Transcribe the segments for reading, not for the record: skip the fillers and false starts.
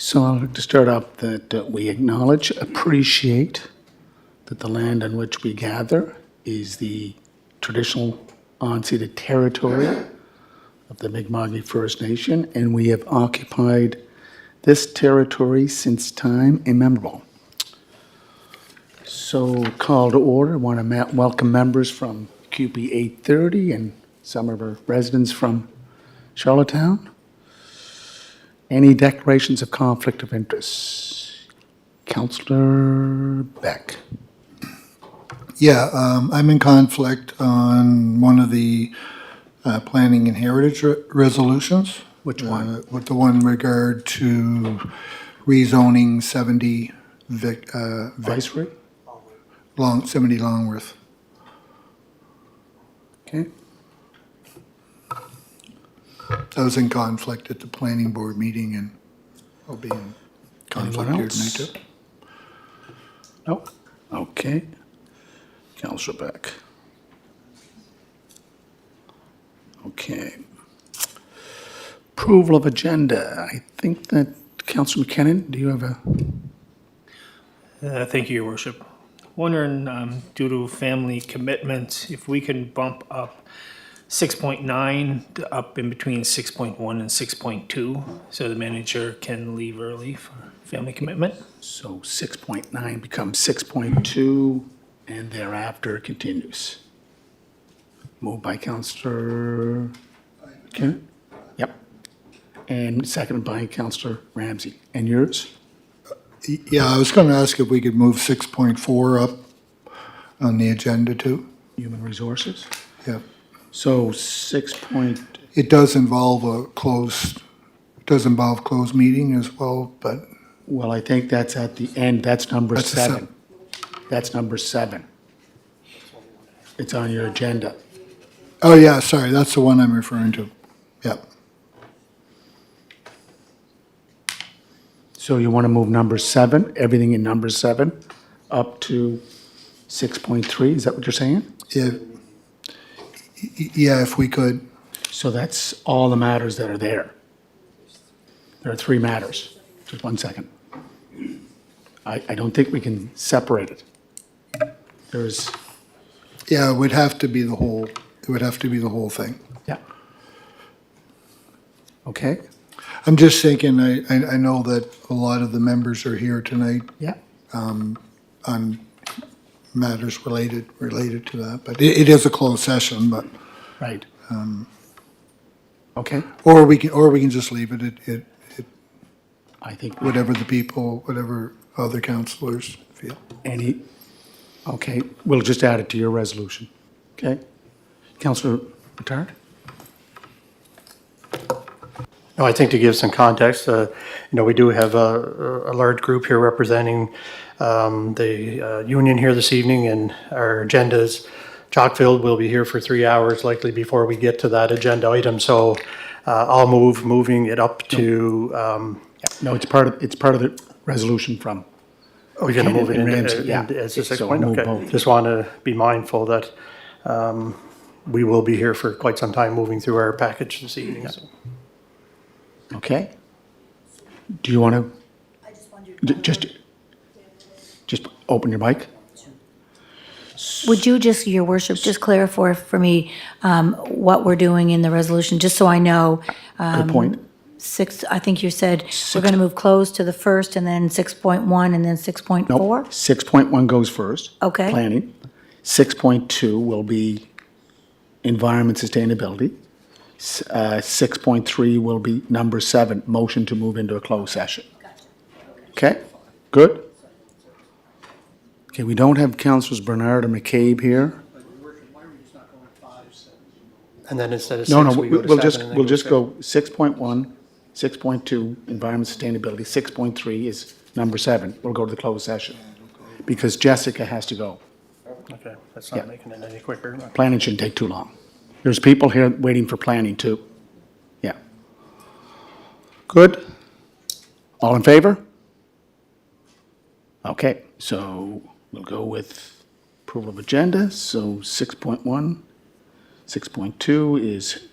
So I'd like to start up that we acknowledge, appreciate that the land on which we gather is the traditional unceded territory of the Mi'kmaq First Nation, and we have occupied this territory since time immemorial. So, call to order. I want to welcome members from QP 830 and some of our residents from Charlottetown. Any declarations of conflict of interest? Councillor Beck. Yeah, I'm in conflict on one of the planning and heritage resolutions. Which one? With the one regard to rezoning 70 Viceroy? 70 Longworth. Okay. I was in conflict at the planning board meeting, and I'll be in conflict Anyone here else? tonight too. No? Okay. Councillor Beck. Okay. Approval of agenda. I think that Councillor McKinnon, do you have a? Thank you, Your Worship. Wondering, due to family commitments, if we can bump up 6.9 up in between 6.1 and 6.2, so the manager can leave early for family commitment. So 6.9 becomes 6.2 and thereafter continues. Moved by Councillor McKinnon? Yep. And seconded by Councillor Ramsey. And yours? Yeah, I was going to ask if we could move 6.4 up on the agenda too. Human Resources? Yeah. So 6 point, It does involve closed meeting as well, but well, I think that's at the end. That's number That's a 7. That's number 7. It's on your agenda. oh yeah, sorry, that's the one I'm referring to. Yep. So you want to move number 7, everything in number 7, up to 6.3? Is that what you're saying? Yeah, if we could. So that's all the matters that are there. There are 3 matters. Just 1 second. I don't think we can separate it. There's, Yeah, it would have to be the whole. It would have to be the whole thing. yeah. Okay, I'm just thinking. I know that a lot of the members are here tonight yeah. on matters related to that, but it is a closed session. But Right. Okay, or we can just leave it. It I think whatever other councillors feel. okay, we'll just add it to your resolution. Okay? Councillor Bittard? No, I think to give some context, we do have a large group here representing the union here this evening, and our agenda is chock-filled. We'll be here for 3 hours likely before we get to that agenda item. So I'll moving it up to. No, it's part of the resolution from. Are we going to move it And into Ramsey, yeah. as a 6 So point? move Okay. both. Just want to be mindful that we will be here for quite some time moving through our package this evening. So. Okay? Do you want to? I just wondered. Just open your mic. Would you just, Your Worship, just clarify for me what we're doing in the resolution, just so I know? Good point. 6, I think you said we're going to move close to the first, and then 6.1, and then 6.4? Nope. 6.1 goes first. Okay. Planning. 6.2 will be environment sustainability. 6.3 will be number 7, motion to move into a closed session. Okay? Good? Okay, we don't have Councillors Bernard or McCabe here. And then instead of 6, No, we go to we'll 7 just, and then we'll go just 6. go 6.1, 6.2, environment sustainability, 6.3 is number 7. We'll go to the closed session because Jessica has to go. Okay, that's not making it any quicker. Planning shouldn't take too long. There's people here waiting for planning too. Yeah. Good? All in favor? Okay, so we'll go with approval of agenda. So 6.1, 6.2 is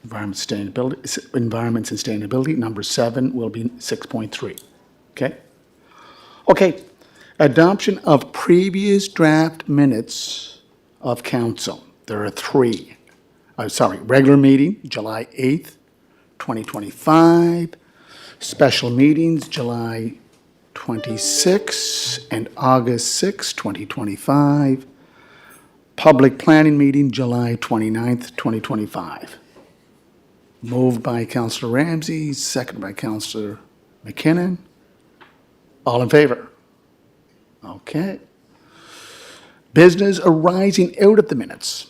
Environment sustainability. Number 7 will be 6.3. Okay? Okay. Adoption of previous draft minutes of council. There are 3. Regular meeting, July 8th, 2025. Special meetings, July 26 and August 6, 2025. Public planning meeting, July 29th, 2025. Moved by Councillor Ramsey, seconded by Councillor McKinnon. All in favor? Okay. Business arising out of the minutes.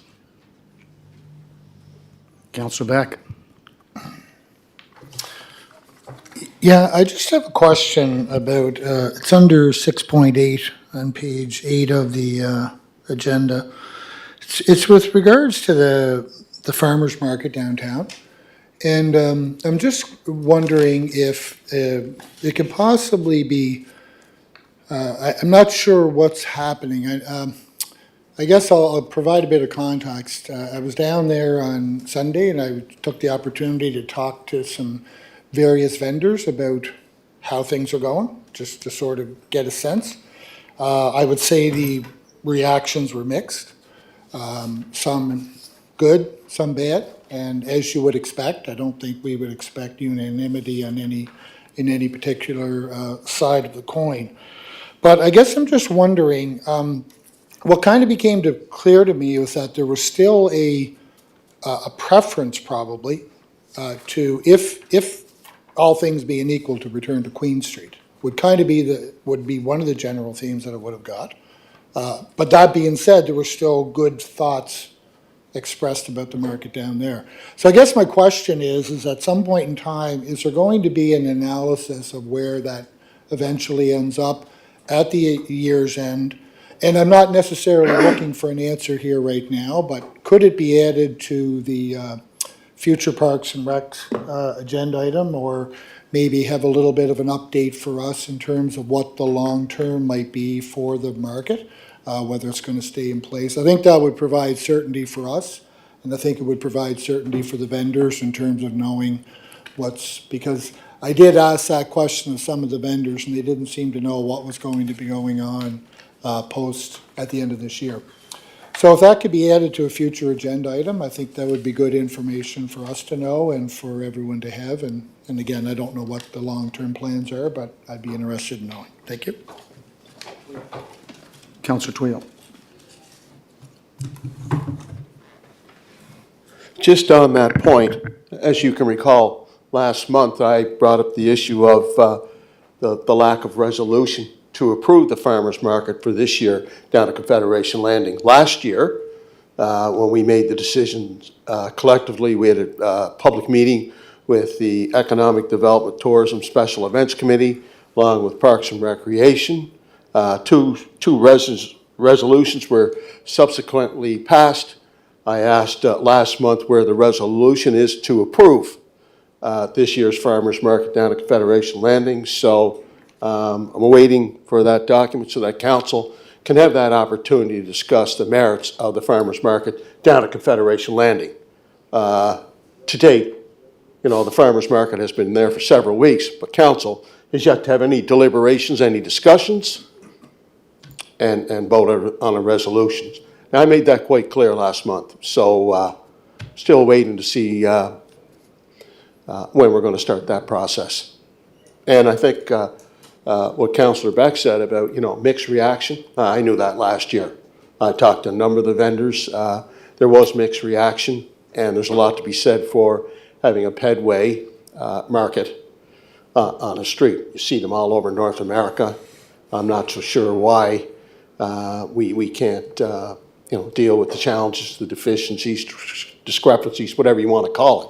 Councillor Beck. Yeah, I just have a question about, it's under 6.8 on page 8 of the agenda. It's with regards to the farmer's market downtown. And I'm just wondering if it could possibly be, I'm not sure what's happening. I guess I'll provide a bit of context. I was down there on Sunday and I took the opportunity to talk to some various vendors about how things are going, just to sort of get a sense. I would say the reactions were mixed. Some good, some bad, and as you would expect, I don't think we would expect unanimity on in any particular side of the coin. But I guess I'm just wondering, what kind of became clear to me was that there was still a preference probably to, if all things being equal, to return to Queen Street, would be one of the general themes that it would have got. But that being said, there were still good thoughts expressed about the market down there. So I guess my question is at some point in time, is there going to be an analysis of where that eventually ends up at the year's end? And I'm not necessarily looking for an answer here right now, but could it be added to the future Parks and Recs agenda item, or maybe have a little bit of an update for us in terms of what the long term might be for the market? Whether it's going to stay in place. I think that would provide certainty for us, and I think it would provide certainty for the vendors in terms of knowing because I did ask that question of some of the vendors, and they didn't seem to know what was going to be going on post at the end of this year. So if that could be added to a future agenda item, I think that would be good information for us to know and for everyone to have. And again, I don't know what the long-term plans are, but I'd be interested in knowing. Thank you. Councillor Twill. Just on that point, as you can recall, last month I brought up the issue of the lack of resolution to approve the farmers market for this year down at Confederation Landing. Last year, when we made the decision collectively, we had a public meeting with the Economic Development Tourism Special Events Committee, along with Parks and Recreation. Two resolutions were subsequently passed. I asked last month where the resolution is to approve this year's farmers market down at Confederation Landing. So I'm awaiting for that document so that council can have that opportunity to discuss the merits of the farmers market down at Confederation Landing. To date, the farmers market has been there for several weeks, but council is yet to have any deliberations, any discussions, and vote on a resolution. Now, I made that quite clear last month, so still waiting to see when we're going to start that process. And I think what Councillor Beck said about, mixed reaction, I knew that last year. I talked to a number of the vendors. There was mixed reaction, and there's a lot to be said for having a pedway market on a street. You see them all over North America. I'm not so sure why we can't, deal with the challenges, the deficiencies, discrepancies, whatever you want to call it.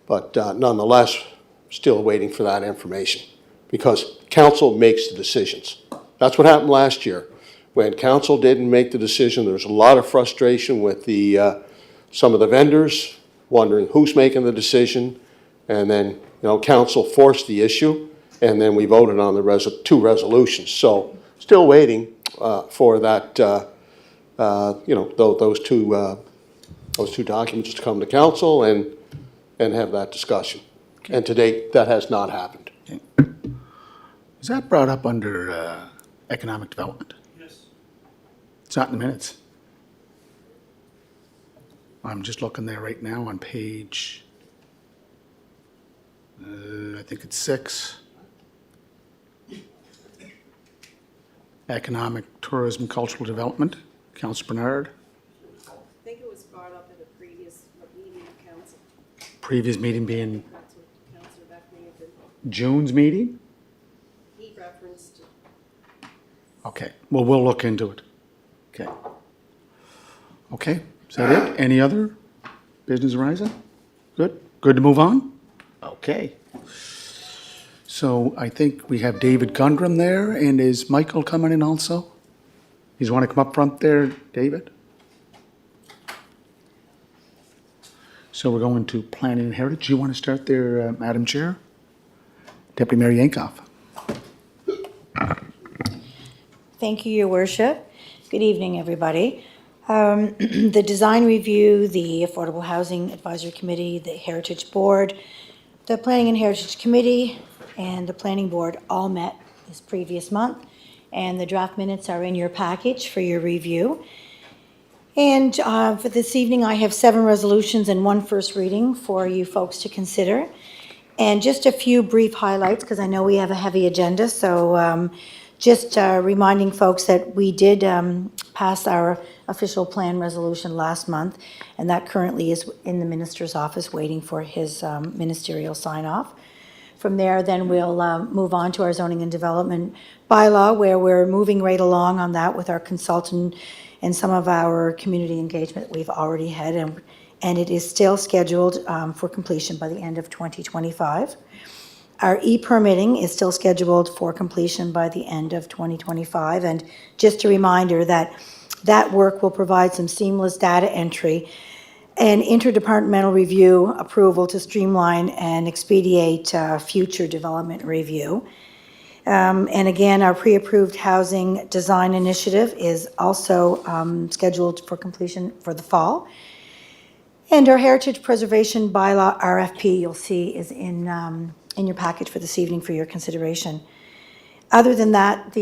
But nonetheless, still waiting for that information because council makes the decisions. That's what happened last year. When council didn't make the decision, there was a lot of frustration with some of the vendors wondering who's making the decision. And then, council forced the issue, and then we voted on the two resolutions. So still waiting for that, those two documents to come to council, and and have that discussion. And to date, that has not happened. Was that brought up under economic development? Yes. It's not in the minutes. I'm just looking there right now on page, I think it's 6. Economic, tourism, cultural development, Councillor Bernard. I think it was brought up at a previous meeting of council. Previous meeting being That's what Councillor Beck may have been, June's meeting? he referenced it. Okay, well, we'll look into it. Okay. Okay, is that it? Any other business arising? Good? Good to move on? Okay. So I think we have David Gundrum there, and is Michael coming in also? You want to come up front there, David? So we're going to Planning and Heritage. You want to start there, Madam Chair? Deputy Mayor Yankoff. Thank you, Your Worship. Good evening, everybody. The Design Review, the Affordable Housing Advisory Committee, the Heritage Board, the Planning and Heritage Committee, and the Planning Board all met this previous month, and the draft minutes are in your package for your review. And for this evening, I have 7 resolutions and 1 first reading for you folks to consider. And just a few brief highlights, because I know we have a heavy agenda, so just reminding folks that we did pass our official plan resolution last month, and that currently is in the minister's office waiting for his ministerial sign-off. From there, then we'll move on to our zoning and development bylaw, where we're moving right along on that with our consultant and some of our community engagement we've already had, and it is still scheduled for completion by the end of 2025. Our e-permitting is still scheduled for completion by the end of 2025, and just a reminder that that work will provide some seamless data entry and interdepartmental review approval to streamline and expedite future development review. And again, our pre-approved housing design initiative is also scheduled for completion for the fall. And our heritage preservation bylaw RFP, you'll see, is in your package for this evening for your consideration. Other than that,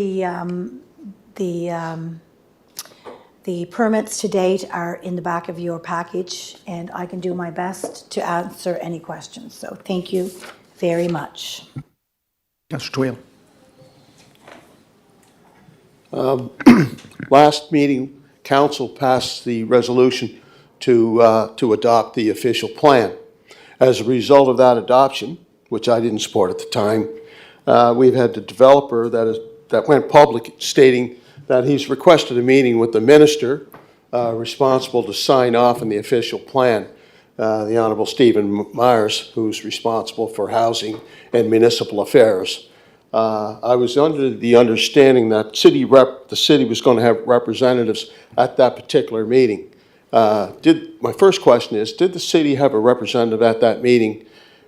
the permits to date are in the back of your package, and I can do my best to answer any questions. So thank you very much. Councillor Twill. Last meeting, council passed the resolution to adopt the official plan. As a result of that adoption, which I didn't support at the time, we've had the developer that went public stating that he's requested a meeting with the minister responsible to sign off on the official plan, the Honorable Stephen Myers, who's responsible for housing and municipal affairs. I was under the understanding that the city was going to have representatives at that particular meeting. My first question is, did the city have a representative at that meeting?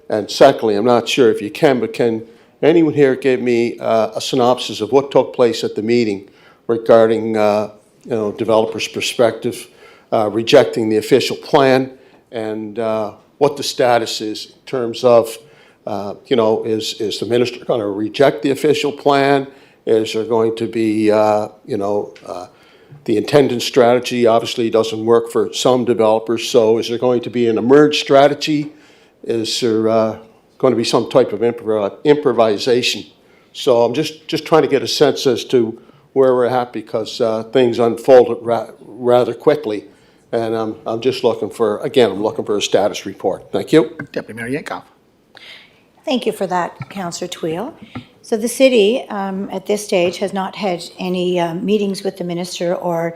And secondly, I'm not sure if you can, but can anyone here give me a synopsis of what took place at the meeting regarding developers' perspective, rejecting the official plan, and what the status is in terms of, is the minister going to reject the official plan? Is there going to be, the intended strategy obviously doesn't work for some developers, so is there going to be an emerged strategy? Is there going to be some type of improvisation? So I'm just trying to get a sense as to where we're at, because things unfolded rather quickly, and I'm just looking for a status report. Thank you. Deputy Mayor Yankoff. Thank you for that, Councillor Twill. So the city, at this stage, has not had any meetings with the minister or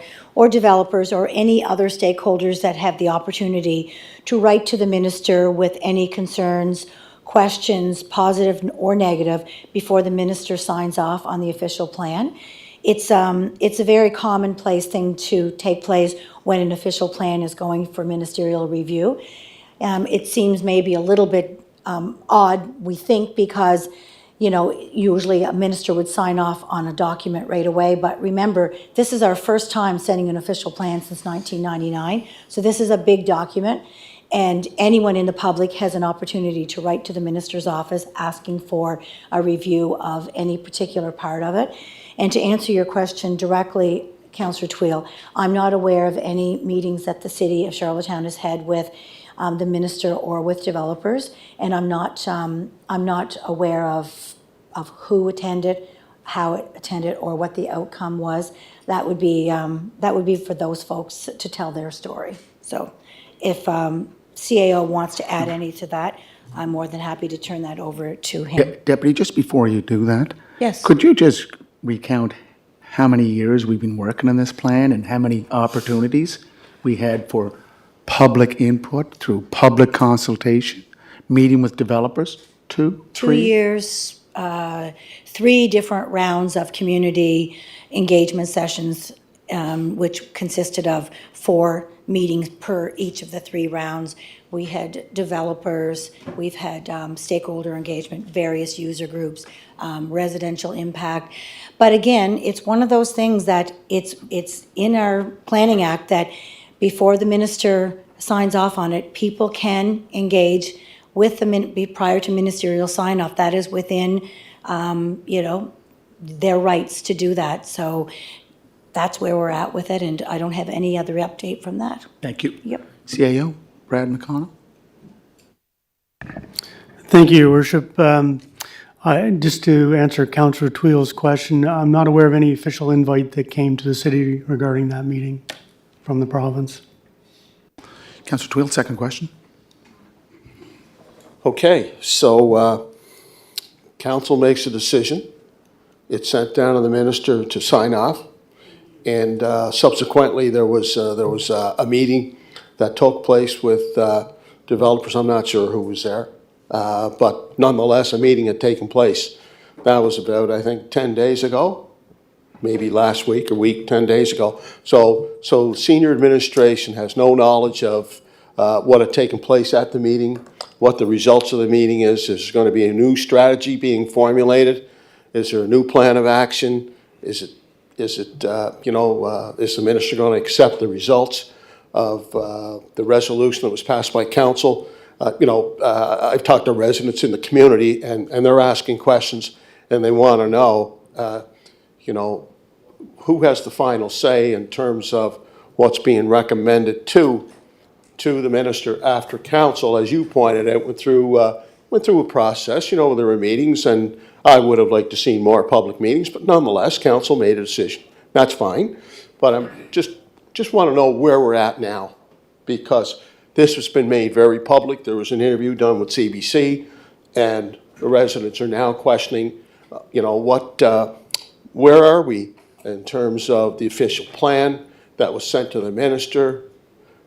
developers or any other stakeholders that have the opportunity to write to the minister with any concerns, questions, positive or negative, before the minister signs off on the official plan. It's a very commonplace thing to take place when an official plan is going for ministerial review. It seems maybe a little bit odd, we think, because usually a minister would sign off on a document right away. But remember, this is our first time sending an official plan since 1999. So this is a big document. And anyone in the public has an opportunity to write to the minister's office asking for a review of any particular part of it. And to answer your question directly, Councillor Tweel, I'm not aware of any meetings that the city of Charlottetown has had with the minister or with developers, and I'm not aware of who attended, how it attended, or what the outcome was. That would be for those folks to tell their story. So, if CAO wants to add any to that, I'm more than happy to turn that over to him. Deputy, just before you do that. Yes. Could you just recount how many years we've been working on this plan and how many opportunities we had for public input through public consultation, meeting with developers? 2, 3? 2 years, 3 different rounds of community engagement sessions, which consisted of 4 meetings per each of the 3 rounds. We had developers, we've had stakeholder engagement, various user groups, residential impact. But again, it's one of those things that it's in our Planning Act that before the minister signs off on it, people can engage with prior to ministerial sign off. That is within, their rights to do that. So that's where we're at with it, and I don't have any other update from that. Thank you. Yep. CAO, Brad McConnell? Thank you, Your Worship. Just to answer Councillor Tweel's question, I'm not aware of any official invite that came to the city regarding that meeting from the province. Councillor Tweel, second question. Okay, so council makes a decision. It's sent down to the minister to sign off. And subsequently, there was a meeting that took place with developers. I'm not sure who was there. But nonetheless, a meeting had taken place. That was about, I think, 10 days ago, maybe last week, 10 days ago. So senior administration has no knowledge of what had taken place at the meeting, what the results of the meeting is. Is there going to be a new strategy being formulated? Is there a new plan of action? Is the minister going to accept the results of the resolution that was passed by council? I've talked to residents in the community, and they're asking questions, and they want to know, who has the final say in terms of what's being recommended to the minister after council, as you pointed out, went through a process. There were meetings, and I would have liked to see more public meetings, but nonetheless, council made a decision. That's fine, but I'm just want to know where we're at now, because this has been made very public. There was an interview done with CBC, and the residents are now questioning, where are we in terms of the official plan that was sent to the minister.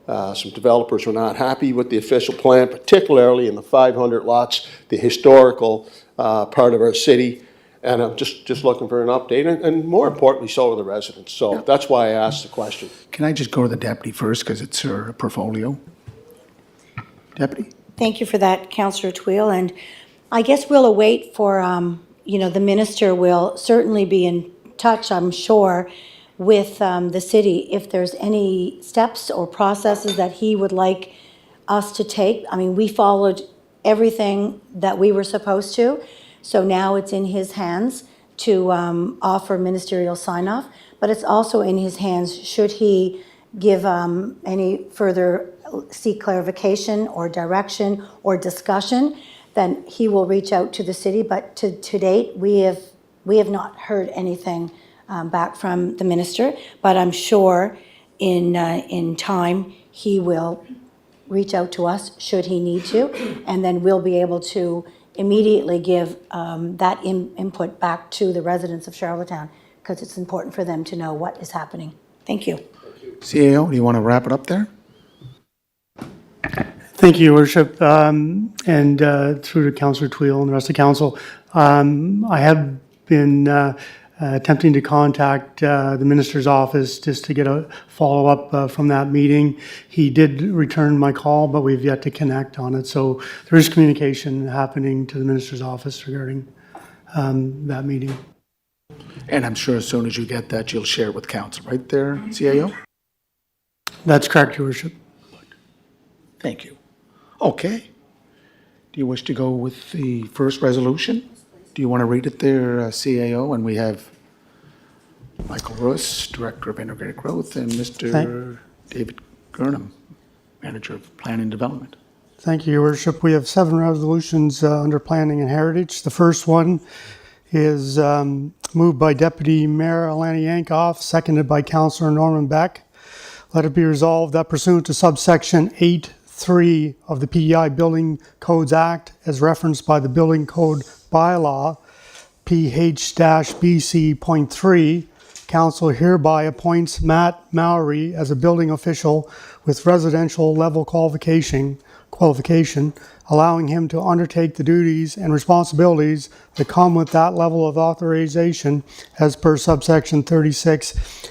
Some developers were not happy with the official plan, particularly in the 500 lots, the historical part of our city. And I'm just looking for an update, and more importantly, so are the residents. So that's why I asked the question. Can I just go to the deputy first, because it's her portfolio? Deputy? Thank you for that, Councillor Tweel, and I guess we'll await for, the minister will certainly be in touch, I'm sure, with the city if there's any steps or processes that he would like us to take. I mean, we followed everything that we were supposed to, so now it's in his hands to offer ministerial sign-off, but it's also in his hands should he give any further seek clarification or direction or discussion, then he will reach out to the city. But to date, we have not heard anything back from the minister. But I'm sure in time he will reach out to us should he need to, and then we'll be able to immediately give that input back to the residents of Charlottetown, because it's important for them to know what is happening. Thank you. CAO, do you want to wrap it up there? Thank you, Your Worship, and through to Councillor Tweel and the rest of council. I have been attempting to contact the minister's office just to get a follow-up from that meeting. He did return my call, but we've yet to connect on it. So there is communication happening to the minister's office regarding that meeting. And I'm sure as soon as you get that, you'll share it with council, right there, CAO? That's correct, Your Worship. Thank you. Okay. Do you wish to go with the first resolution? Do you want to read it there, CAO? And we have Michael Russ, Director of Integrated Growth, and Mr. David Gurnham, Manager of Planning and Development. Thank you, Your Worship. We have 7 resolutions under Planning and Heritage. The first one is moved by Deputy Mayor Alani Yankoff, seconded by Councillor Norman Beck. Let it be resolved that pursuant to subsection 8(3) of the PEI Building Codes Act, as referenced by the Building Code bylaw, PH-BC.3, Council hereby appoints Matt Mowry as a building official with residential level qualification, allowing him to undertake the duties and responsibilities that come with that level of authorization as per subsection 36,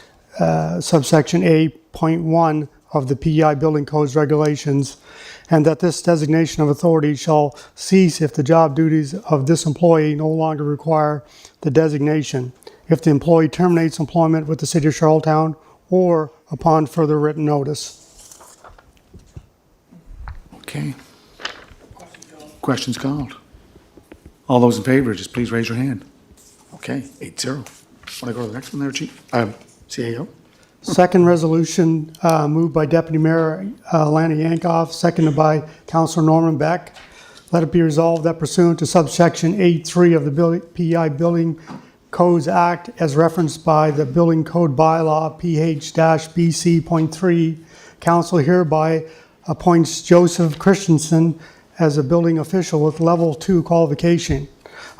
subsection A.1 of the PEI Building Codes regulations, and that this designation of authority shall cease if the job duties of this employee no longer require the designation, if the employee terminates employment with the City of Charlottetown, or upon further written notice. Okay. Questions called? All those in favor, just please raise your hand. Okay, 8-0. Want to go to the next one there, Chief? CAO? Second resolution moved by Deputy Mayor Alani Yankoff, seconded by Councillor Norman Beck. Let it be resolved that pursuant to subsection 8(3) of the PEI Building Codes Act, as referenced by the Building Code bylaw PH-BC.3, Council hereby appoints Joseph Christensen as a building official with level 2 qualification,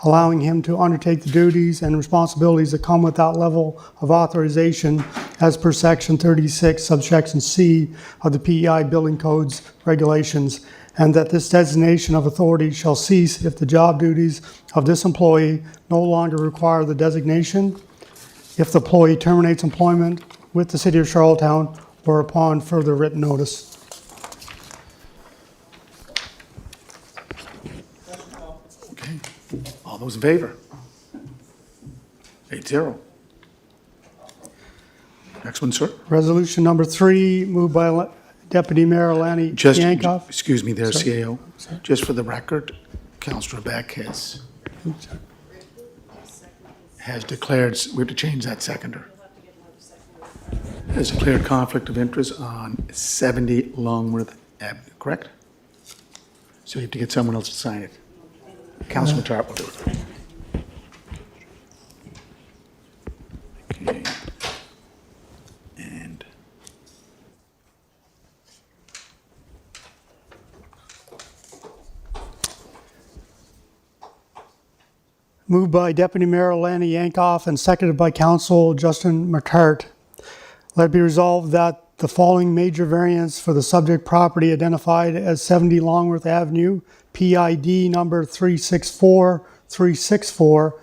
allowing him to undertake the duties and responsibilities that come with that level of authorization as per section 36, subsection C of the PEI Building Codes regulations, and that this designation of authority shall cease if the job duties of this employee no longer require the designation, if the employee terminates employment with the City of Charlottetown, or upon further written notice. Okay. All those in favor? 8-0. Next one, sir. Resolution number 3, moved by Deputy Mayor Alani Just, Yankoff. excuse me there, Sorry. CAO. Just for the record, Councillor Beck has declared, we have to change that seconder. Has declared conflict of interest on 70 Longworth Avenue, correct? So you have to get someone else to sign it. Councilman Tarp will do it. Okay. And Moved by Deputy Mayor Alani Yankoff and seconded by Council Justin McCart. Let it be resolved that the following major variance for the subject property identified as 70 Longworth Avenue, PID number 364364,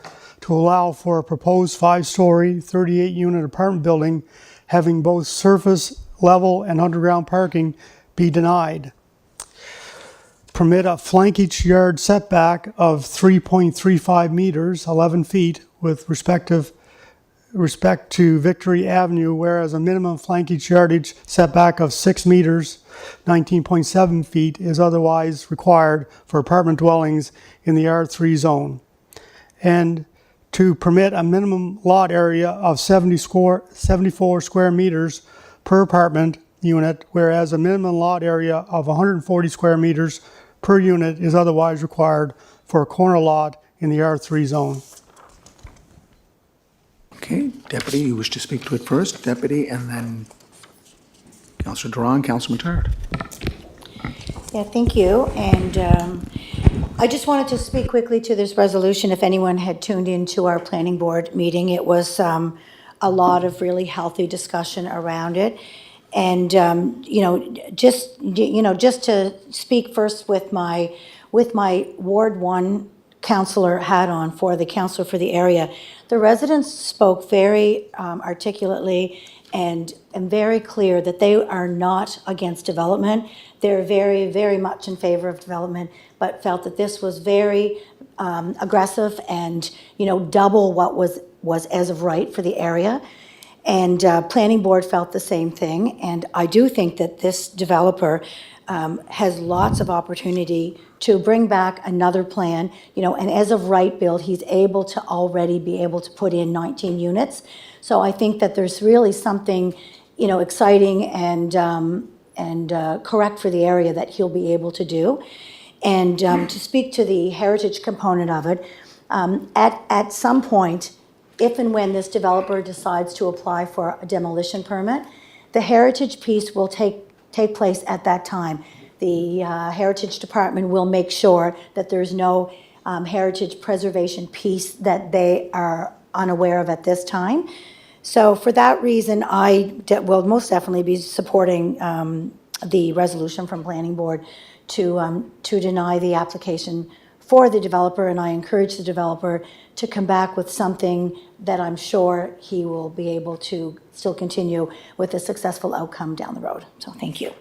to allow for a proposed 5-story, 38-unit apartment building having both surface level and underground parking be denied. Permit a flankage yard setback of 3.35 meters, 11 feet, with respect to Victory Avenue, whereas a minimum flankage yardage setback of 6 meters, 19.7 feet, is otherwise required for apartment dwellings in the R3 zone. And to permit a minimum lot area of 74 square meters per apartment unit, whereas a minimum lot area of 140 square meters per unit is otherwise required for a corner lot in the R3 zone. okay, Deputy, you wish to speak to it first, Deputy, and then Councillor Duran, Councilman Tarp. Yeah, thank you. And I just wanted to speak quickly to this resolution. If anyone had tuned into our planning board meeting, it was a lot of really healthy discussion around it. And, just to speak first with my Ward 1 councillor hat on for the councillor for the area, the residents spoke very articulately and very clear that they are not against development. They're very, very much in favor of development, but felt that this was very aggressive and, double what was as of right for the area. And Planning Board felt the same thing. And I do think that this developer has lots of opportunity to bring back another plan, and as of right build, he's able to already be able to put in 19 units. So I think that there's really something, exciting and correct for the area that he'll be able to do. And to speak to the heritage component of it, at some point, if and when this developer decides to apply for a demolition permit, the heritage piece will take place at that time. The Heritage Department will make sure that there's no heritage preservation piece that they are unaware of at this time. So for that reason, I will most definitely be supporting the resolution from Planning Board to deny the application for the developer, and I encourage the developer to come back with something that I'm sure he will be able to still continue with a successful outcome down the road. So thank you.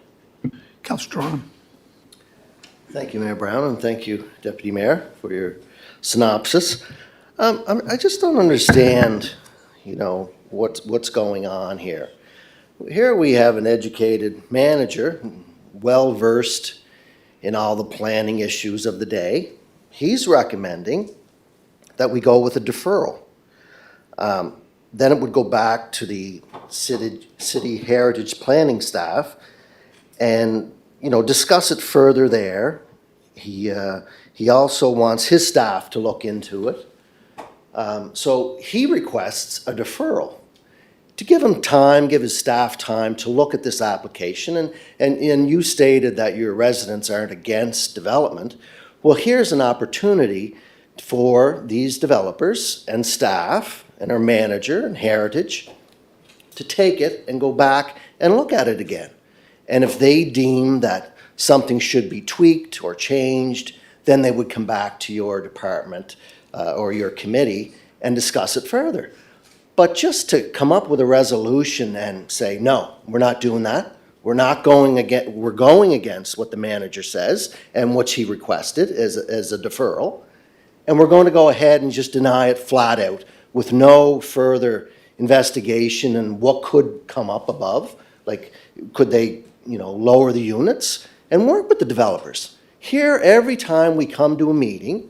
Councillor Drawn. Thank you, Mayor Brown, and thank you, Deputy Mayor, for your synopsis. I just don't understand, what's going on here. Here we have an educated manager, well-versed in all the planning issues of the day. He's recommending that we go with a deferral. Then it would go back to the city heritage planning staff and, discuss it further there. He also wants his staff to look into it. So he requests a deferral to give him time, give his staff time to look at this application. And you stated that your residents aren't against development. Well, here's an opportunity for these developers and staff and our manager and heritage to take it and go back and look at it again. And if they deem that something should be tweaked or changed, then they would come back to your department or your committee and discuss it further. But just to come up with a resolution and say, no, we're not doing that. We're going against what the manager says and what he requested as a deferral. And we're going to go ahead and just deny it flat out with no further investigation and what could come up above. Like, could they, lower the units and work with the developers? Here, every time we come to a meeting,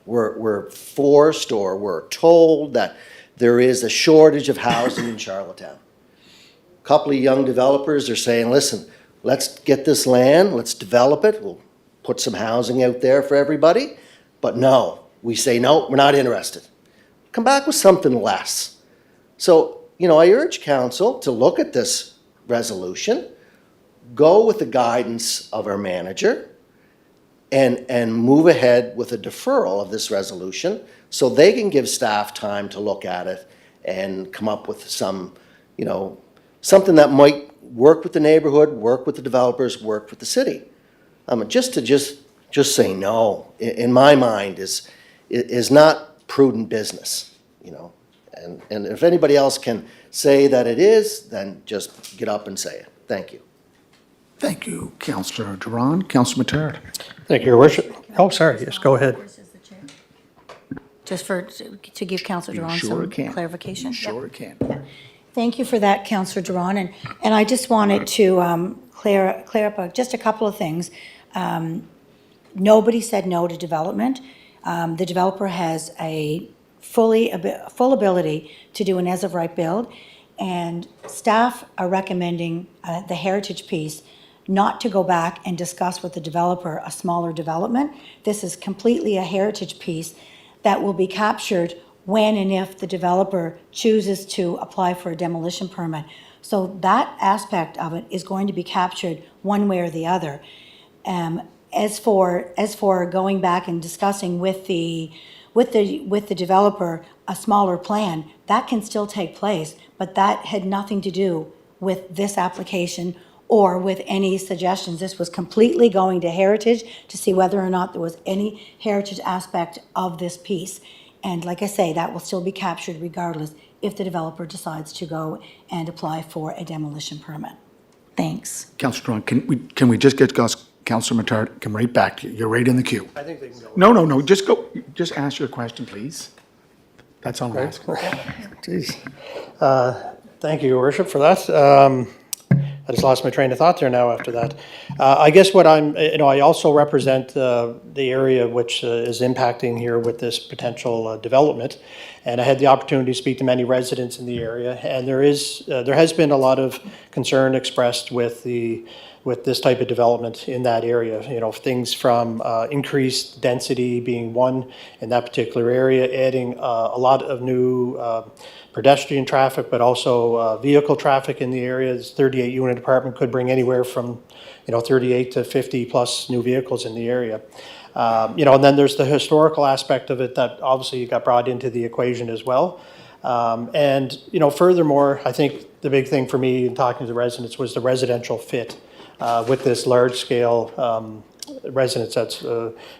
we're forced or we're told that there is a shortage of housing in Charlottetown. A couple of young developers are saying, listen, let's get this land, let's develop it, we'll put some housing out there for everybody. But no, we say, no, we're not interested. Come back with something less. So, I urge council to look at this resolution, go with the guidance of our manager, and move ahead with a deferral of this resolution so they can give staff time to look at it and come up with some, something that might work with the neighborhood, work with the developers, work with the city. Just to say no, in my mind, is not prudent business, And if anybody else can say that it is, then just get up and say it. Thank you. Thank you, Councillor Duran. Councillor Matard. Thank you, Your Worship. Oh, sorry, yes, go ahead. Just to give Councillor Duran Sure some can. clarification. Sure can. Thank you for that, Councillor Duran. And I just wanted to clear up just a couple of things. Nobody said no to development. The developer has a full ability to do an as-of-right build, and staff are recommending the heritage piece not to go back and discuss with the developer a smaller development. This is completely a heritage piece that will be captured when and if the developer chooses to apply for a demolition permit. So that aspect of it is going to be captured one way or the other. As for going back and discussing with the developer a smaller plan, that can still take place, but that had nothing to do with this application or with any suggestions. This was completely going to heritage to see whether or not there was any heritage aspect of this piece. And like I say, that will still be captured regardless if the developer decides to go and apply for a demolition permit. Thanks. Councillor Duran, can we just get Councillor Matard, come right back to you. You're right in the queue. I think they can go. No, just go. Just ask your question, please. That's all I'm asking. Jeez. Thank you, Your Worship, for that. I just lost my train of thought there now after that. I guess what I also represent the area which is impacting here with this potential development. And I had the opportunity to speak to many residents in the area. And there has been a lot of concern expressed with this type of development in that area. Things from increased density being one in that particular area, adding a lot of new pedestrian traffic, but also vehicle traffic in the area. This 38-unit apartment could bring anywhere from 38 to 50 plus new vehicles in the area. And then there's the historical aspect of it that obviously got brought into the equation as well. And furthermore, I think the big thing for me in talking to the residents was the residential fit with this large-scale residence that's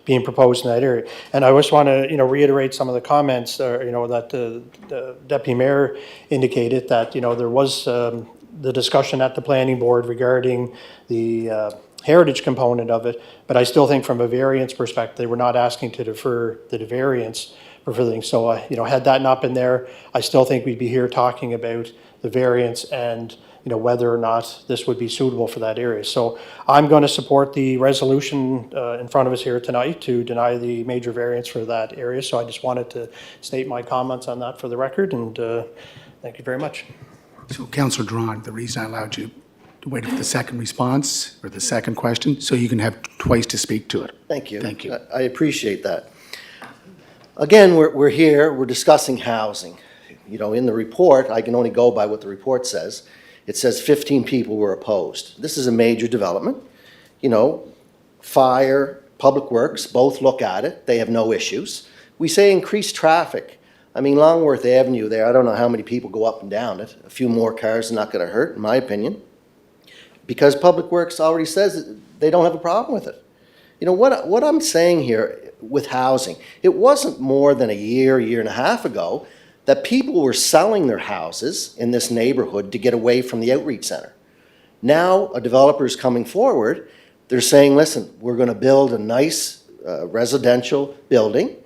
being proposed in that area. And I just want to, reiterate some of the comments, that the Deputy Mayor indicated that, there was the discussion at the Planning Board regarding the heritage component of it, but I still think from a variance perspective, we're not asking to defer the variance for everything. So, had that not been there, I still think we'd be here talking about the variance and whether or not this would be suitable for that area. So I'm going to support the resolution in front of us here tonight to deny the major variance for that area. So I just wanted to state my comments on that for the record, and thank you very much. So, Councillor Drawn, the reason I allowed you to wait for the second response or the second question, so you can have twice to speak to it. Thank you. Thank you. I appreciate that. Again, we're here, we're discussing housing. In the report, I can only go by what the report says. It says 15 people were opposed. This is a major development. Fire, Public Works, both look at it. They have no issues. We say increased traffic. I mean, Longworth Avenue there, I don't know how many people go up and down it. A few more cars are not going to hurt, in my opinion, because Public Works already says that they don't have a problem with it. What I'm saying here with housing, it wasn't more than a year and a half ago that people were selling their houses in this neighborhood to get away from the outreach center. Now a developer is coming forward, they're saying, listen, we're going to build a nice residential building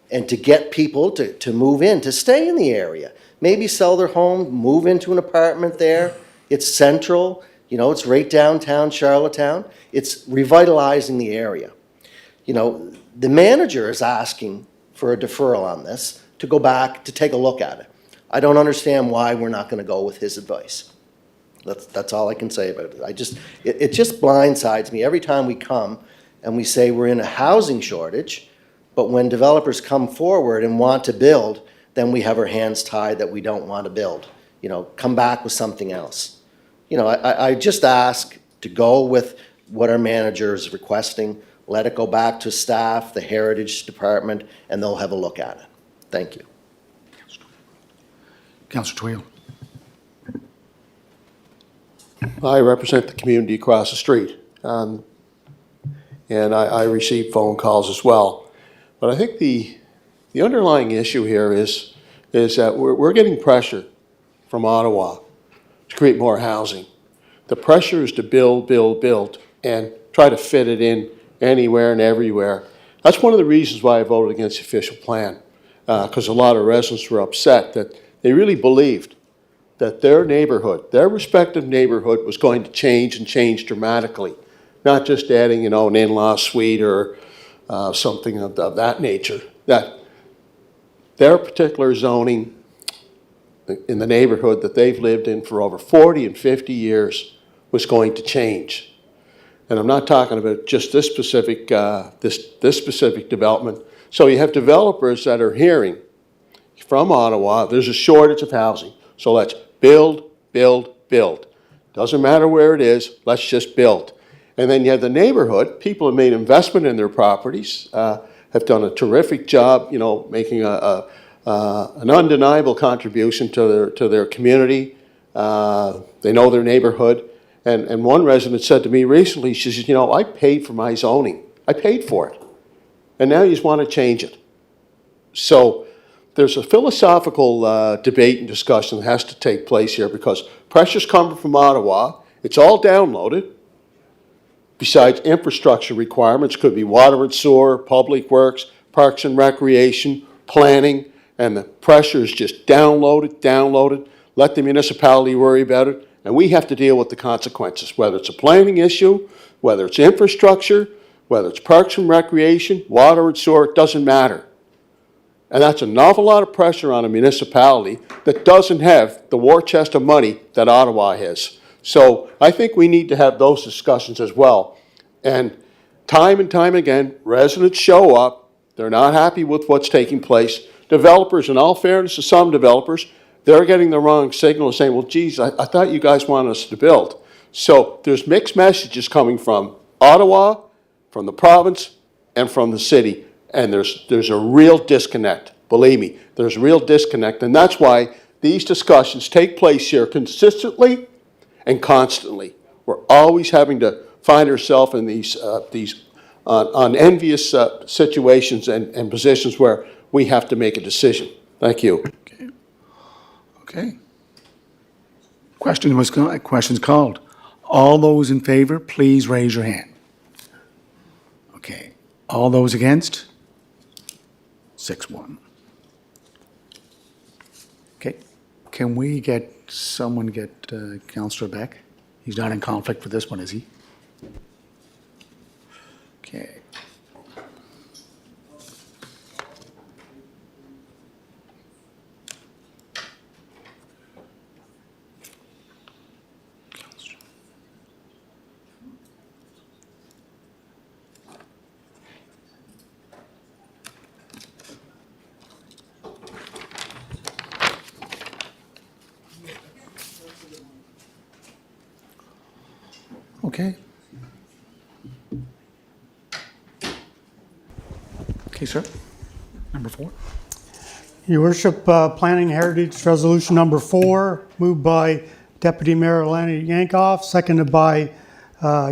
and to get people to move in, to stay in the area. Maybe sell their home, move into an apartment there. It's central, it's right downtown Charlottetown. It's revitalizing the area. The manager is asking for a deferral on this, to go back to take a look at it. I don't understand why we're not going to go with his advice. That's all I can say about it. It just blindsides me every time we come and we say we're in a housing shortage, but when developers come forward and want to build, then we have our hands tied that we don't want to build. Come back with something else. I just ask to go with what our manager is requesting. Let it go back to staff, the Heritage Department, and they'll have a look at it. Thank you. Councillor Twill. I represent the community across the street, and I receive phone calls as well. But I think the underlying issue here is that we're getting pressure from Ottawa to create more housing. The pressure is to build, and try to fit it in anywhere and everywhere. That's one of the reasons why I voted against the official plan, because a lot of residents were upset that they really believed that their neighborhood, their respective neighborhood, was going to change dramatically, not just adding, an in-law suite or something of that nature. That their particular zoning in the neighborhood that they've lived in for over 40 and 50 years was going to change. And I'm not talking about just this specific this specific development. So you have developers that are hearing from Ottawa, there's a shortage of housing. So let's build. Doesn't matter where it is, let's just build. And then you have the neighborhood, people have made investment in their properties, have done a terrific job, making an undeniable contribution to their community. They know their neighborhood. And one resident said to me recently, she says, I paid for my zoning. I paid for it. And now you just want to change it. So there's a philosophical debate and discussion that has to take place here because pressure's coming from Ottawa. It's all downloaded. Besides infrastructure requirements, could be water and sewer, public works, parks and recreation, planning. and the pressure is just download it, let the municipality worry about it, and we have to deal with the consequences, whether it's a planning issue, whether it's infrastructure, whether it's parks and recreation, water and sewer, it doesn't matter. And that's an awful lot of pressure on a municipality that doesn't have the war chest of money that Ottawa has. So I think we need to have those discussions as well. And time again, residents show up, they're not happy with what's taking place. Developers, in all fairness to some developers, they're getting the wrong signal saying, well, geez, I thought you guys wanted us to build. So there's mixed messages coming from Ottawa, from the province, and from the city. And there's a real disconnect. Believe me, there's a real disconnect. And that's why these discussions take place here consistently and constantly. We're always having to find ourselves in these unenvious situations and positions where we have to make a decision. Thank you. Okay. Questions called. All those in favor, please raise your hand. Okay. All those against? 6-1. Okay. Can we get Councillor Beck? He's not in conflict with this one, is he? Okay. Okay. Okay, sir. Number 4. Your Worship, Planning Heritage Resolution Number 4, moved by Deputy Mayor Alana Yankoff, seconded by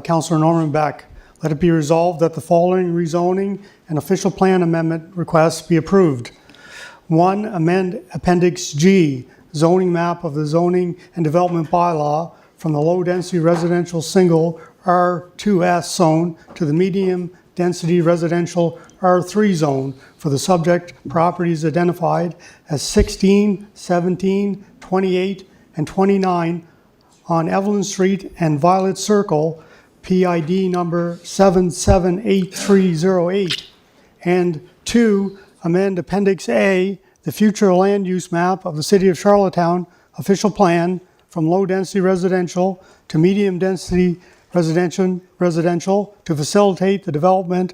Councillor Norman Beck. Let it be resolved that the following rezoning and official plan amendment requests be approved. 1, amend Appendix G, zoning map of the zoning and development bylaw from the low-density residential single R2S zone to the medium-density residential R3 zone for the subject properties identified as 16, 17, 28, and 29 on Evelyn Street and Violet Circle, PID number 778308. And 2, amend Appendix A, the future land use map of the City of Charlottetown official plan from low-density residential to medium-density residential to facilitate the development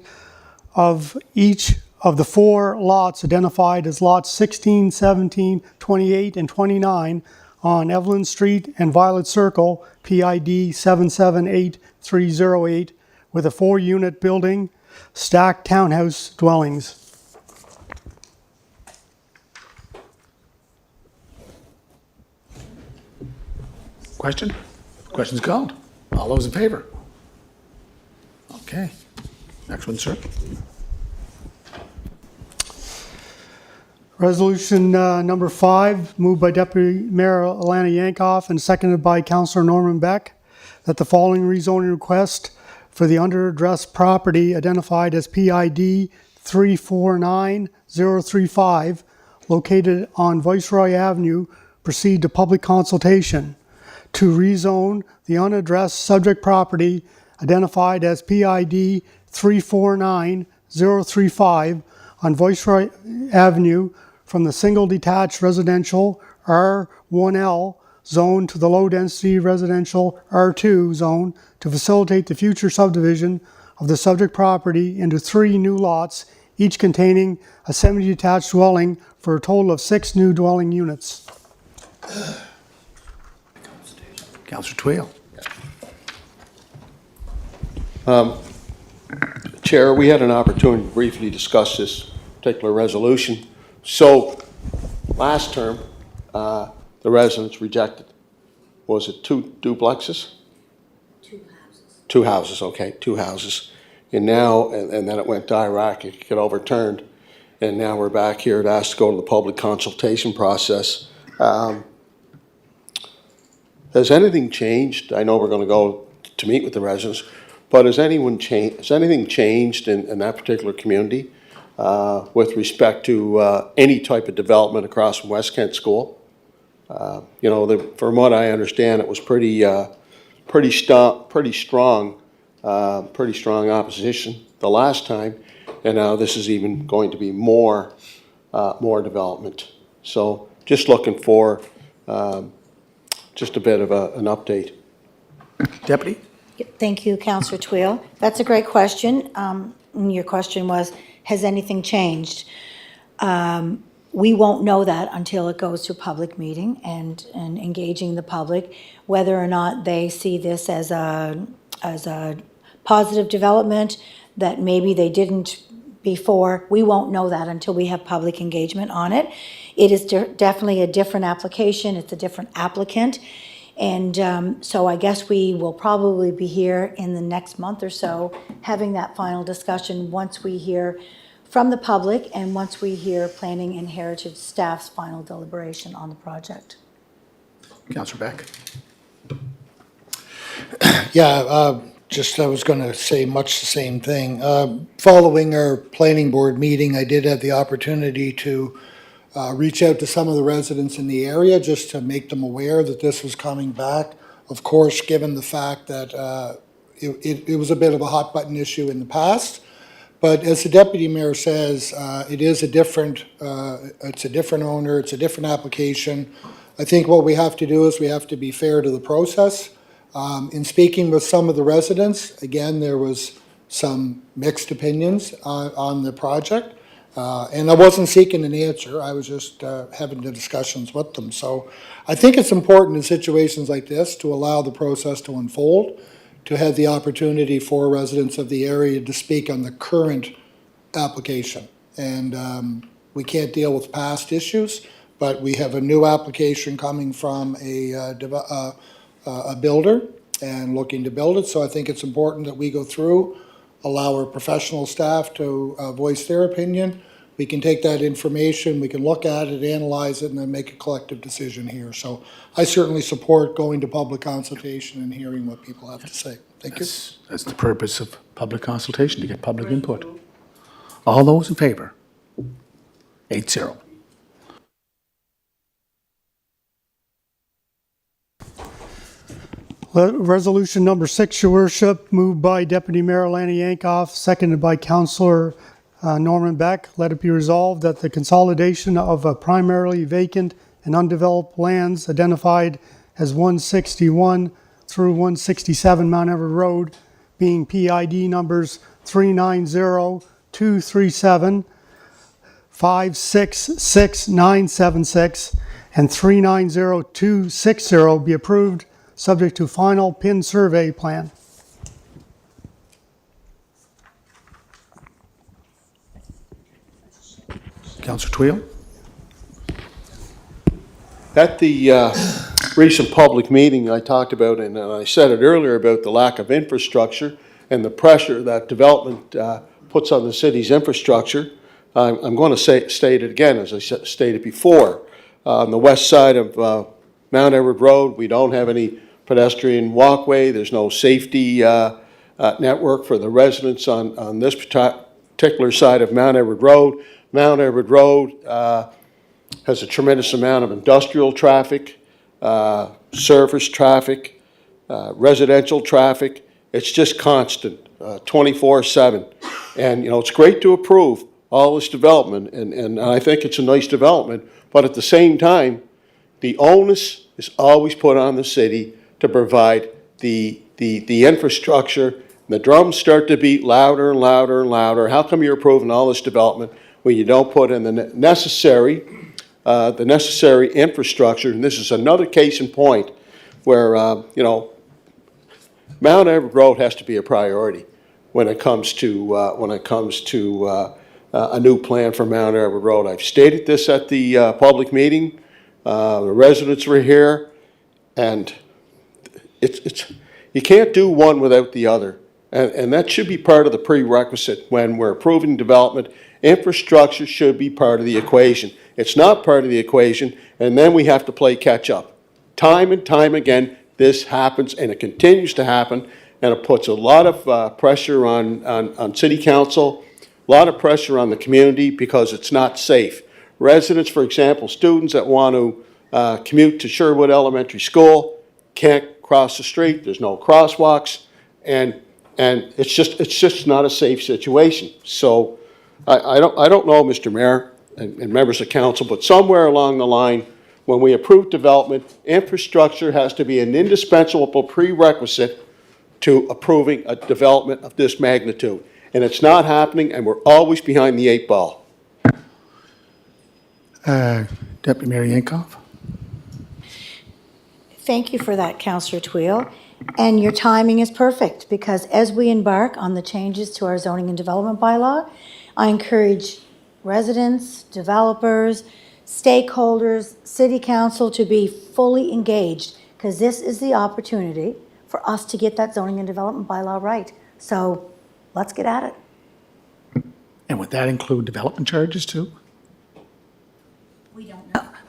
of each of the 4 lots identified as lots 16, 17, 28, and 29 on Evelyn Street and Violet Circle, PID 778308, with a 4-unit building, stacked townhouse dwellings. Question? Questions called. All those in favor? Okay. Next one, sir. Resolution number 5, moved by Deputy Mayor Alana Yankoff and seconded by Councillor Norman Beck, that the following rezoning request for the under-addressed property identified as PID 349035, located on Viceroy Avenue, proceed to public consultation to rezone the unaddressed subject property identified as PID 349035 on Viceroy Avenue from the single detached residential R1L zone to the low-density residential R2 zone to facilitate the future subdivision of the subject property into 3 new lots, each containing a semi-detached dwelling for a total of 6 new dwelling units. Councillor Twill. Chair, we had an opportunity to briefly discuss this particular resolution. So, last term, the residents rejected. Was it 2 duplexes? 2 houses. 2 houses, okay, 2 houses. And now, and then it went to Iraq, it got overturned. And now we're back here to ask to go to the public consultation process. Has anything changed? I know we're going to go to meet with the residents, but has anything changed in that particular community? with respect to any type of development across from West Kent School. From what I understand, it was pretty strong opposition the last time, and now this is even going to be more development. So just looking for just a bit of an update. Deputy? Thank you, Councillor Twill. That's a great question. Your question was, has anything changed? We won't know that until it goes to a public meeting and engaging the public, whether or not they see this as a positive development that maybe they didn't before. We won't know that until we have public engagement on it. It is definitely a different application. It's a different applicant. And so I guess we will probably be here in the next month or so having that final discussion once we hear from the public and once we hear Planning and Heritage staff's final deliberation on the project. Councillor Beck? Yeah, I was going to say much the same thing. Following our planning board meeting, I did have the opportunity to reach out to some of the residents in the area just to make them aware that this was coming back. Of course, given the fact that it was a bit of a hot button issue in the past. But as the deputy mayor says, it is it's a different owner, it's a different application. I think what we have to do is we have to be fair to the process. In speaking with some of the residents, again, there was some mixed opinions on the project. And I wasn't seeking an answer, I was just having the discussions with them. So I think it's important in situations like this to allow the process to unfold, to have the opportunity for residents of the area to speak on the current application. And we can't deal with past issues, but we have a new application coming from a builder and looking to build it. So I think it's important that we go through, allow our professional staff to voice their opinion. We can take that information, we can look at it, analyze it, and then make a collective decision here. So I certainly support going to public consultation and hearing what people have to say. Thank you. That's the purpose of public consultation, to get public input. All those in favor? 8-0. Resolution number 6, your worship, moved by Deputy Mayor Lanny Yankoff, seconded by Councillor Norman Beck. Let it be resolved that the consolidation of primarily vacant and undeveloped lands identified as 161 through 167 Mount Everett Road, being PID numbers 390, 237, 566976, and 390260 be approved, subject to final PIN survey plan. Councillor Twill? At the recent public meeting, I talked about, and I said it earlier, about the lack of infrastructure and the pressure that development puts on the city's infrastructure. I'm going to state it again, as I stated before. On the west side of Mount Everett Road, we don't have any pedestrian walkway. There's no safety network for the residents on this particular side of Mount Everett Road. Mount Everett Road has a tremendous amount of industrial traffic, service traffic, residential traffic. It's just constant, 24/7. And, it's great to approve all this development, and I think it's a nice development, but at the same time, the onus is always put on the city to provide the infrastructure. The drums start to beat louder and louder and louder. How come you're approving all this development when you don't put in the necessary infrastructure? And this is another case in point where, Mount Everett Road has to be a priority when it comes to a new plan for Mount Everett Road. I've stated this at the public meeting. The residents were here, and you can't do one without the other. And that should be part of the prerequisite when we're approving development. Infrastructure should be part of the equation. It's not part of the equation, and then we have to play catch up. Time and time again, this happens, and it continues to happen, and it puts a lot of pressure on city council, a lot of pressure on the community because it's not safe. Residents, for example, students that want to commute to Sherwood Elementary School can't cross the street. There's no crosswalks, and it's just not a safe situation. So I don't know, Mr. Mayor and members of council, but somewhere along the line, when we approve development, infrastructure has to be an indispensable prerequisite to approving a development of this magnitude. And it's not happening, and we're always behind the 8 ball. Deputy Mayor Yankoff? Thank you for that, Councillor Tweel. And your timing is perfect, because as we embark on the changes to our zoning and development bylaw, I encourage residents, developers, stakeholders, city council to be fully engaged, because this is the opportunity for us to get that zoning and development bylaw right. So let's get at it. And would that include development charges too?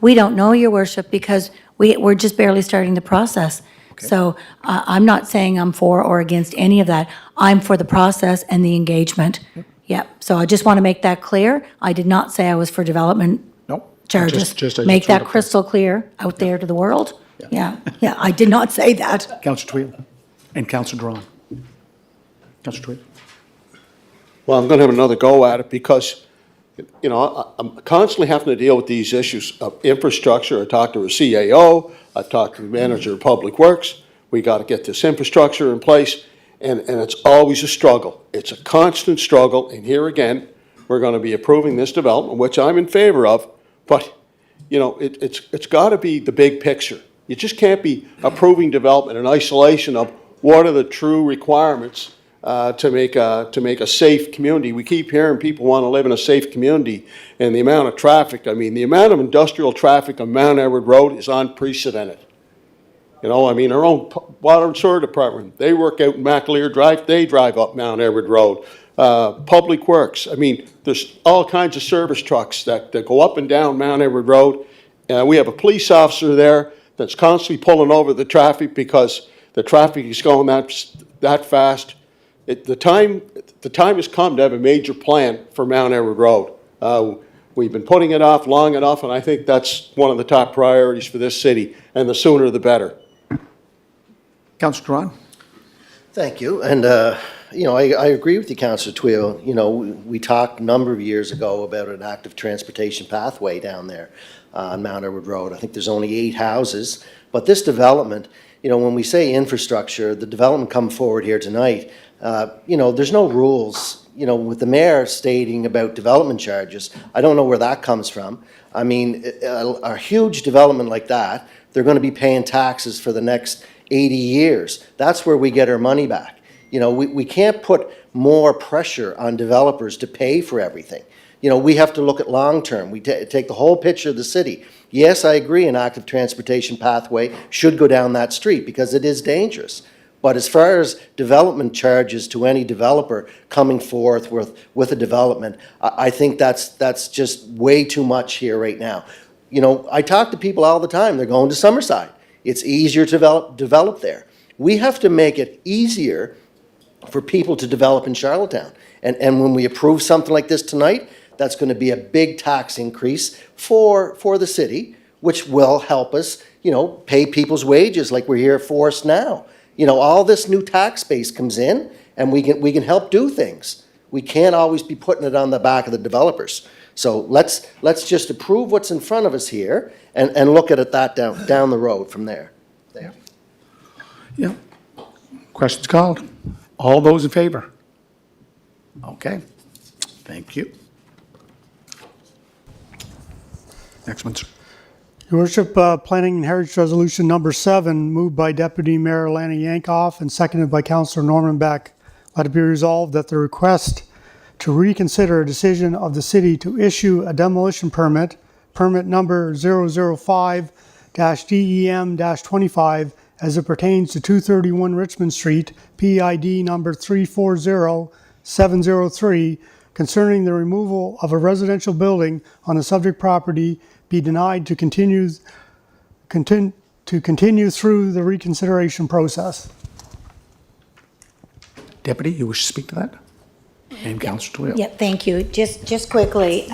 We don't know, Your Worship, because we're just barely starting the process. So I'm not saying I'm for or against any of that. I'm for the process and the engagement. Yeah, so I just want to make that clear. I did not say I was for development Nope. charges. Just I Make just that wanted to- crystal clear out there to the world. Yeah, I did not say that. Councillor Tweel and Councillor Drawn. Councillor Tweel. Well, I'm going to have another go at it because, you know, I'm constantly having to deal with these issues of infrastructure. I talked to a CAO, I talked to the manager of Public Works. We got to get this infrastructure in place, and it's always a struggle. It's a constant struggle, and here again, we're going to be approving this development, which I'm in favor of, but, you know, it's got to be the big picture. You just can't be approving development in isolation of what are the true requirements to make a safe community. We keep hearing people want to live in a safe community, and the amount of traffic, I mean, the amount of industrial traffic on Mount Edward Road is unprecedented. You know, I mean, our own water and sewer department, they work out in McAleer Drive, they drive up Mount Edward Road. Public Works, I mean, there's all kinds of service trucks that go up and down Mount Edward Road. We have a police officer there that's constantly pulling over the traffic because the traffic is going that fast. The time has come to have a major plan for Mount Edward Road. We've been putting it off long enough, and I think that's one of the top priorities for this city, and the sooner the better. Councillor Drawn? Thank you. And, you know, I agree with you, Councillor Tweel. You know, we talked a number of years ago about an active transportation pathway down there on Mount Edward Road. I think there's only 8 houses. But this development, you know, when we say infrastructure, the development come forward here tonight, you know, there's no rules. You know, with the mayor stating about development charges, I don't know where that comes from. I mean, a huge development like that, they're going to be paying taxes for the next 80 years. That's where we get our money back. You know, we can't put more pressure on developers to pay for everything. You know, we have to look at long-term. We take the whole picture of the city. Yes, I agree an active transportation pathway should go down that street because it is dangerous. But as far as development charges to any developer coming forth with a development, I think that's just way too much here right now. You know, I talk to people all the time. They're going to Summerside. It's easier to develop there. We have to make it easier for people to develop in Charlottetown. And when we approve something like this tonight, that's going to be a big tax increase for the city, which will help us, you know, pay people's wages like we're here for us now. You know, all this new tax base comes in, and we can help do things. We can't always be putting it on the back of the developers. So let's just approve what's in front of us here and look at it down the road from there. Yeah. Questions called. All those in favor? Okay. Thank you. Next one, sir. Your Worship, Planning and Heritage Resolution number 7, moved by Deputy Mayor Lana Yankoff and seconded by Councillor Norman Beck. Let it be resolved that the request to reconsider a decision of the city to issue a demolition permit number 005-DEM-25, as it pertains to 231 Richmond Street, PID number 340703, concerning the removal of a residential building on the subject property, be denied to continue through the reconsideration process. Deputy, you wish to speak to that? And Councillor Twill. Yeah, thank you. Just quickly,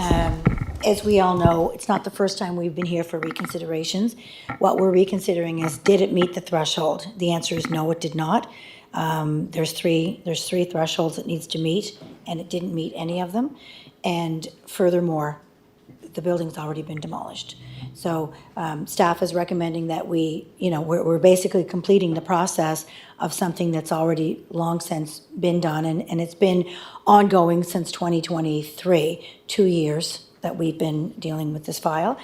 as we all know, it's not the first time we've been here for reconsiderations. What we're reconsidering is, did it meet the threshold? The answer is no, it did not. There's three thresholds it needs to meet, and it didn't meet any of them. And furthermore, the building's already been demolished. So staff is recommending that we're basically completing the process of something that's already long since been done, and it's been ongoing since 2023, 2 years that we've been dealing with this file.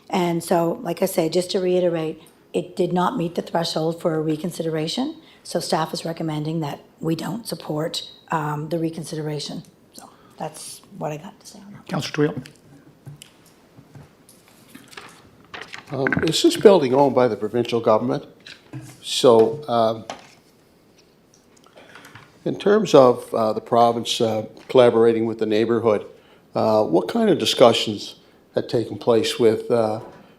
And so, like I say, just to reiterate, it did not meet the threshold for a reconsideration, so staff is recommending that we don't support the reconsideration. So that's what I got to say on that. Councillor Twill. Is this building owned by the provincial government? So, in terms of the province collaborating with the neighborhood, what kind of discussions had taken place with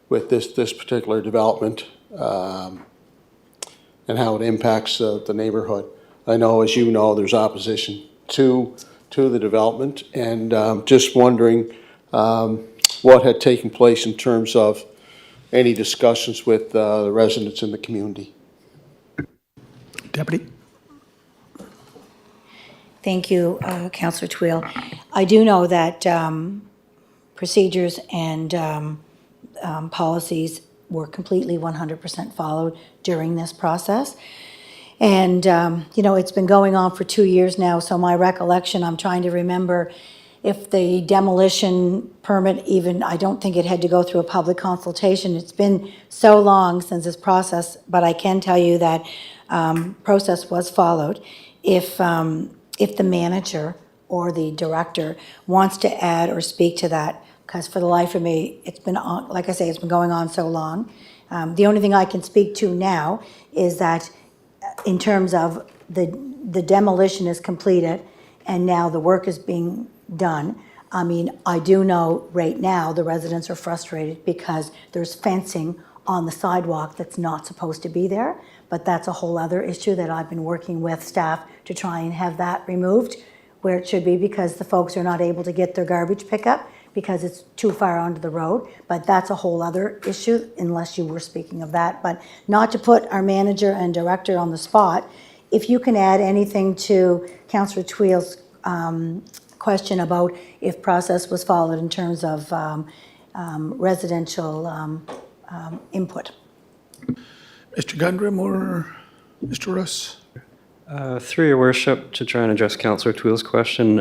this particular development and how it impacts the neighborhood? I know, as you know, there's opposition to the development, and just wondering what had taken place in terms of any discussions with the residents in the community. Deputy. Thank you, Councillor Twill. I do know that procedures and policies were completely 100% followed during this process. And, it's been going on for 2 years now, so my recollection, I'm trying to remember if the demolition permit even, I don't think it had to go through a public consultation. It's been so long since this process, but I can tell you that process was followed. If the manager or the director wants to add or speak to that, because for the life of me, it's been on, like I say, it's been going on so long. The only thing I can speak to now is that in terms of the demolition is completed and now the work is being done. I mean, I do know right now the residents are frustrated because there's fencing on the sidewalk that's not supposed to be there, but that's a whole other issue that I've been working with staff to try and have that removed where it should be, because the folks are not able to get their garbage pickup because it's too far onto the road. But that's a whole other issue, unless you were speaking of that. But not to put our manager and director on the spot, if you can add anything to Councillor Twill's question about if process was followed in terms of residential input. Mr. Gundram or Mr. Russ? Through your worship, to try and address Councillor Twill's question,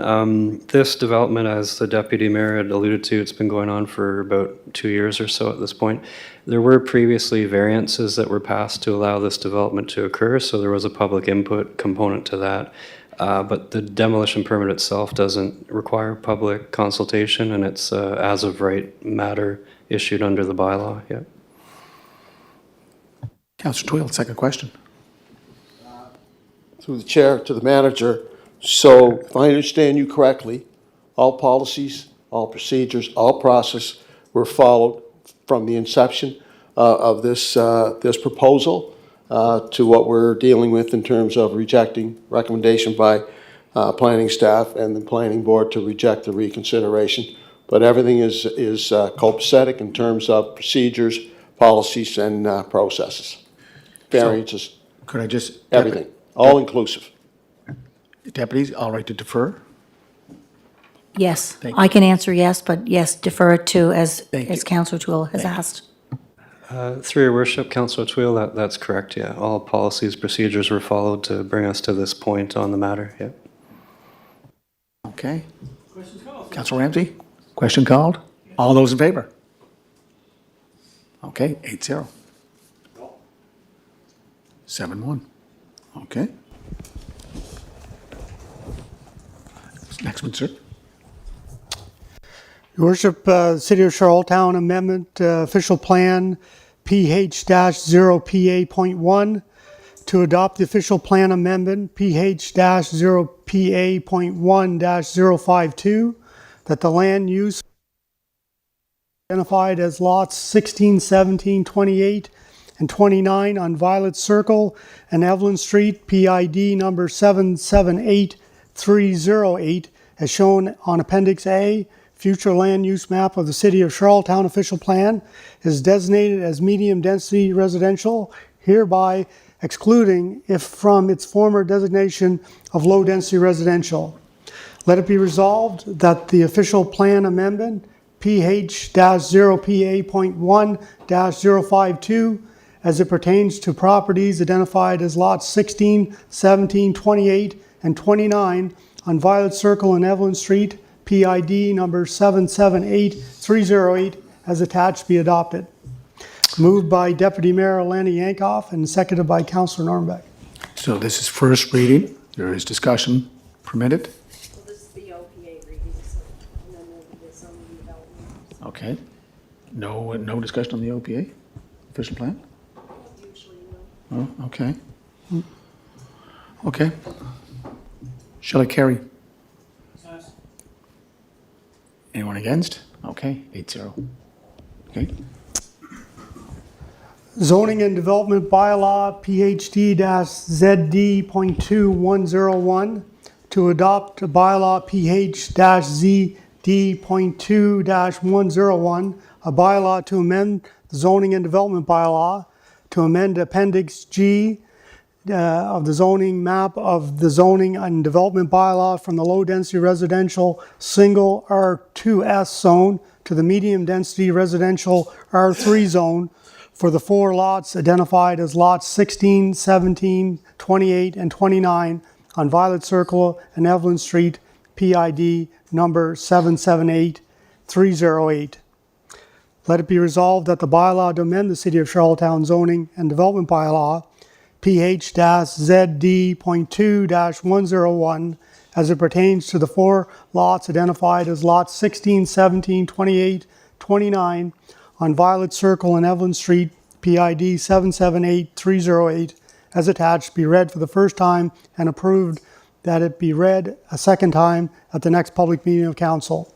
this development, as the Deputy Mayor had alluded to, it's been going on for about 2 years or so at this point. There were previously variances that were passed to allow this development to occur, so there was a public input component to that. But the demolition permit itself doesn't require public consultation, and it's as of right matter issued under the bylaw. Yeah. Councillor Twill, second question. Through the chair to the manager, so if I understand you correctly, all policies, all procedures, all process were followed from the inception of this proposal to what we're dealing with in terms of rejecting recommendation by planning staff and the planning board to reject the reconsideration. But everything is copacetic in terms of procedures, policies, and processes. Variances, Could I just? everything, all inclusive. Deputies, all right to defer? Yes, Thank I can answer yes, but yes, defer it to as Thank you. Councillor Twill has asked. Through your worship, Councillor Twill, that's correct, yeah. All policies, procedures were followed to bring us to this point on the matter, yeah. Okay. Councillor Ramsey, question called? All those in favor? Okay, 8-0. 7-1. Okay. Next one, sir. Your worship, City of Charlottetown Amendment, Official Plan PH-0PA.1 to adopt the Official Plan Amendment PH-0PA.1-052 that the land use identified as lots 16, 17, 28, and 29 on Violet Circle and Evelyn Street, PID number 778308, as shown on Appendix A, future land use map of the City of Charlottetown official plan, is designated as medium-density residential, hereby excluding if from its former designation of low-density residential. Let it be resolved that the official plan amendment, PH-0PA.1-052, as it pertains to properties identified as lots 16, 17, 28, and 29 on Violet Circle and Evelyn Street, PID number 778308, as attached, be adopted. Moved by Deputy Mayor Lanny Yankoff and seconded by Councillor Nornbeck. So this is first reading. There is discussion permitted. So this is the OPA reading, so, and then there'll be the zoning development. Okay. No discussion on the OPA official plan? Usually, no. Oh, okay. Okay. Shall I carry? Anyone against? Okay, 8-0. Okay. Zoning and Development Bylaw, PHD-ZD.2101, to adopt a bylaw PH-ZD.2-101, a bylaw to amend the Zoning and Development Bylaw, to amend Appendix G of the zoning map of the Zoning and Development Bylaw from the low-density residential single R2S zone to the medium-density residential R3 zone for the 4 lots identified as lots 16, 17, 28, and 29 on Violet Circle and Evelyn Street, PID number 778308. Let it be resolved that the bylaw to amend the City of Charlottetown Zoning and Development Bylaw, PH-ZD.2-101, as it pertains to the 4 lots identified as lots 16, 17, 28, 29 on Violet Circle and Evelyn Street, PID 778308, as attached, be read for the first time and approved that it be read a second time at the next public meeting of council.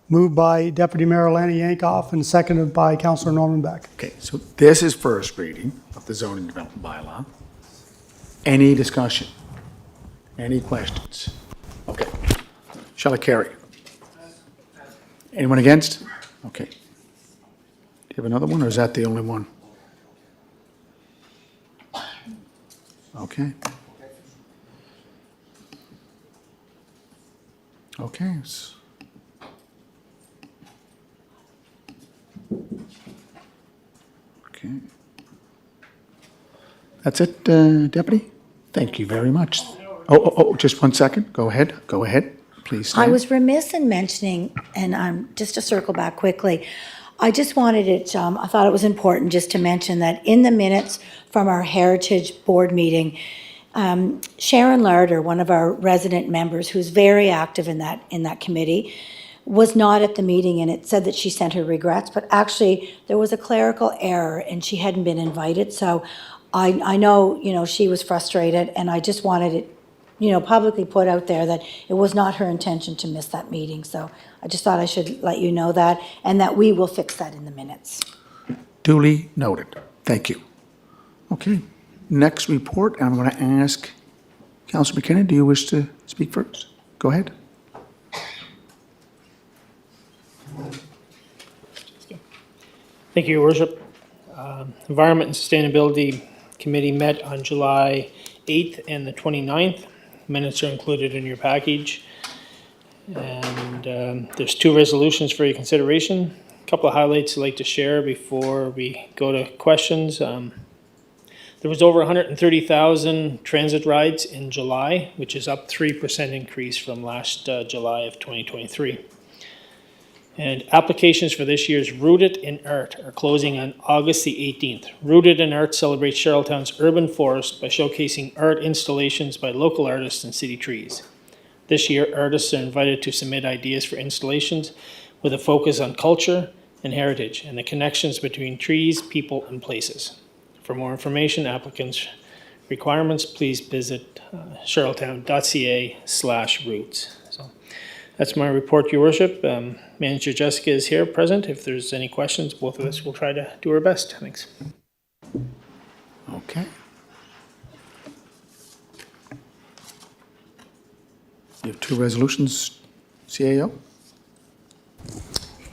Moved by Deputy Mayor Lanny Yankoff and seconded by Councillor Norman Beck. Okay, so this is first reading of the zoning development bylaw. Any discussion? Any questions? Okay. Shall I carry? Anyone against? Okay. Do you have another one, or is that the only one? Okay. Okay. Okay. That's it, Deputy? Thank you very much. Oh, just 1 second. Go ahead, please. I stand. was remiss in mentioning, and just to circle back quickly, I just wanted it, I thought it was important just to mention that in the minutes from our Heritage Board meeting, Sharon Larder, one of our resident members who's very active in that committee, was not at the meeting, and it said that she sent her regrets, but actually there was a clerical error and she hadn't been invited. So I know, she was frustrated, and I just wanted it, publicly put out there that it was not her intention to miss that meeting. So I just thought I should let you know that, and that we will fix that in the minutes. Duly noted. Thank you. Okay, next report, I'm going to ask Councillor McKinnon, do you wish to speak first? Go ahead. Thank you, Your Worship. Environment and Sustainability Committee met on July 8th and the 29th. Minutes are included in your package. And there's 2 resolutions for your consideration. A couple of highlights I'd like to share before we go to questions. There was over 130,000 transit rides in July, which is up 3% increase from last July of 2023. And applications for this year's Rooted in Art are closing on August the 18th. Rooted in Art celebrates Charlottetown's urban forest by showcasing art installations by local artists and city trees. This year, artists are invited to submit ideas for installations with a focus on culture and heritage and the connections between trees, people, and places. For more information, applicants' requirements, please visit charlottetown.ca/roots. So that's my report, Your Worship. Manager Jessica is here present. If there's any questions, both of us will try to do our best. Thanks. Okay. You have 2 resolutions CAO?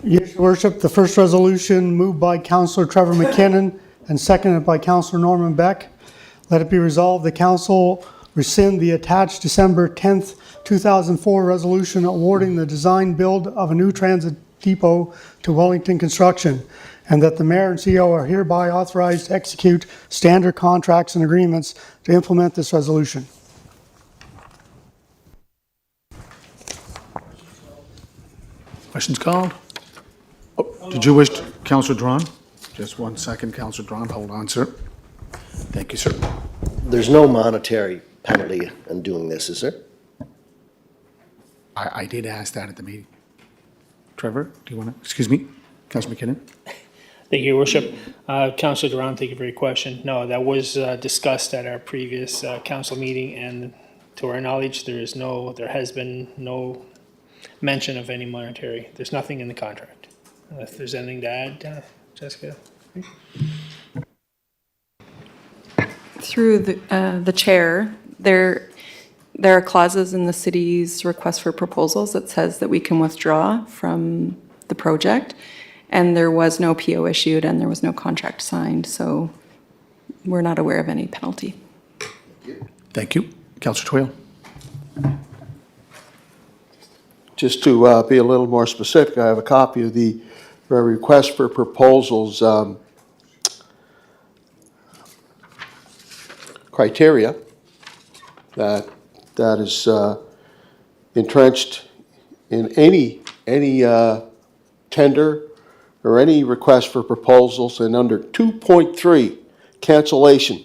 Yes, Your Worship, the first resolution moved by Councillor Trevor McKinnon and seconded by Councillor Norman Beck. Let it be resolved, the council rescind the attached December 10th, 2004 resolution awarding the design build of a new transit depot to Wellington Construction, and that the mayor and CEO are hereby authorized to execute standard contracts and agreements to implement this resolution. Questions called? Oh, did you wish, Councillor Drawn? Just 1 second, Councillor Drawn, hold on, sir. Thank you, sir. There's no monetary penalty in doing this, is there? I did ask that at the meeting. Trevor, do you want to, excuse me, Councillor McKinnon? Thank you, Your Worship. Councillor Duran, thank you for your question. No, that was discussed at our previous council meeting, and to our knowledge, there has been no mention of any monetary. There's nothing in the contract. If there's anything to add, Jessica? Through the chair, there are clauses in the city's request for proposals that says that we can withdraw from the project, and there was no PO issued and there was no contract signed, so we're not aware of any penalty. Thank you. Councillor Twill? Just to be a little more specific, I have a copy of the request for proposals criteria that is entrenched in any tender or any request for proposals, and under 2.3, cancellation.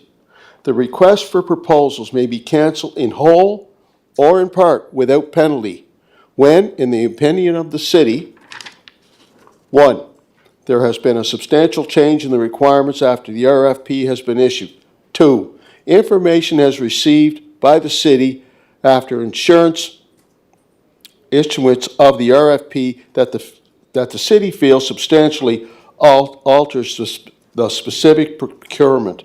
The request for proposals may be canceled in whole or in part without penalty when, in the opinion of the city, 1, there has been a substantial change in the requirements after the RFP has been issued. 2, information has received by the city after insurance issuance of the RFP that the city feels substantially alters the specific procurement.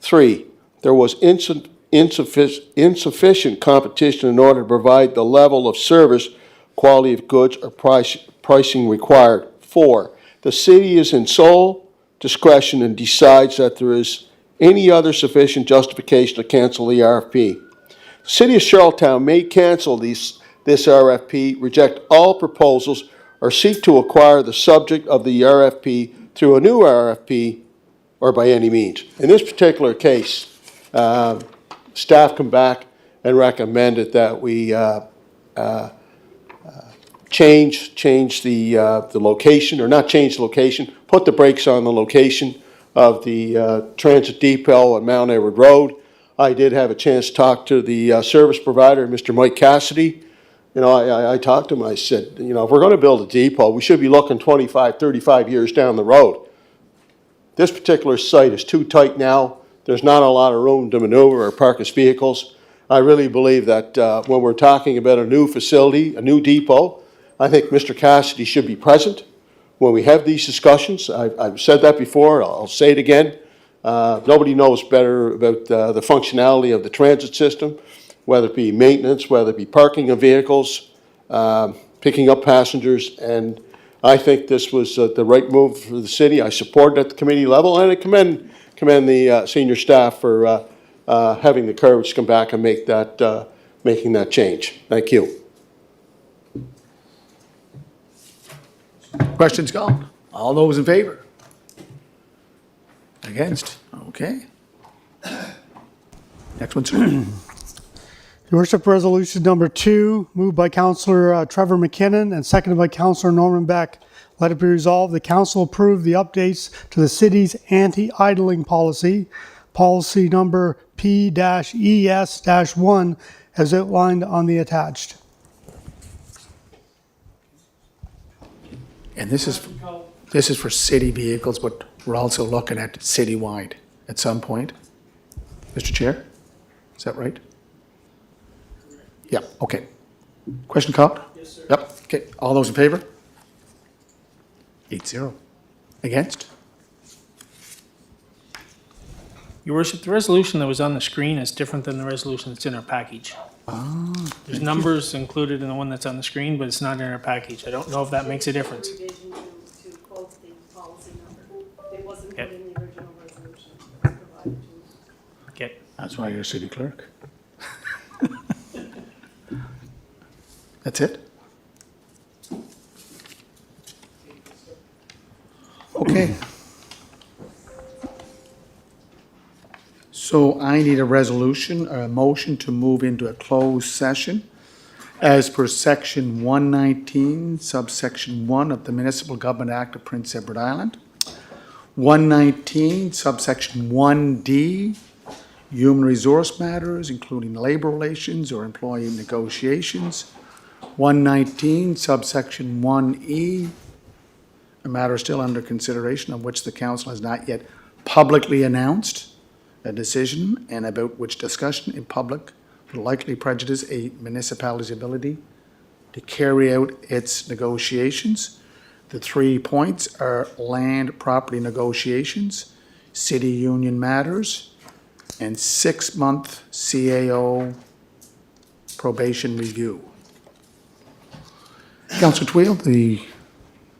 3, there was insufficient competition in order to provide the level of service, quality of goods, or pricing required. 4, the city is in sole discretion and decides that there is any other sufficient justification to cancel the RFP. The City of Charlottetown may cancel this RFP, reject all proposals, or seek to acquire the subject of the RFP through a new RFP or by any means. In this particular case, staff come back and recommended that we change the location, or not change the location, put the brakes on the location of the transit depot on Mount Edward Road. I did have a chance to talk to the service provider, Mr. Mike Cassidy. You know, I talked to him, I said, you know, if we're going to build a depot, we should be looking 25, 35 years down the road. This particular site is too tight now. There's not a lot of room to maneuver or park his vehicles. I really believe that when we're talking about a new facility, a new depot, I think Mr. Cassidy should be present when we have these discussions. I've said that before, I'll say it again. Nobody knows better about the functionality of the transit system, whether it be maintenance, whether it be parking of vehicles, picking up passengers, and I think this was the right move for the city. I support it at the committee level, and I commend the senior staff for having the courage to come back and make that, making that change. Thank you. Questions called? All those in favor? Against? Okay. Next one, sir. Your Worship, resolution number 2, moved by Councillor Trevor McKinnon and seconded by Councillor Norman Beck. Let it be resolved, the council approve the updates to the city's anti-idling policy, policy number P-ES-1, as outlined on the attached. And this is for city vehicles, but we're also looking at citywide at some point. Mr. Chair, is that right? Yeah, okay. Question called? Yes, sir. Yep, okay. All those in favor? 8-0. Against? Your worship, the resolution that was on the screen is different than the resolution that's in our package. There's numbers included in the one that's on the screen, but it's not in our package. I don't know if that makes a difference. Revision to quote the policy number. It wasn't Yep. put in the original resolution. It was provided to us. Okay. That's why you're city clerk. That's it? Okay. So I need a resolution, or a motion to move into a closed session as per section 119, subsection 1 of the Municipal Government Act of Prince Edward Island. 119, subsection 1D, human resource matters, including labor relations or employee negotiations. 119, subsection 1E, a matter still under consideration of which the council has not yet publicly announced a decision and about which discussion in public will likely prejudice a municipality's ability to carry out its negotiations. The 3 points are land property negotiations, city union matters, and 6-month CAO probation review. Councillor Twill, the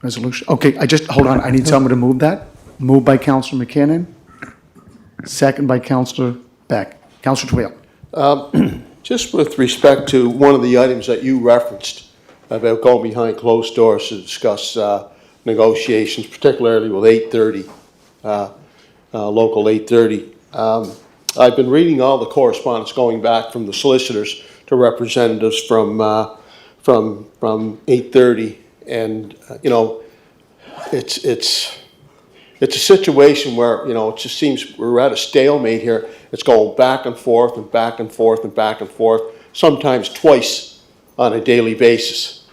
resolution, okay, hold on, I need someone to move that. Moved by Councillor McKinnon, second by Councillor Beck. Councillor Twill. Just with respect to one of the items that you referenced about going behind closed doors to discuss negotiations, particularly with 830, local 830. I've been reading all the correspondence going back from the solicitors to representatives from 830, and it's a situation where, it just seems we're at a stalemate here. It's going back and forth and back and forth and back and forth, sometimes twice on a daily basis.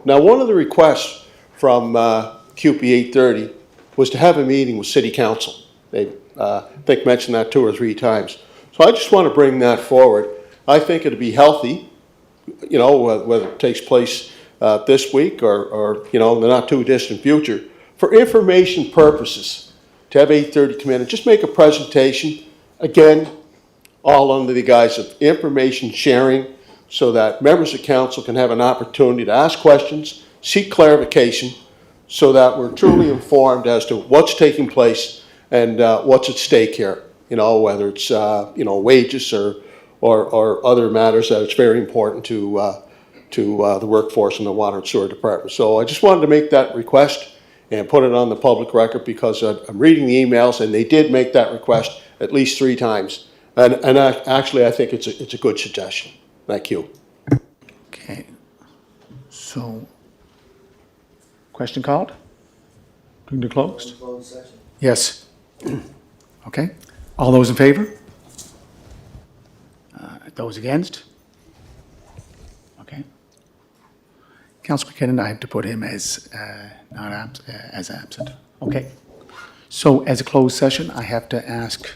Now, one of the requests from QP 830 was to have a meeting with City Council. They, I think, mentioned that 2 or 3 times. So I just want to bring that forward. I think it'd be healthy, whether it takes place this week or in the not too distant future, for information purposes, to have 830 come in and just make a presentation, again, all under the guise of information sharing, so that members of council can have an opportunity to ask questions, seek clarification, so that we're truly informed as to what's taking place and what's at stake here, whether it's wages or other matters that it's very important to the workforce in the water and sewer department. So I just wanted to make that request and put it on the public record, because I'm reading the emails and they did make that request at least 3 times. And actually, I think it's a good suggestion. Thank you. Okay. So, question called? Going to closed? Yes. Okay. All those in favor? Those against? Okay. Councillor McKinnon, I have to put him as as absent. Okay. So as a closed session, I have to ask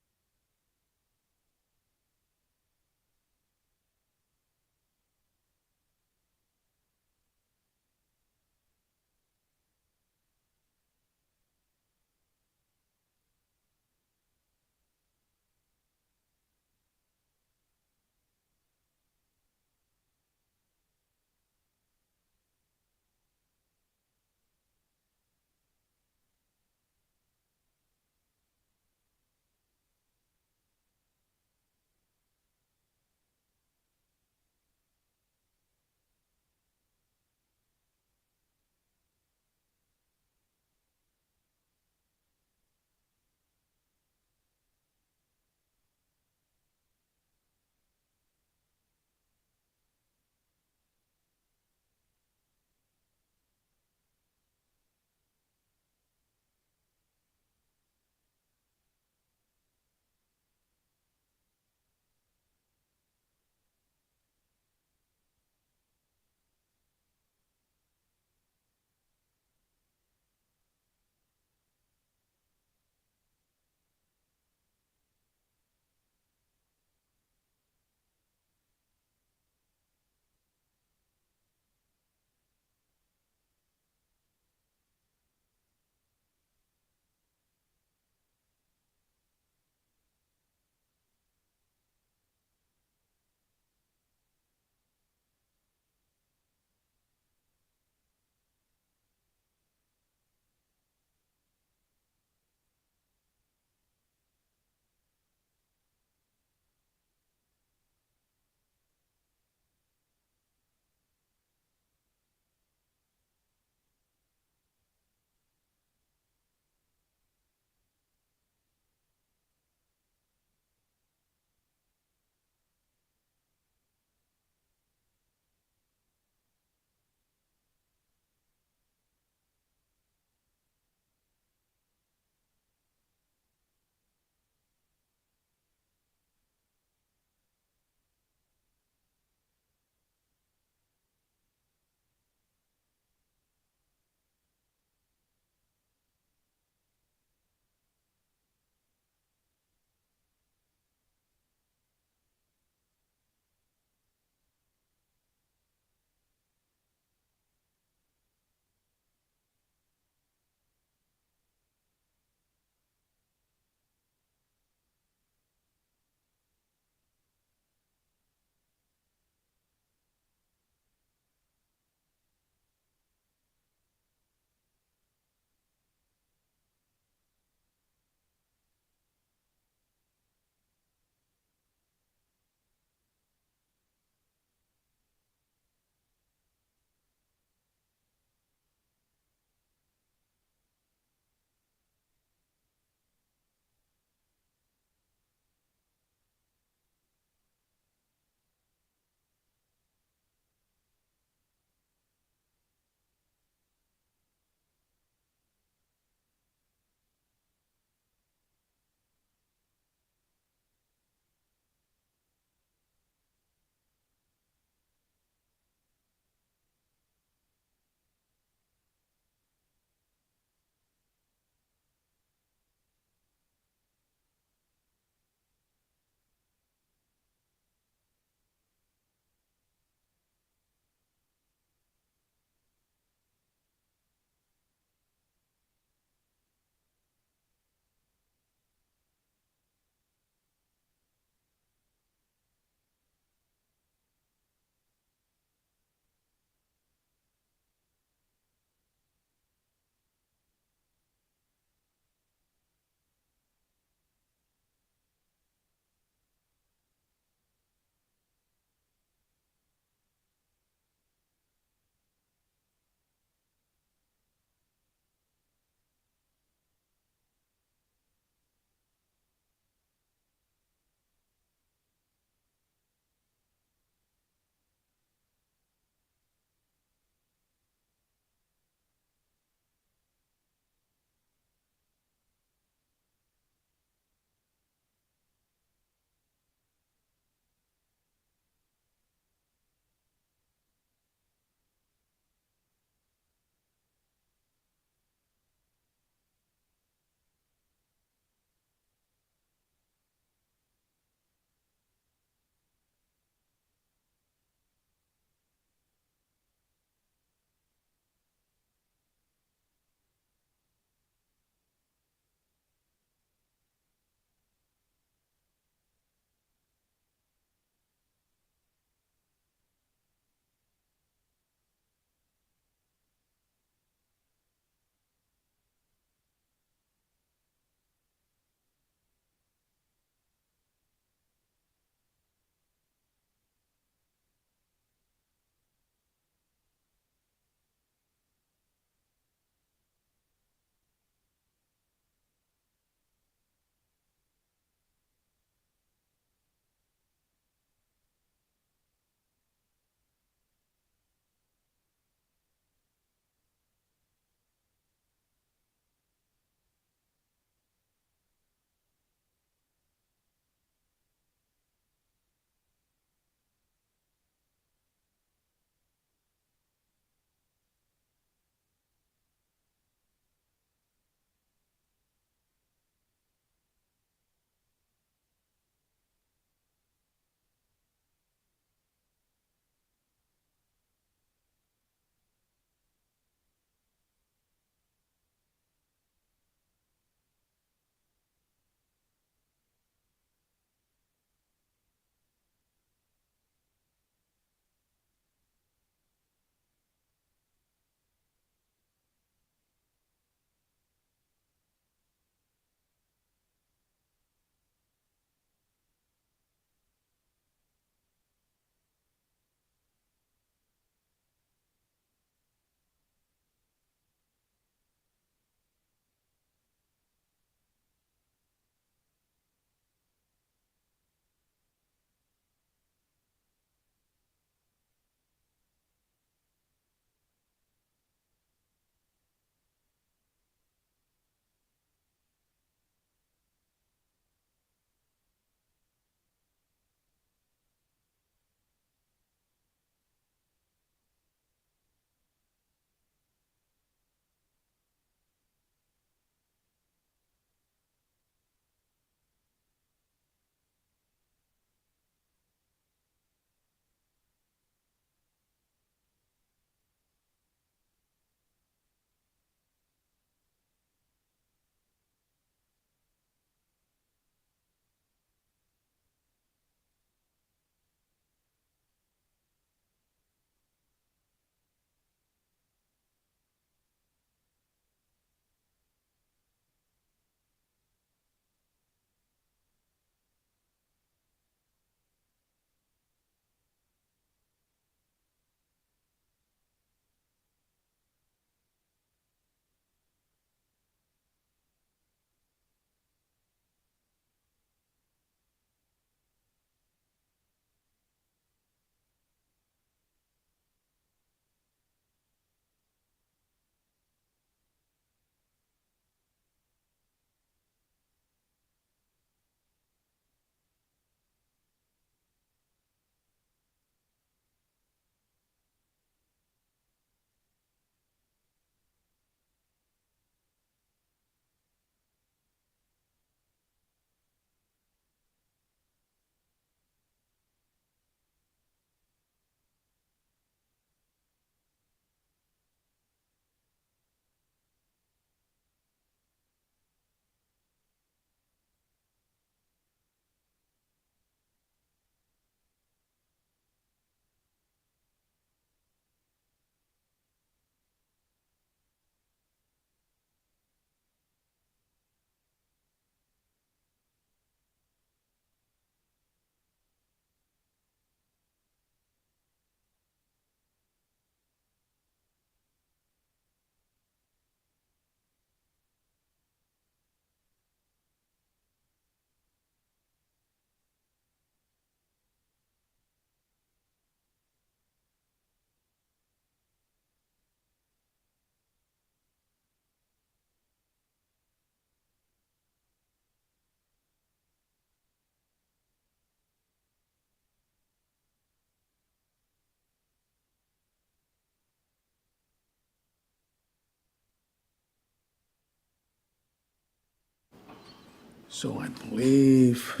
So I believe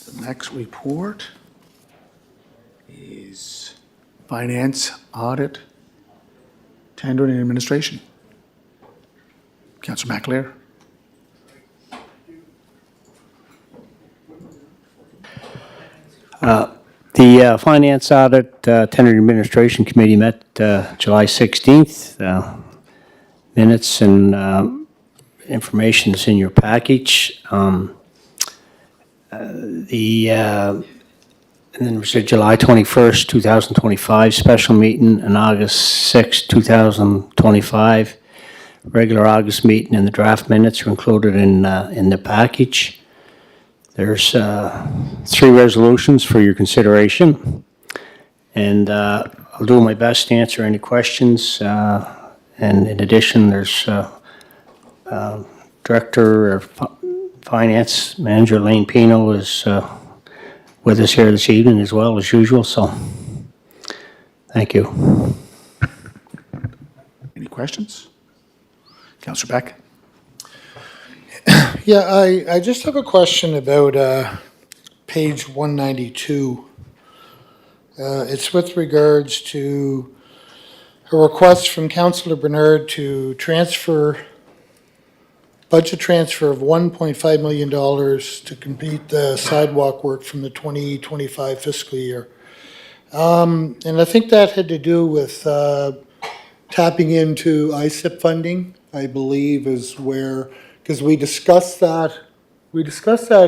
the next report is Finance, Audit, Tendering and Administration. Councillor McAleer. The Finance Audit Tender Administration Committee met July 16th. Minutes and information is in your package. And then there's a July 21st, 2025 special meeting and August 6th, 2025 regular August meeting, and the draft minutes are included in the package. There's 3 resolutions for your consideration, and I'll do my best to answer any questions. And in addition, there's Director of Finance Manager Lane Pino is with us here this evening as well as usual. So, thank you. Any questions? Councillor Beck. Yeah, I just have a question about page 192. It's with regards to a request from Councillor Bernard to budget transfer of $1.5 million to complete the sidewalk work from the 2025 fiscal year. And I think that had to do with tapping into ISIP funding, I believe, is where, because we discussed that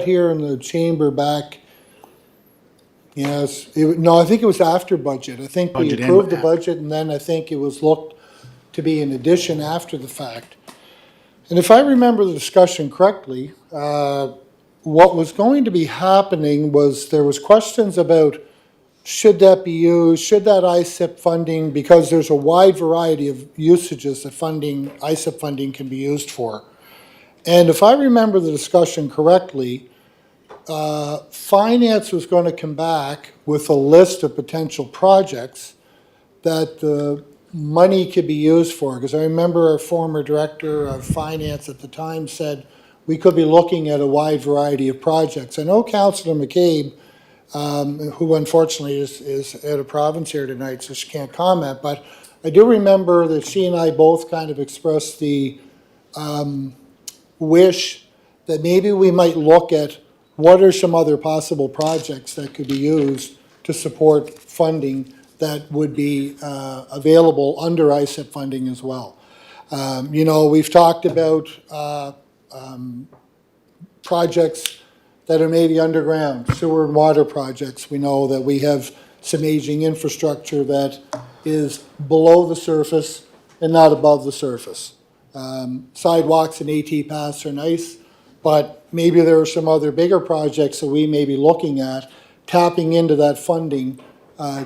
here in the chamber back. Yes, no, I think it was after budget. I think we Budget and approved the after. budget, and then I think it was looked to be an addition after the fact. And if I remember the discussion correctly, what was going to be happening was there was questions about should that be used, should that ISIP funding, because there's a wide variety of usages that ISIP funding can be used for. And if I remember the discussion correctly, Finance was going to come back with a list of potential projects that the money could be used for. Because I remember our former Director of Finance at the time said we could be looking at a wide variety of projects. I know Councillor McCabe, who unfortunately is out of province here tonight, so she can't comment, but I do remember that she and I both kind of expressed the wish that maybe we might look at what are some other possible projects that could be used to support funding that would be available under ISIP funding as well. We've talked about projects that are maybe underground, sewer and water projects. We know that we have some aging infrastructure that is below the surface and not above the surface. Sidewalks and AT paths are nice, but maybe there are some other bigger projects that we may be looking at tapping into that funding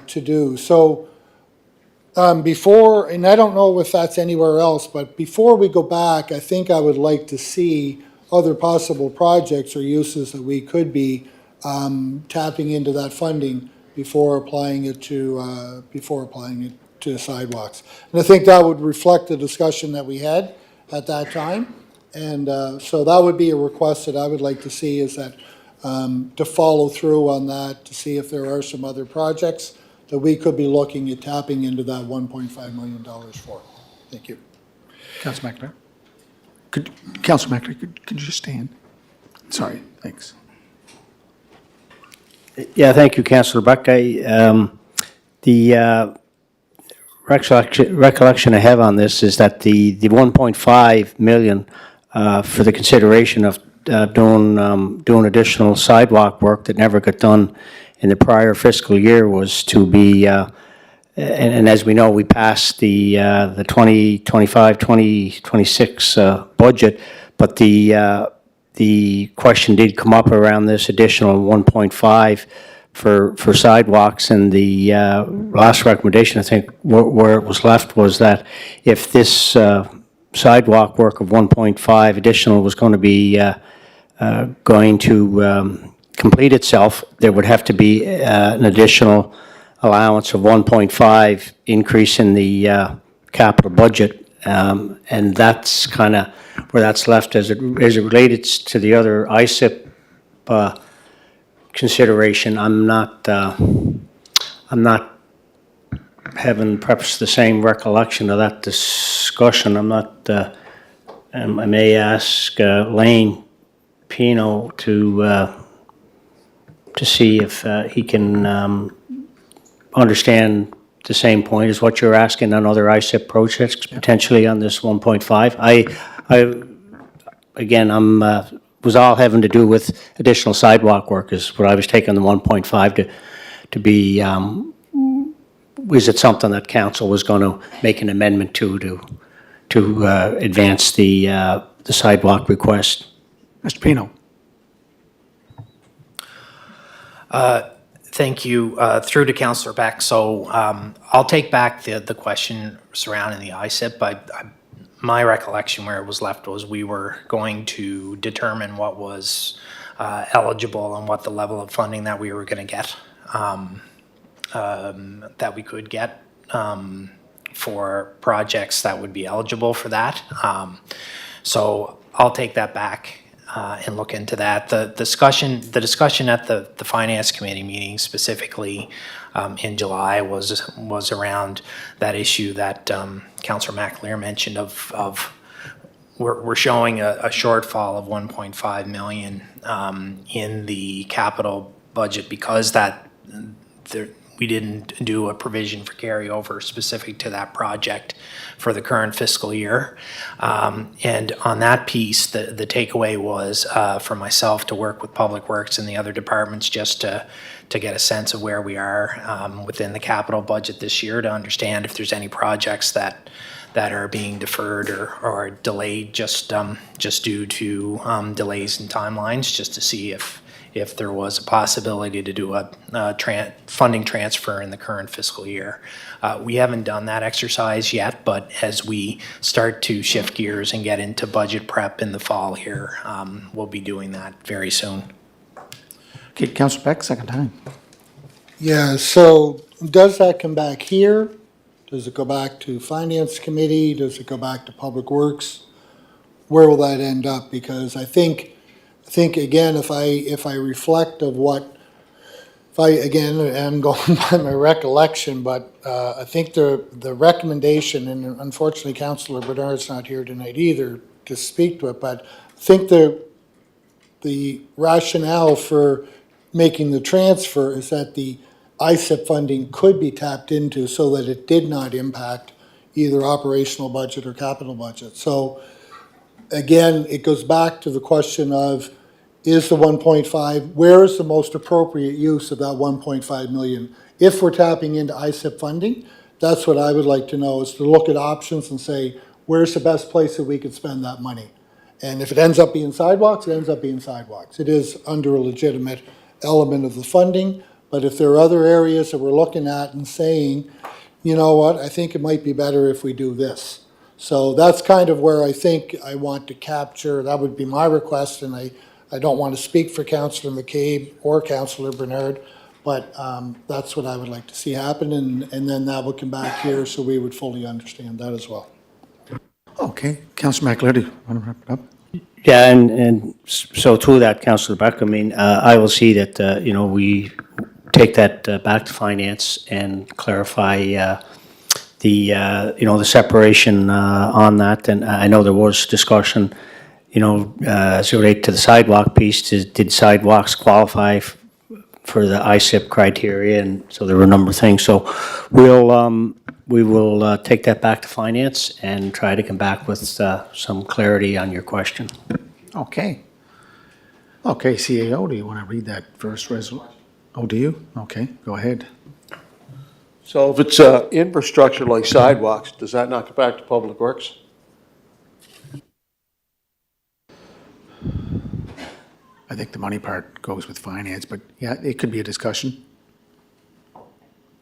to do. So before, and I don't know if that's anywhere else, but before we go back, I think I would like to see other possible projects or uses that we could be tapping into that funding before applying it to sidewalks. And I think that would reflect the discussion that we had at that time. And so that would be a request that I would like to see, is that to follow through on that, to see if there are some other projects that we could be looking at tapping into that $1.5 million for. Thank you. Councillor McAleer. Councillor McAleer, could you just stand? Sorry, thanks. Yeah, thank you, Councillor Buck. The recollection I have on this is that the 1.5 million for the consideration of doing additional sidewalk work that never got done in the prior fiscal year was to be, and as we know, we passed the 2025-2026 budget, but the question did come up around this additional 1.5 for sidewalks, and the last recommendation, I think, where it was left was that if this sidewalk work of 1.5 additional was going to be complete itself, there would have to be an additional allowance of 1.5 increase in the capital budget, and that's kind of where that's left as it related to the other ISIP consideration. I'm not having perhaps the same recollection of that discussion. I'm not, I may ask Lane Pino to see if he can understand the same point as what you're asking on other ISIP projects, potentially on this 1.5. Again, was all having to do with additional sidewalk work is what I was taking the 1.5 to be. Was it something that council was going to make an amendment to advance the sidewalk request? Mr. Pino? Thank you. Through to Councillor Beck. So I'll take back the question surrounding the ISIP. My recollection where it was left was we were going to determine what was eligible and what the level of funding that we were going to get, that we could get for projects that would be eligible for that. So I'll take that back and look into that. The discussion at the Finance Committee meeting specifically in July was around that issue that Councillor McAleer mentioned of we're showing a shortfall of 1.5 million in the capital budget because we didn't do a provision for carryover specific to that project for the current fiscal year. And on that piece, the takeaway was for myself to work with Public Works and the other departments just to get a sense of where we are within the capital budget this year, to understand if there's any projects that are being deferred or delayed just due to delays in timelines, just to see if there was a possibility to do a funding transfer in the current fiscal year. We haven't done that exercise yet, but as we start to shift gears and get into budget prep in the fall here, we'll be doing that very soon. Okay, Councillor Beck, second time. Yeah, so does that come back here? Does it go back to Finance Committee? Does it go back to Public Works? Where will that end up? Because I think again, if I reflect of what, again, I'm going by my recollection, but I think the recommendation, and unfortunately Councillor Bernard's not here tonight either to speak to it, but I think the rationale for making the transfer is that the ISIP funding could be tapped into so that it did not impact either operational budget or capital budget. So again, it goes back to the question of, is the 1.5, where is the most appropriate use of that 1.5 million? If we're tapping into ISIP funding, that's what I would like to know, is to look at options and say, where's the best place that we could spend that money? And if it ends up being sidewalks, it ends up being sidewalks. It is under a legitimate element of the funding, but if there are other areas that we're looking at and saying, you know what, I think it might be better if we do this. So that's kind of where I think I want to capture, that would be my request, and I don't want to speak for Councillor McCabe or Councillor Bernard, but that's what I would like to see happen, and then that would come back here so we would fully understand that as well. Okay, Councillor McAleer, do you want to wrap it up? Yeah, and so through that, Councillor Beck, I mean, I will see that, we take that back to finance and clarify the separation on that. And I know there was discussion, as it relates to the sidewalk piece, did sidewalks qualify for the ISIP criteria? And so there were a number of things. So we will take that back to finance and try to come back with some clarity on your question. Okay. Okay, CAO, do you want to read that first resolution? Oh, do you? Okay, go ahead. So if it's infrastructure like sidewalks, does that not go back to Public Works? I think the money part goes with finance, but yeah, it could be a discussion.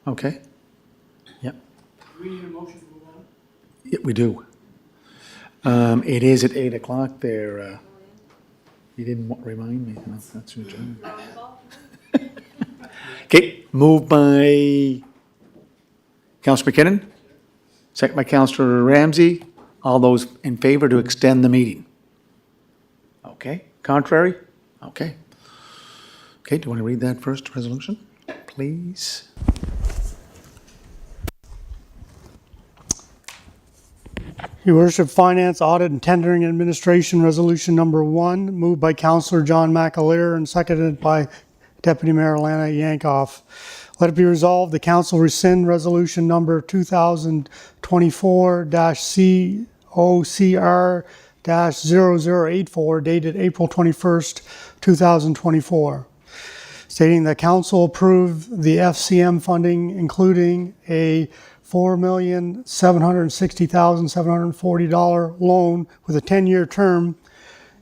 Okay. Yep. Do we need a motion to move on? Yeah, we do. It is at 8 o'clock there. You didn't remind me. No, that's your job. Okay, moved by Councillor McKinnon, second by Councillor Ramsey. All those in favor to extend the meeting? Okay, contrary? Okay. Okay, do you want to read that first resolution, please? Your Worship, Finance, Audit, and Tendering Administration Resolution Number 1, moved by Councillor John McAleer and seconded by Deputy Mayor Lana Yankoff. Let it be resolved, the council rescind Resolution Number 2024-COCR-0084 dated April 21st, 2024, stating that council approve the FCM funding, including a $4,760,740 loan with a 10-year term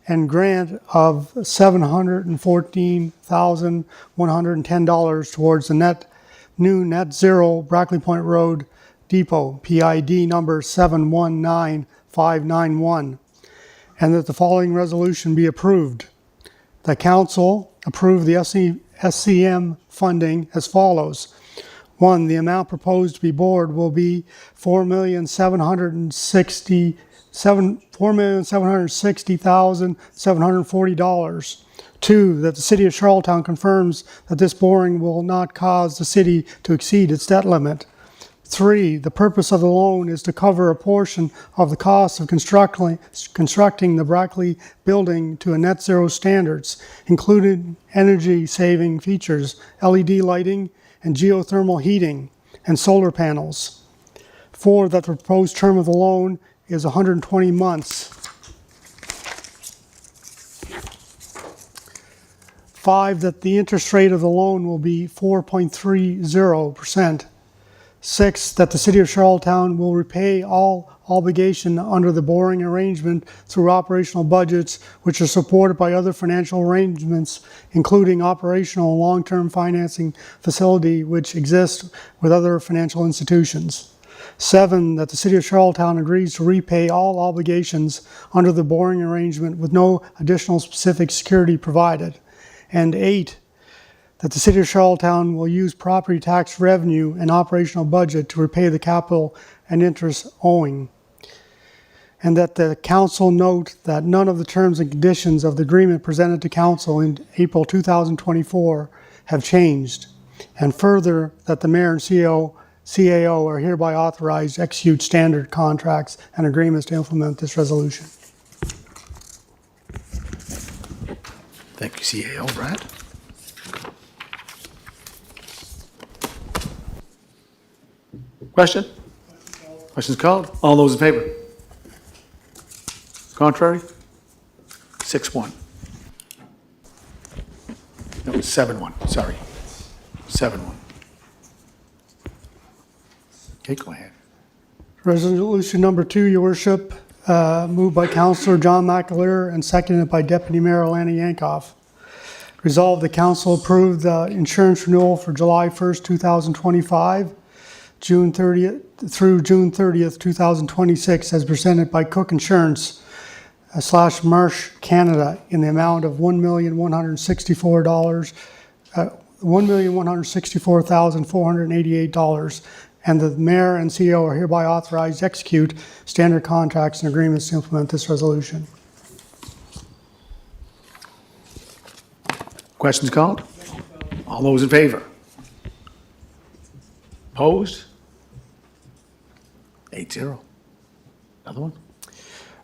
and grant of $714,110 towards the new net zero Brackley Point Road Depot, PID number 719591, and that the following resolution be approved. The council approve the SCM funding as follows. 1, the amount proposed to be bored will be $4,760,740. 2, that the City of Charlottetown confirms that this boring will not cause the city to exceed its debt limit. 3, the purpose of the loan is to cover a portion of the cost of constructing the Brackley building to a net zero standards, including energy-saving features, LED lighting, and geothermal heating, and solar panels. 4, that the proposed term of the loan is 120 months. 5, that the interest rate of the loan will be 4.30%. 6, that the City of Charlottetown will repay all obligation under the borrowing arrangement through operational budgets, which are supported by other financial arrangements, including operational and long-term financing facility which exists with other financial institutions. 7, that the City of Charlottetown agrees to repay all obligations under the borrowing arrangement with no additional specific security provided. And 8, that the City of Charlottetown will use property tax revenue and operational budget to repay the capital and interest owing. And that the council note that none of the terms and conditions of the agreement presented to council in April 2024 have changed. And further, that the mayor and CAO are hereby authorized to execute standard contracts and agreements to implement this resolution. Thank you, CAO. Brad? Question? Questions called? All those in favor? Contrary? 6-1. No, 7-1, sorry. 7-1. Okay, go ahead. Resolution number 2, Your Worship, moved by Councillor John McAleer and seconded by Deputy Mayor Lana Yankoff. Resolved, the council approved the insurance renewal for July 1st, 2025, June 30th through June 30th, 2026, as presented by Cook Insurance / Marsh Canada in the amount of $1,164,488, and the mayor and CEO are hereby authorized to execute standard contracts and agreements to implement this resolution. Questions called? All those in favor? Opposed? 8-0. Another one?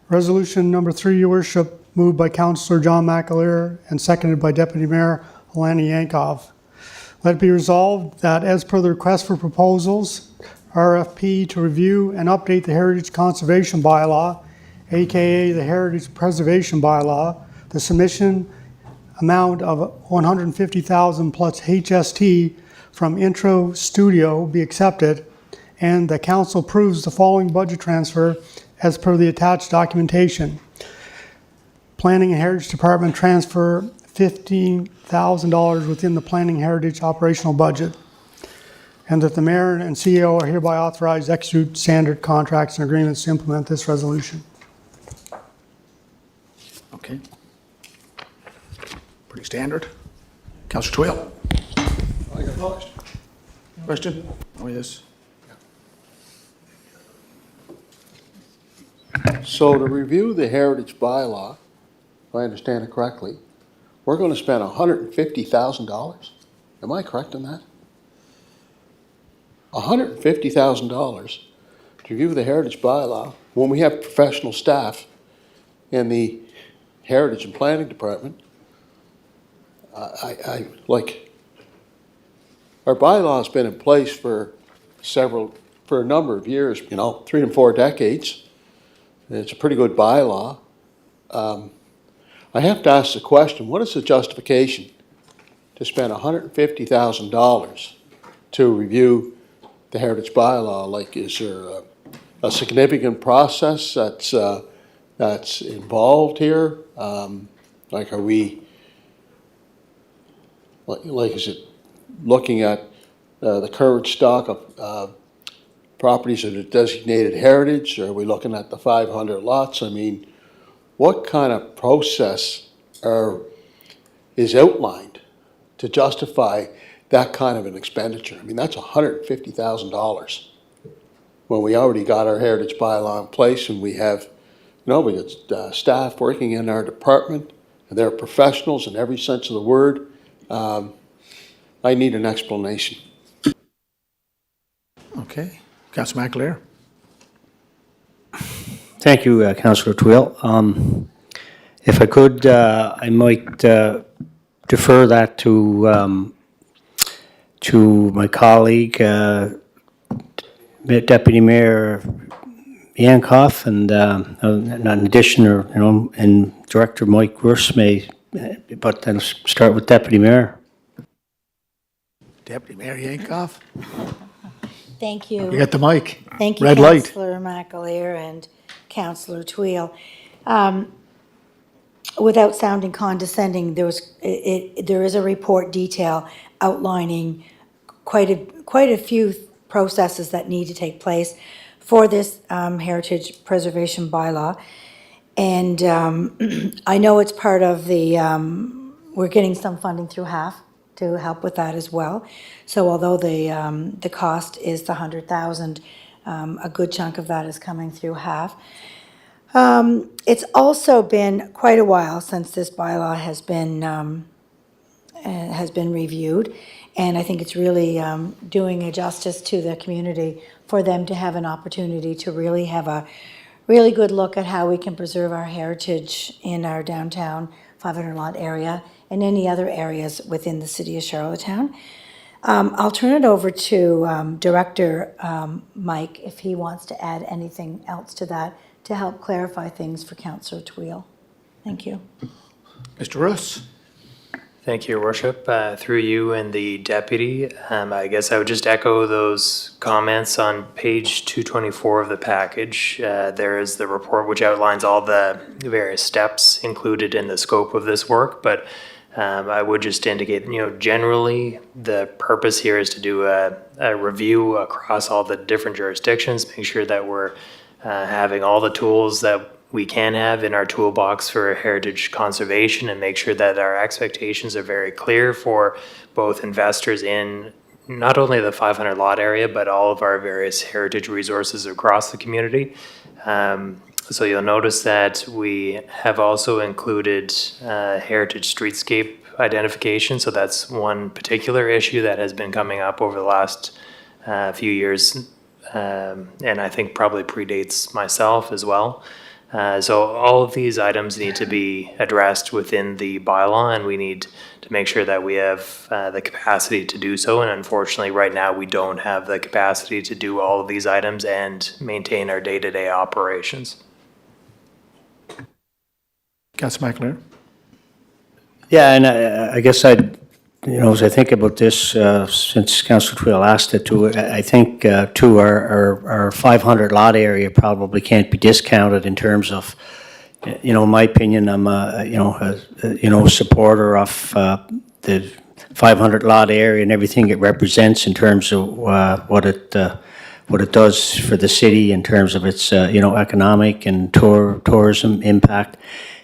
Resolution number 3, Your Worship, moved by Councillor John McAleer and seconded by Deputy Mayor Alana Yankoff. Let it be resolved that as per the request for proposals, RFP to review and update the Heritage Conservation Bylaw, aka the Heritage Preservation Bylaw, the submission amount of $150,000 plus HST from Intro Studio be accepted, and the council approves the following budget transfer as per the attached documentation. Planning and Heritage Department transfer $15,000 within the Planning Heritage operational budget, and that the mayor and CEO are hereby authorized to execute standard contracts and agreements to implement this resolution. Okay. Pretty standard. Councillor Twill. Question? Oh, yes. So to review the heritage bylaw, if I understand it correctly, we're gonna spend $150,000. Am I correct in that? $150,000 to review the heritage bylaw when we have professional staff in the Heritage and Planning Department. Our bylaw's been in place for a number of years, 3 and 4 decades. And it's a pretty good bylaw. I have to ask the question, what is the justification to spend $150,000 to review the heritage bylaw? Like, is there a significant process that's involved here? Like, are we, like, is it looking at the current stock of properties that are designated heritage? Or are we looking at the 500 lots? I mean, what kind of process is outlined to justify that kind of an expenditure? I mean, that's $150,000 when we already got our heritage bylaw in place, and we have, we got staff working in our department, and they're professionals in every sense of the word. I need an explanation. Okay. Councillor McAleer. Thank you, Councillor Twill. If I could, I might defer that to my colleague, Deputy Mayor Yankoff, and in addition, and Director Mike Russ may, but then start with Deputy Mayor. Deputy Mayor Yankoff. Thank you. You got the mic. Thank you, Red light. Councillor McAleer and Councillor Twill. Without sounding condescending, there is a report detail outlining quite a few processes that need to take place for this heritage preservation bylaw. And I know it's part of the, we're getting some funding through HAF to help with that as well. So although the cost is the 100,000, a good chunk of that is coming through HAF. It's also been quite a while since this bylaw has been reviewed, and I think it's really doing a justice to the community for them to have an opportunity to really have a really good look at how we can preserve our heritage in our downtown 500 lot area and any other areas within the city of Charlottetown. I'll turn it over to Director Mike if he wants to add anything else to that to help clarify things for Councillor Twill. Thank you. Mr. Russ. Thank you, Your Worship. Through you and the deputy, I guess I would just echo those comments on page 224 of the package. There is the report which outlines all the various steps included in the scope of this work, but I would just indicate, generally the purpose here is to do a review across all the different jurisdictions, make sure that we're having all the tools that we can have in our toolbox for heritage conservation, and make sure that our expectations are very clear for both investors in not only the 500 lot area, but all of our various heritage resources across the community. So you'll notice that we have also included heritage streetscape identification. So that's one particular issue that has been coming up over the last few years, and I think probably predates myself as well. So all of these items need to be addressed within the bylaw, and we need to make sure that we have the capacity to do so. And unfortunately, right now, we don't have the capacity to do all of these items and maintain our day-to-day operations. Councillor McAleer. Yeah, and I guess as I think about this, since Councillor Twill asked it too, I think too our 500 lot area probably can't be discounted in terms of, in my opinion, I'm a supporter of the 500 lot area and everything it represents in terms of what it does for the city in terms of its economic and tourism impact.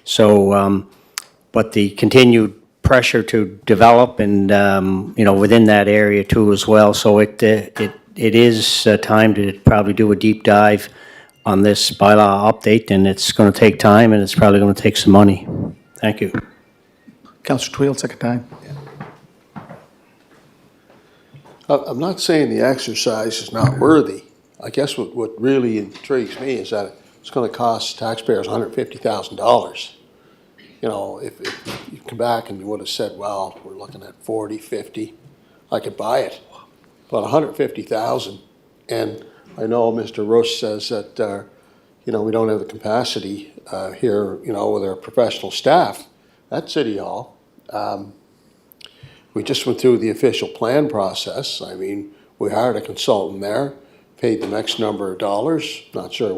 So, but the continued pressure to develop and within that area too as well. So it is time to probably do a deep dive on this bylaw update, and it's going to take time and it's probably going to take some money. Thank you. Councillor Twill, second time. I'm not saying the exercise is not worthy. I guess what really intrigues me is that it's gonna cost taxpayers $150,000. You know, if you come back and you would have said, well, we're looking at 40, 50, I could buy it. But 150,000, and I know Mr. Rush says that, you know, we don't have the capacity here, you know, with our professional staff at City Hall. We just went through the official plan process. I mean, we hired a consultant there, paid them X number of dollars, not sure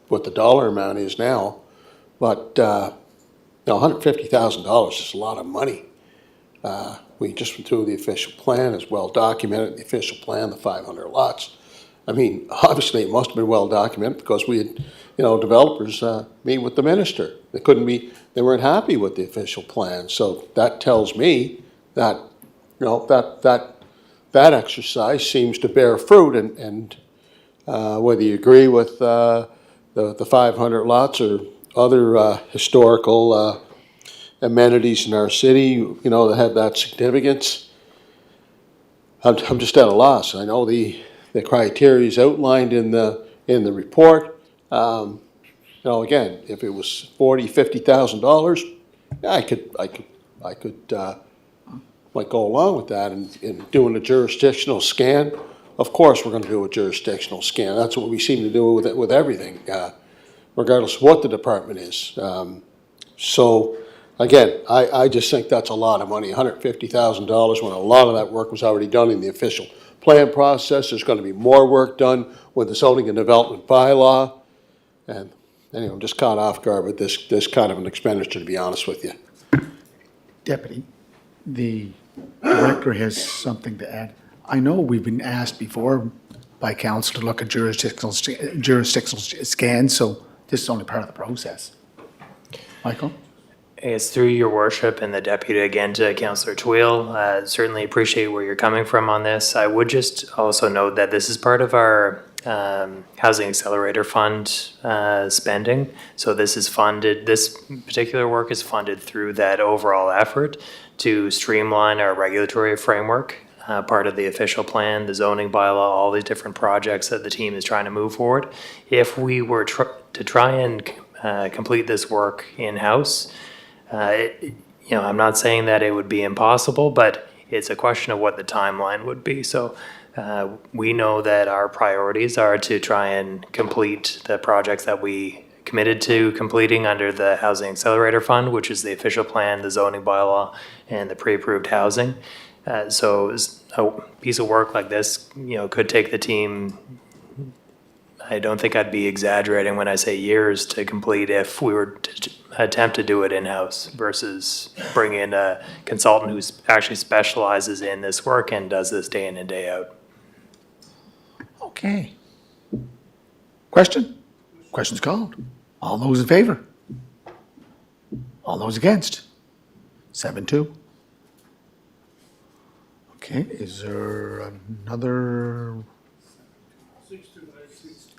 what the dollar amount is now, but now, $150,000 is a lot of money. We just went through the official plan, it's well documented, the official plan, the 500 lots. I mean, obviously, it must have been well documented because we had, you know, developers meet with the minister. They weren't happy with the official plan. So that tells me that, you know, that exercise seems to bear fruit, and whether you agree with the 500 lots or other historical amenities in our city, you know, that have that significance, I'm just at a loss. I know the criteria is outlined in the report. You know, again, if it was $40,000-$50,000, I could might go along with that in doing a jurisdictional scan. Of course, we're going to do a jurisdictional scan. That's what we seem to do with everything, regardless of what the department is. So, again, I just think that's a lot of money, $150,000, when a lot of that work was already done in the official plan process. There's going to be more work done with the zoning and development bylaw. And anyway, I'm just caught off guard with this kind of an expenditure, to be honest with you. Deputy, the director has something to add. I know we've been asked before by council to look at jurisdictional scans, so this is only part of the process. Michael? It's through your worship and the deputy again to Councillor Twill. Certainly appreciate where you're coming from on this. I would just also note that this is part of our Housing Accelerator Fund spending. So this is funded, this particular work is funded through that overall effort to streamline our regulatory framework, part of the official plan, the zoning bylaw, all these different projects that the team is trying to move forward. If we were to try and complete this work in-house, you know, I'm not saying that it would be impossible, but it's a question of what the timeline would be. So we know that our priorities are to try and complete the projects that we committed to completing under the Housing Accelerator Fund, which is the official plan, the zoning bylaw, and the pre-approved housing. So a piece of work like this, you know, could take the team, I don't think I'd be exaggerating when I say years to complete if we were to attempt to do it in-house versus bring in a consultant who actually specializes in this work and does this day in and day out. Okay. Question? Question's called. All those in favor? All those against? 7-2. Okay, is there another?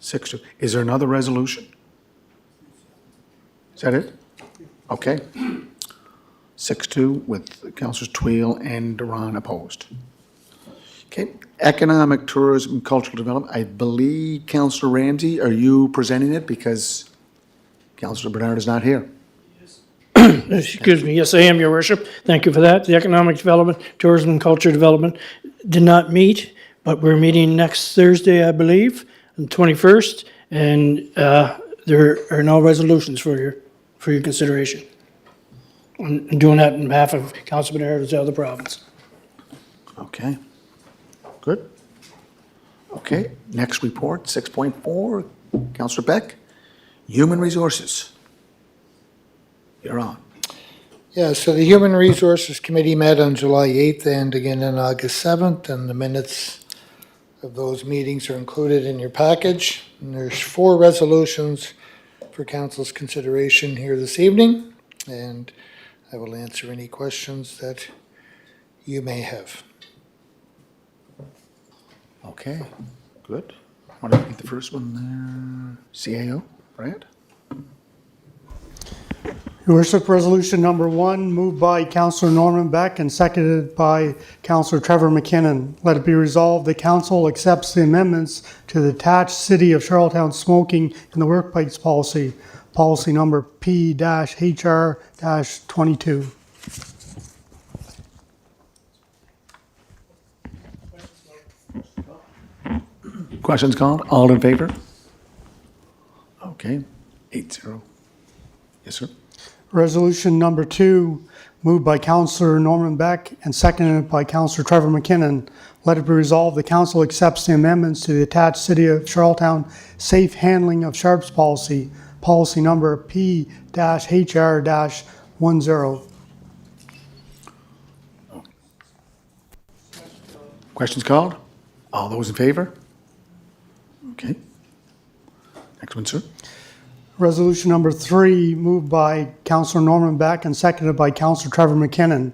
6-2. Is there another resolution? Is that it? Okay. 6-2 with Councillors Twill and Duran opposed. Okay, economic, tourism, cultural development. I believe, Councillor Ramsey, are you presenting it because Councillor Bernard is not here? Excuse me, yes, I am, Your Worship. Thank you for that. The Economic Development, Tourism and Culture Development did not meet, but we're meeting next Thursday, I believe, the 21st, and there are no resolutions for your consideration. I'm doing that on behalf of Councilor Bernard of the other province. Okay, good. Okay, next report, 6.4, Councillor Beck, Human Resources. You're on. Yeah, so the Human Resources Committee met on July 8th and again on August 7th, and the minutes of those meetings are included in your package. And there's 4 resolutions for council's consideration here this evening, and I will answer any questions that you may have. Okay, good. Want to read the first one there? CAO, Brad? Your Worship, Resolution Number 1, moved by Councillor Norman Beck and seconded by Councillor Trevor McKinnon. Let it be resolved, the council accepts the amendments to the attached City of Charlottetown smoking in the workplace policy, policy number P-HR-22. Questions called? All in favor? Okay, 8-0. Yes, sir. Resolution number 2, moved by Councillor Norman Beck and seconded by Councillor Trevor McKinnon. Let it be resolved, the council accepts the amendments to the attached City of Charlottetown safe handling of sharps policy, policy number P-HR-10. Questions called? All those in favor? Okay. Next one, sir. Resolution number 3, moved by Councillor Norman Beck and seconded by Councillor Trevor McKinnon.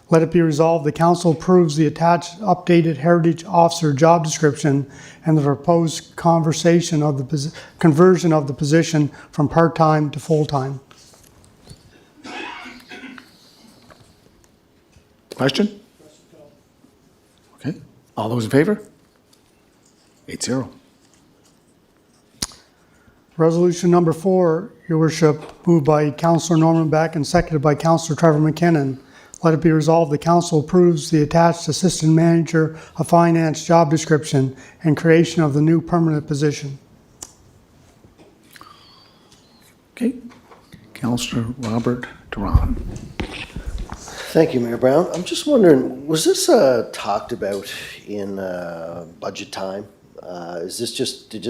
Let it be resolved, the council approves the attached updated Heritage Officer job description and the proposed conversion of the position from part-time to full-time. Question? Okay. All those in favor? 8-0. Resolution number 4, Your Worship, moved by Councillor Norman Beck and seconded by Councillor Trevor McKinnon. Let it be resolved, the council approves the attached Assistant Manager of Finance job description and creation of the new permanent position. Okay. Councillor Robert Duran. Thank you, Mayor Brown. I'm just wondering, was this talked about in budget time? Is this did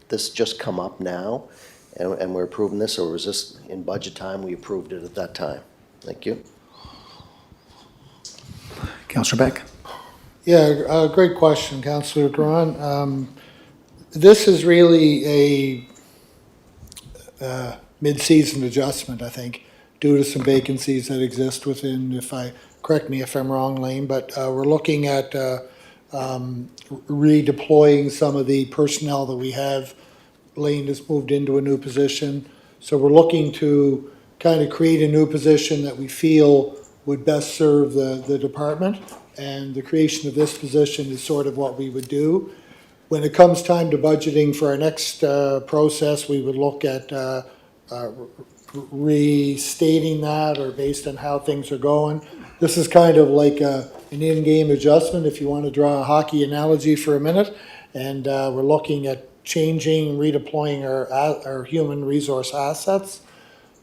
this just come up now and we're approving this, or was this in budget time, we approved it at that time? Thank you. Councillor Beck. Yeah, great question, Councillor Duran. This is really a mid-season adjustment, I think, due to some vacancies that exist within, correct me if I'm wrong, Lane, but we're looking at redeploying some of the personnel that we have. Lane has moved into a new position. So we're looking to kind of create a new position that we feel would best serve the department. And the creation of this position is sort of what we would do. When it comes time to budgeting for our next process, we would look at restating that, or based on how things are going. This is kind of like an in-game adjustment, if you want to draw a hockey analogy for a minute. And we're looking at changing, redeploying our human resource assets.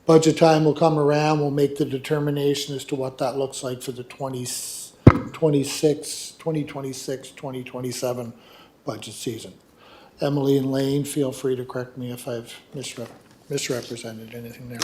Budget time will come around, we'll make the determination as to what that looks like for the 2026-2027 budget season. Emily and Lane, feel free to correct me if I've misrepresented anything there.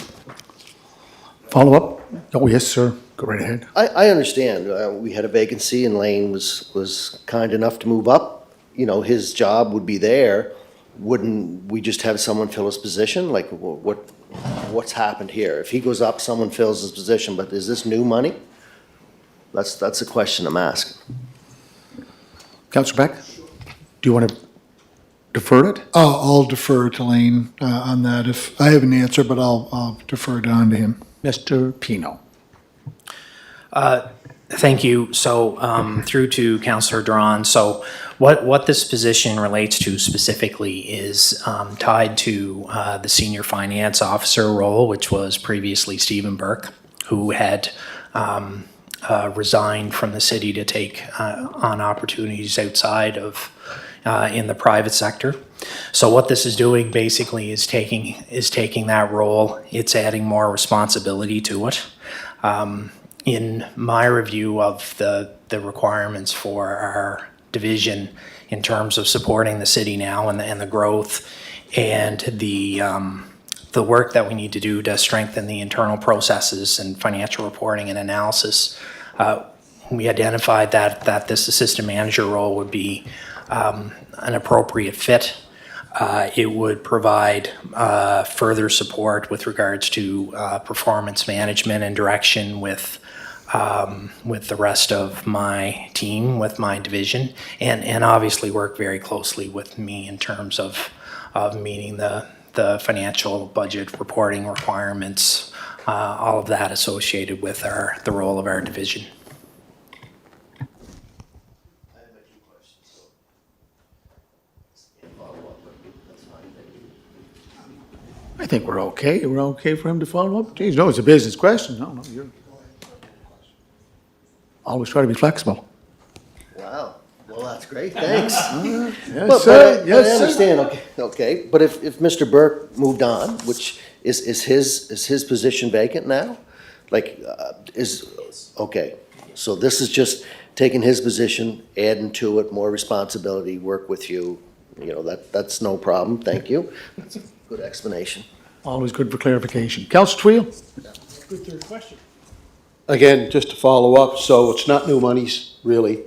Follow up? Oh, yes, sir. Go right ahead. I understand. We had a vacancy and Lane was kind enough to move up. You know, his job would be there. Wouldn't we just have someone fill his position? Like, what's happened here? If he goes up, someone fills his position, but is this new money? That's the question I'm asking. Councillor Beck, do you want to defer it? I'll defer to Lane on that. If I have an answer, but I'll defer it on to him. Mr. Pino. Thank you. So through to Councillor Duran. So what this position relates to specifically is tied to the senior finance officer role, which was previously Stephen Burke, who had resigned from the city to take on opportunities outside of in the private sector. So what this is doing basically is taking that role. It's adding more responsibility to it. In my review of the requirements for our division in terms of supporting the city now and the growth and the work that we need to do to strengthen the internal processes and financial reporting and analysis, we identified that this assistant manager role would be an appropriate fit. It would provide further support with regards to performance management and direction with the rest of my team, with my division, and obviously work very closely with me in terms of meeting the financial budget reporting requirements all of that associated with the role of our division. I think we're okay. We're okay for him to follow up? Geez, no, it's a business question. No, you're... Always try to be flexible. Wow, well, that's great, thanks. Yes, But sir. I Yes, sir. understand, okay, but if Mr. Burke moved on, which is his position vacant now? Like, okay, so this is just taking his position, adding to it more responsibility, work with you, that's no problem, thank you. That's a good explanation. Always good for clarification. Councillor Twill? Good third question. Again, just to follow up, so it's not new monies, really,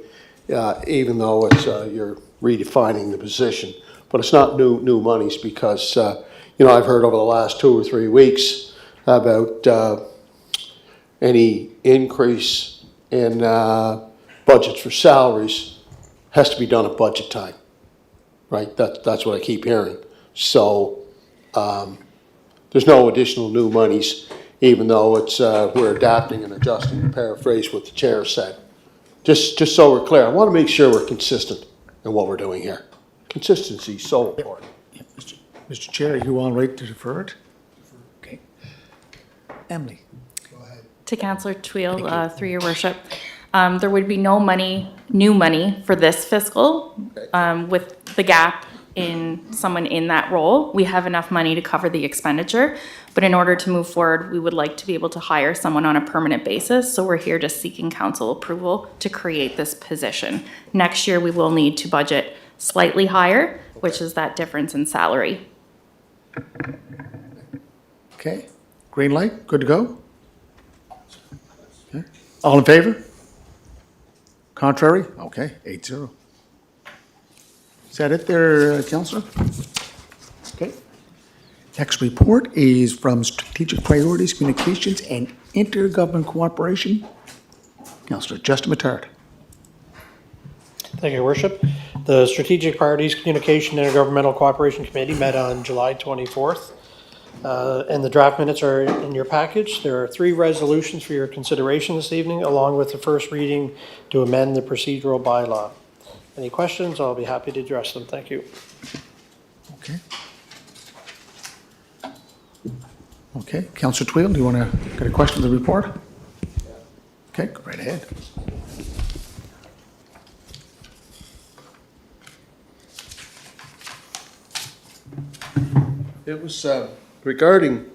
even though it's, you're redefining the position. But it's not new monies because, I've heard over the last 2 or 3 weeks about any increase in budgets for salaries has to be done at budget time, right? That's what I keep hearing. So there's no additional new monies, even though it's, we're adapting and adjusting, to paraphrase what the chair said. Just so we're clear, I want to make sure we're consistent in what we're doing here. Consistency is so important. Yeah, Mr. Chair, are you all right to defer it? Okay. Emily? To Councillor Twill, through your worship. There would be no new money for this fiscal, with the gap in someone in that role. We have enough money to cover the expenditure, but in order to move forward, we would like to be able to hire someone on a permanent basis. So we're here just seeking council approval to create this position. Next year, we will need to budget slightly higher, which is that difference in salary. Okay. Green light, good to go? Okay. All in favor? Contrary? Okay, 8-0. Is that it there, Councillor? Okay. Next report is from Strategic Priorities, Communications and Intergovernment Cooperation. Councillor Justin Mattard. Thank you, Your Worship. The Strategic Priorities Communication Intergovernmental Cooperation Committee met on July 24th, and the draft minutes are in your package. There are 3 resolutions for your consideration this evening, along with the first reading to amend the procedural bylaw. Any questions? I'll be happy to address them. Thank you. Okay. Okay, Councillor Twill, do you want to get a question of the report? Okay, go right ahead. It was regarding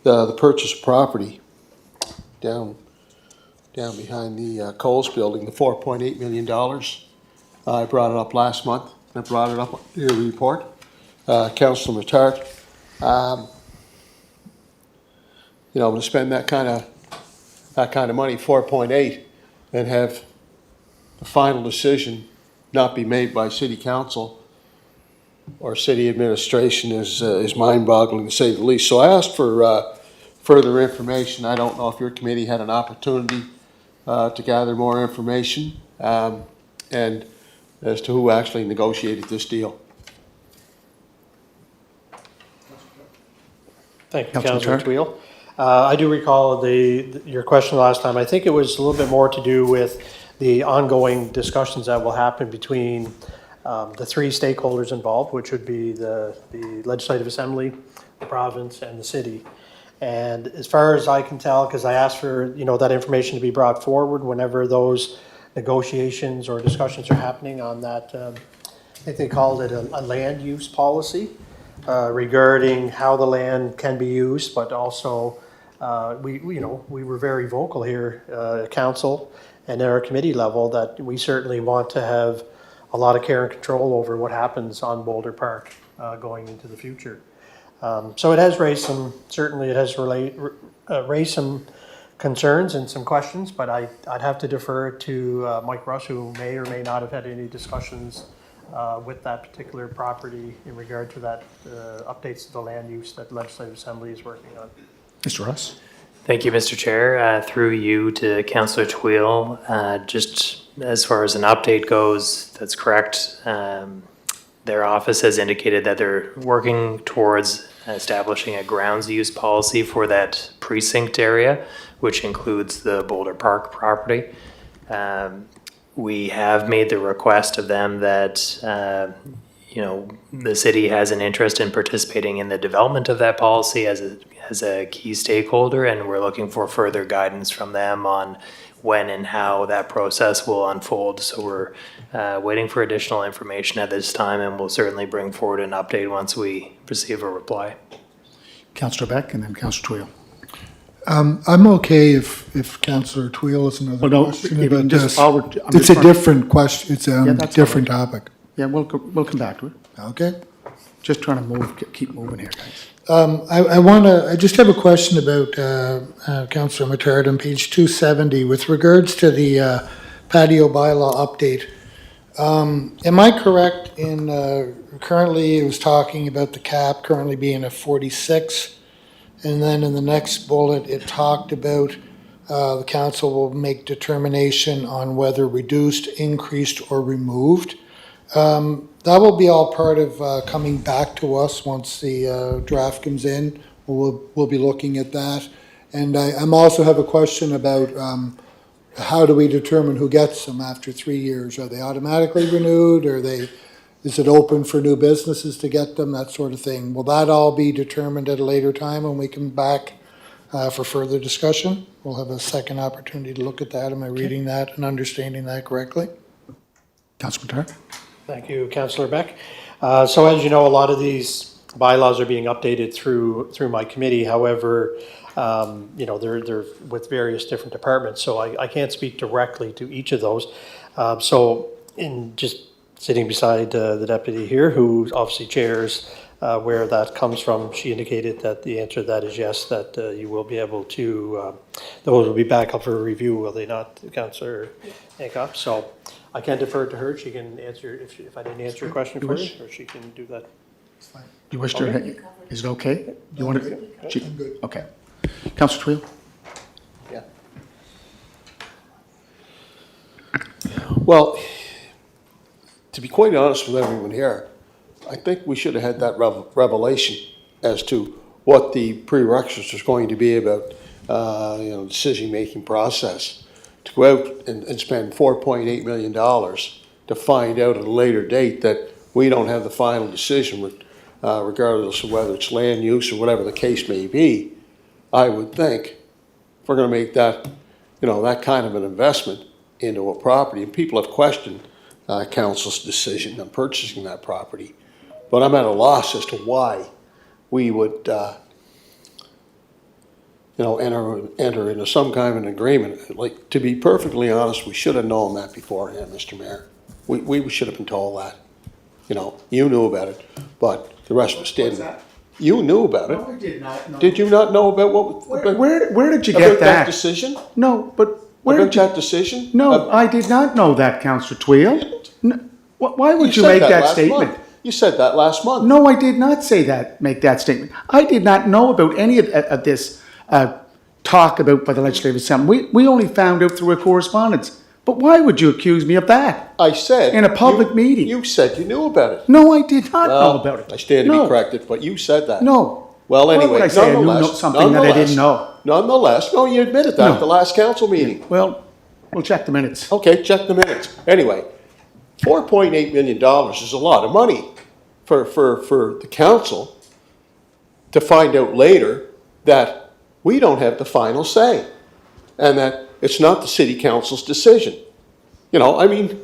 the purchase of property down behind the Coles building, the $4.8 million. I brought it up last month. I brought it up in your report. Councillor Mattard, to spend that kind of money, 4.8, and have the final decision not be made by City Council or City Administration is mind-boggling, to say the least. So I asked for further information. I don't know if your committee had an opportunity to gather more information, and as to who actually negotiated this deal. Thank you, Councillor Twill. I do recall your question last time. I think it was a little bit more to do with the ongoing discussions that will happen between the 3 stakeholders involved, which would be the Legislative Assembly, the province, and the city. And as far as I can tell, because I asked for that information to be brought forward whenever those negotiations or discussions are happening on that, I think they called it a land use policy regarding how the land can be used, but also we were very vocal here, council and at our committee level, that we certainly want to have a lot of care and control over what happens on Boulder Park going into the future. So it has raised some, certainly it has raised some concerns and some questions, but I'd have to defer to Mike Russ, who may or may not have had any discussions with that particular property in regard to that updates to the land use that the Legislative Assembly is working on. Mr. Russ? Thank you, Mr. Chair. Through you to Councillor Twill, just as far as an update goes, that's correct. Their office has indicated that they're working towards establishing a grounds use policy for that precinct area, which includes the Boulder Park property. We have made the request of them that, the city has an interest in participating in the development of that policy as a key stakeholder, and we're looking for further guidance from them on when and how that process will unfold. So we're waiting for additional information at this time, and we'll certainly bring forward an update once we receive a reply. Councillor Beck and then Councillor Twill. I'm okay if Councillor Twill has another Well, no, question if you about just this. forward- I'm It's just a trying- different question, it's Yeah, a that's different all topic. Yeah, we'll come back to it. Okay. Just trying to keep moving here, guys. I just have a question about Councillor Mattard on page 270 with regards to the patio bylaw update. Am I correct in, currently it was talking about the cap currently being at 46? And then in the next bullet, it talked about the council will make determination on whether reduced, increased, or removed. That will be all part of coming back to us once the draft comes in. We'll be looking at that. And I'm also have a question about how do we determine who gets them after 3 years? Are they automatically renewed? Is it open for new businesses to get them, that sort of thing? Will that all be determined at a later time when we come back for further discussion? We'll have a second opportunity to look at that. Am I reading that and understanding that correctly? Councillor Mattard? Thank you, Councillor Beck. So as you know, a lot of these bylaws are being updated through my committee. However, they're with various different departments, so I can't speak directly to each of those. So in just sitting beside the deputy here, who obviously chairs where that comes from, she indicated that the answer to that is yes, that you will be able to, those will be back up for review, will they not, Councillor Hancock? So I can defer to her. She can answer, if I didn't answer your question for her, or she can do that. You wish to, is it okay? You want to? I'm good. Okay. Councillor Twill? Yeah. Well, to be quite honest with everyone here, I think we should have had that revelation as to what the prerequisites was going to be about, decision-making process. To go out and spend $4.8 million to find out at a later date that we don't have the final decision, regardless of whether it's land use or whatever the case may be, I would think if we're going to make that, that kind of an investment into a property, and people have questioned council's decision on purchasing that property, but I'm at a loss as to why we would, enter into some kind of an agreement. Like, to be perfectly honest, we should have known that beforehand, Mr. Mayor. We should have been told that. You knew about it, but the rest of us didn't. You knew about it. No, I did not know. Did you not know about what? Where did you about get that? decision? No, but where About did you? that decision? No, I did not know that, Councillor Twill. Why would you said make that last statement? month. You said that last month. No, I did not say that, make that statement. I did not know about any of this talk about by the Legislative Assembly. We only found out through a correspondence. But why would you accuse me of that? I said. In a public meeting. You said you knew about it. No, I did not know about it. I stand to No. be corrected, but you said that. No. Well, Why anyway, would I say I knew nonetheless, something that I didn't know? Nonetheless, no, you admitted that at the last council meeting. Well, we'll check the minutes. Okay, check the minutes. Anyway, $4.8 million is a lot of money for the council to find out later that we don't have the final say and that it's not the city council's decision. I mean,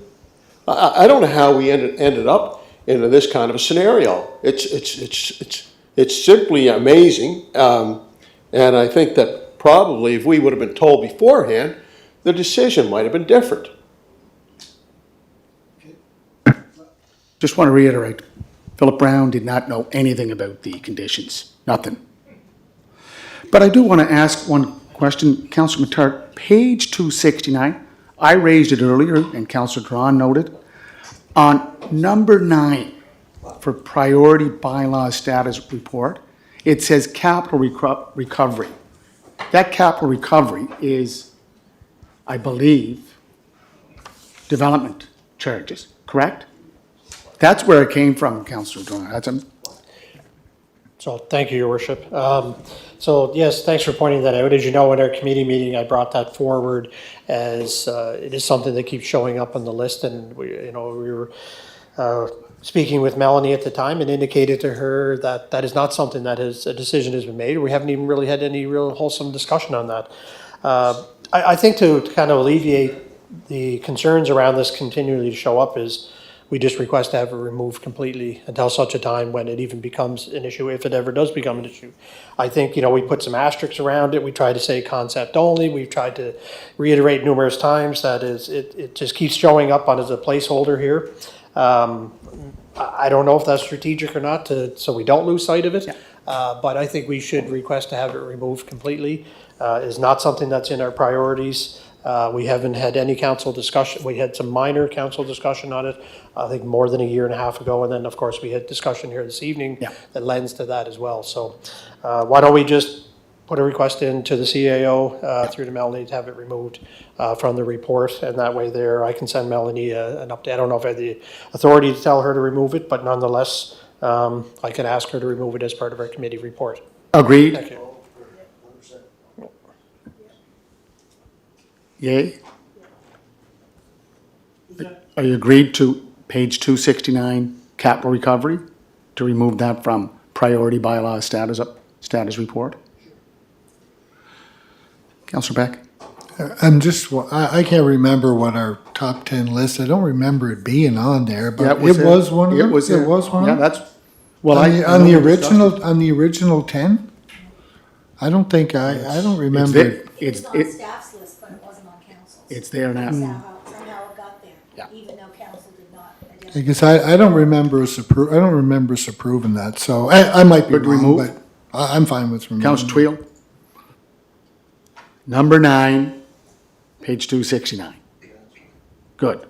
I don't know how we ended up into this kind of a scenario. It's simply amazing, and I think that probably if we would have been told beforehand, the decision might have been different. Just want to reiterate, Philip Brown did not know anything about the conditions, nothing. But I do want to ask one question, Councillor Mattard, page 269, I raised it earlier and Councillor Drawn noted, on number 9 for priority bylaw status report, it says capital recovery. That capital recovery is, I believe, development charges, correct? That's where it came from, Councillor Drawn. So thank you, Your Worship. So yes, thanks for pointing that out. As you know, in our committee meeting, I brought that forward as it is something that keeps showing up on the list, and we were speaking with Melanie at the time and indicated to her that that is not something that a decision has been made. We haven't even really had any real wholesome discussion on that. I think to kind of alleviate the concerns around this continually to show up is we just request to have it removed completely until such a time when it even becomes an issue, if it ever does become an issue. I think, we put some asterisks around it. We try to say concept only. We've tried to reiterate numerous times that it just keeps showing up as a placeholder here. I don't know if that's strategic or not so we don't lose sight of it. But I think we should request to have it removed completely. Is not something that's in our priorities. We haven't had any council discussion. We had some minor council discussion on it, I think more than a year and a half ago. And then, of course, we had discussion here this evening that lends to that as well. So why don't we just put a request in to the CAO through to Melanie to have it removed from the report. And that way there, I can send Melanie an update. I don't know if I have the authority to tell her to remove it, but nonetheless, I can ask her to remove it as part of our committee report. Agreed. Thank you. Yay? Are you agreed to page 269, capital recovery, to remove that from priority bylaw status report? Councillor Beck? I can't remember what our top 10 list, I don't remember it being on there, but Yeah, it was one of them? It was one yeah, of them? that's, well, On the original 10? I don't think, I don't remember it. It's on staff's list, but it wasn't on council's. It's there now. Somehow it got there, Yeah. even though council did not identify. Because I don't remember us approving that, so I might be Good to wrong, remove. but I'm fine with removing. Councillor Twill? Number 9, page 269. Good.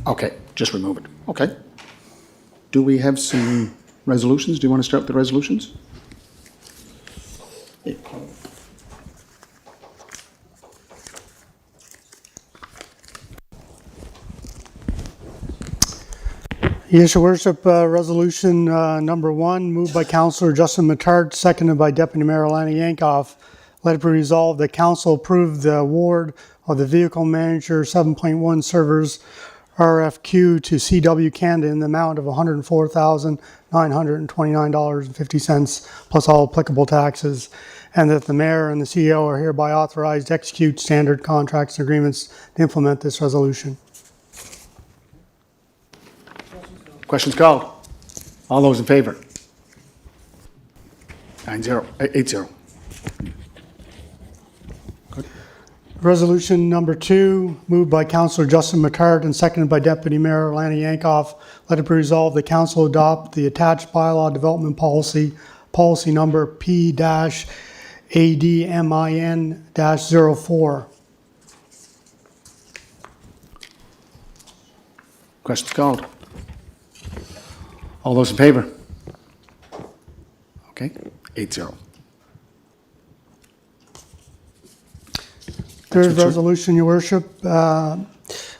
Okay, just remove it. Okay. Do we have some resolutions? Do you want to start with the resolutions? Yes, Your Worship, resolution number 1, moved by Councillor Justin Matart, seconded by Deputy Mayor Alana Yankoff. Let it be resolved that council approve the award of the Vehicle Manager 7.1 servers RFQ to CW Canada in the amount of $104,929.50 plus all applicable taxes, and that the mayor and the CEO are hereby authorized to execute standard contracts and agreements to implement this resolution. Questions called? All those in favor? 8-0. Resolution number 2, moved by Councillor Justin Matart and seconded by Deputy Mayor Alana Yankoff. Let it be resolved the council adopt the attached bylaw development policy number P-ADMIN-04. Questions called? All those in favor? Okay, 8-0. Third resolution, Your Worship,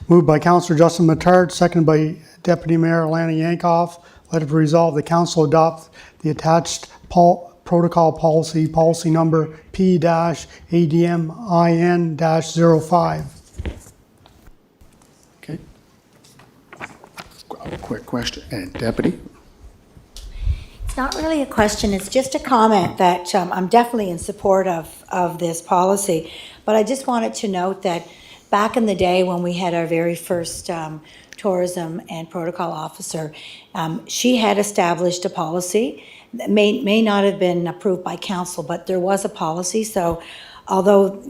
moved by Councillor Justin Matart, seconded by Deputy Mayor Alana Yankoff. Let it be resolved the council adopt the attached protocol policy number P-ADMIN-05. Okay. A quick question, and Deputy? It's not really a question, it's just a comment that I'm definitely in support of this policy. But I just wanted to note that back in the day when we had our very first tourism and protocol officer, she had established a policy that may not have been approved by council, but there was a policy. So although,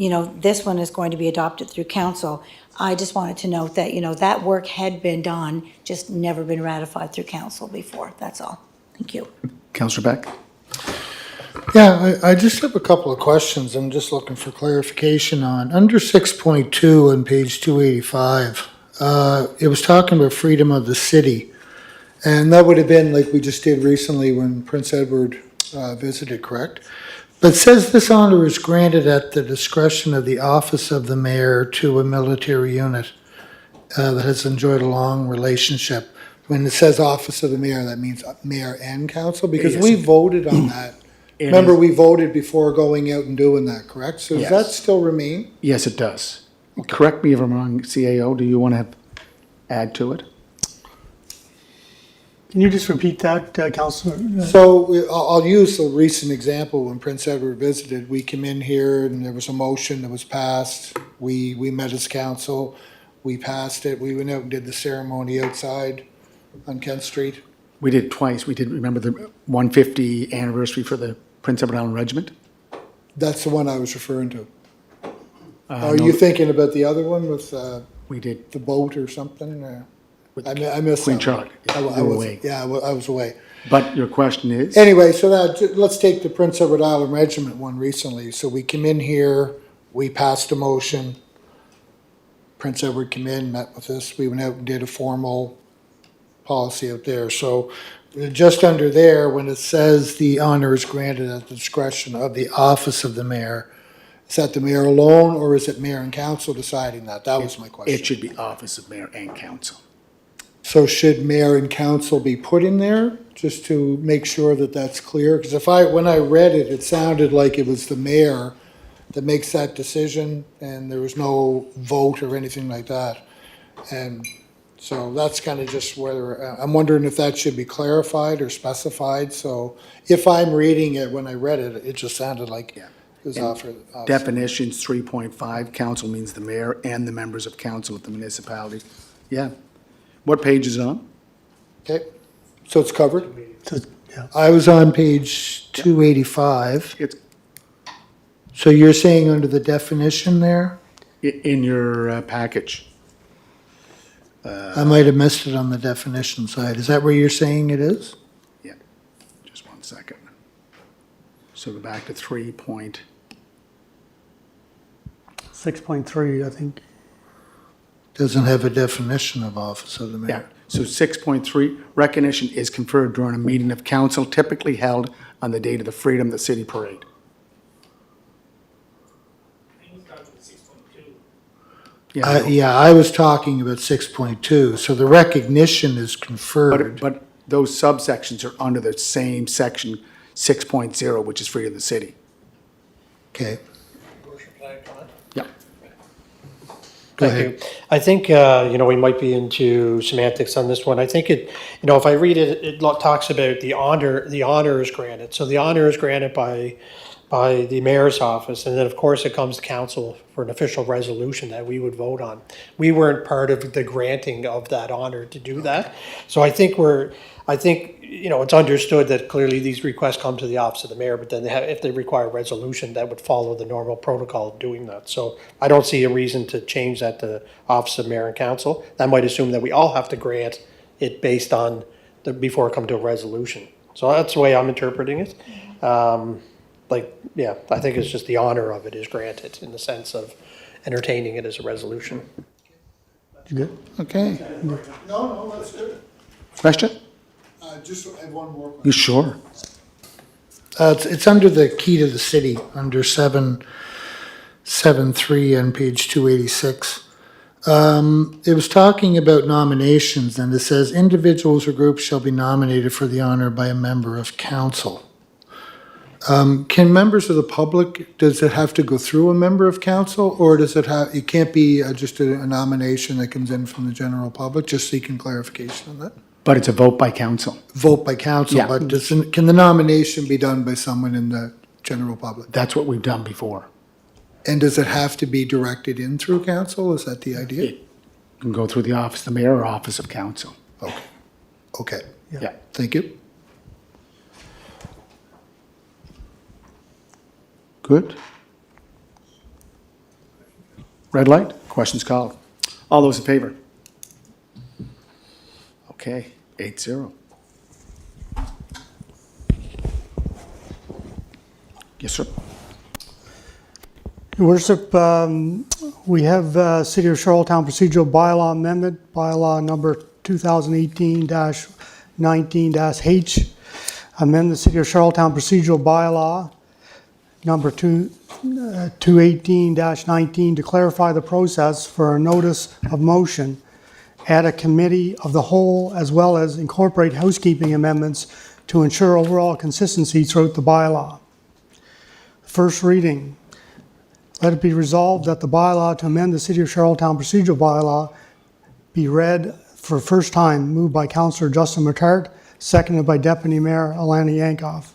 this one is going to be adopted through council, I just wanted to note that, that work had been done, just never been ratified through council before, that's all. Thank you. Councillor Beck? Yeah, I just have a couple of questions I'm just looking for clarification on. Under 6.2 on page 285, it was talking about freedom of the city. And that would have been like we just did recently when Prince Edward visited, correct? But it says this honor is granted at the discretion of the office of the mayor to a military unit that has enjoyed a long relationship. When it says office of the mayor, that means mayor and council? Because Yes. we voted on that. It Remember, is- we voted before going out and doing that, correct? So does that Yes. still remain? Yes, it does. Correct me if I'm wrong, CAO, do you want to add to it? Can you just repeat that, Councillor? So I'll use a recent example. When Prince Edward visited, we came in here and there was a motion that was passed. We met as council, we passed it, we went out and did the ceremony outside on Kent Street. We did twice. We did, remember the 150 anniversary for the Prince Edward Island Regiment? That's the one I was referring to. Are no, you thinking about the other one with We did. the boat or something? With I missed Queen that one. Charlotte. Yeah, I you were was- away. Yeah, I was away. But your question is? Anyway, so let's take the Prince Edward Island Regiment one recently. So we came in here, we passed a motion. Prince Edward came in, met with us, we went out and did a formal policy out there. So just under there, when it says the honor is granted at the discretion of the office of the mayor, is that the mayor alone, or is it mayor and council deciding that? That was my question. It should be office of mayor and council. So should mayor and council be put in there, just to make sure that that's clear? Because when I read it, it sounded like it was the mayor that makes that decision, and there was no vote or anything like that. And so that's kind of just whether, I'm wondering if that should be clarified or specified. So if I'm reading it, when I read it, it just sounded like it was And offered. Definitions 3.5, council means the mayor and the members of council of the municipality. Yeah. What page is it on? Okay, so it's covered? So, yeah. I was on page 285. It's So you're saying under the definition there? in your package. I might have missed it on the definition side. Is that where you're saying it is? Yeah, just 1 second. So go back to 3 point, 6.3, I think. Doesn't have a definition of office of the yeah. mayor. So 6.3, recognition is conferred during a meeting of council typically held on the date of the Freedom of the City Parade. Yeah, I know. Yeah, I was talking about 6.2, so the recognition is conferred. But those subsections are under the same section, 6.0, which is Freedom of the City. Okay, Yeah. go Thank ahead. you. I think, we might be into semantics on this one. I think it, if I read it, it talks about the honor is granted. So the honor is granted by the mayor's office, and then of course it comes to council for an official resolution that we would vote on. We weren't part of the granting of that honor to do that. So I think it's understood that clearly these requests come to the office of the mayor, but then if they require a resolution, that would follow the normal protocol of doing that. So I don't see a reason to change that to office of mayor and council. That might assume that we all have to grant it based on before it come to a resolution. So that's the way I'm interpreting it. I think it's just the honor of it is granted in the sense of entertaining it as a resolution. You good? Okay. No, that's good. Question? Just have one more question. You sure? It's under the key to the city, under 7.3 on page 286. It was talking about nominations, and it says individuals or groups shall be nominated for the honor by a member of council. Can members of the public, does it have to go through a member of council, or does it have, it can't be just a nomination that comes in from the general public? Just seeking clarification on that. But it's a vote by council. Vote by council, Yeah. but can the nomination be done by someone in the general public? That's what we've done before. And does it have to be directed in through council? Is that the idea? It can go through the office of the mayor or office of council. Okay, Yeah. thank you. Good. Red light, questions called. All those in favor? Okay, 8-0. Yes, sir. Your Worship, we have City of Charlottetown Procedural Bylaw Amendment, Bylaw number 2018-19-H. Amend the City of Charlottetown Procedural Bylaw number 218-19 to clarify the process for a notice of motion add a committee of the whole as well as incorporate housekeeping amendments to ensure overall consistency throughout the bylaw. First reading. Let it be resolved that the bylaw to amend the City of Charlottetown procedural bylaw be read for first time, moved by Councillor Justin Matart, seconded by Deputy Mayor Alana Yankoff.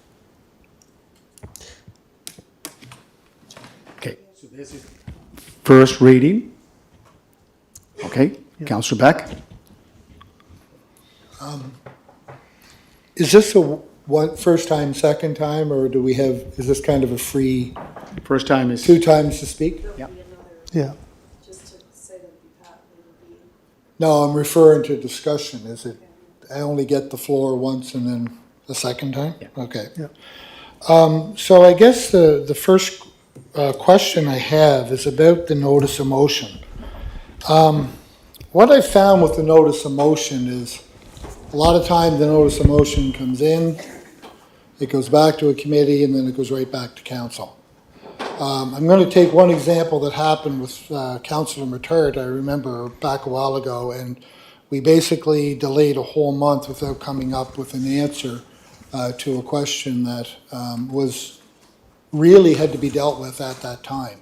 Okay, so this is first reading. Okay, Councillor Beck? Is this a one, first time, second time, or do we have, is this kind of a free, First time is. 2 times to speak? Yeah. Yeah. Just to say that it'd be No, I'm referring to discussion. Is it, I only get the floor once and then the second time? Yeah. Okay. Yeah. So I guess the first question I have is about the notice of motion. What I found with the notice of motion is a lot of time the notice of motion comes in, it goes back to a committee, and then it goes right back to council. I'm going to take one example that happened with Councillor Matart, I remember back a while ago, and we basically delayed a whole month without coming up with an answer to a question that was really had to be dealt with at that time.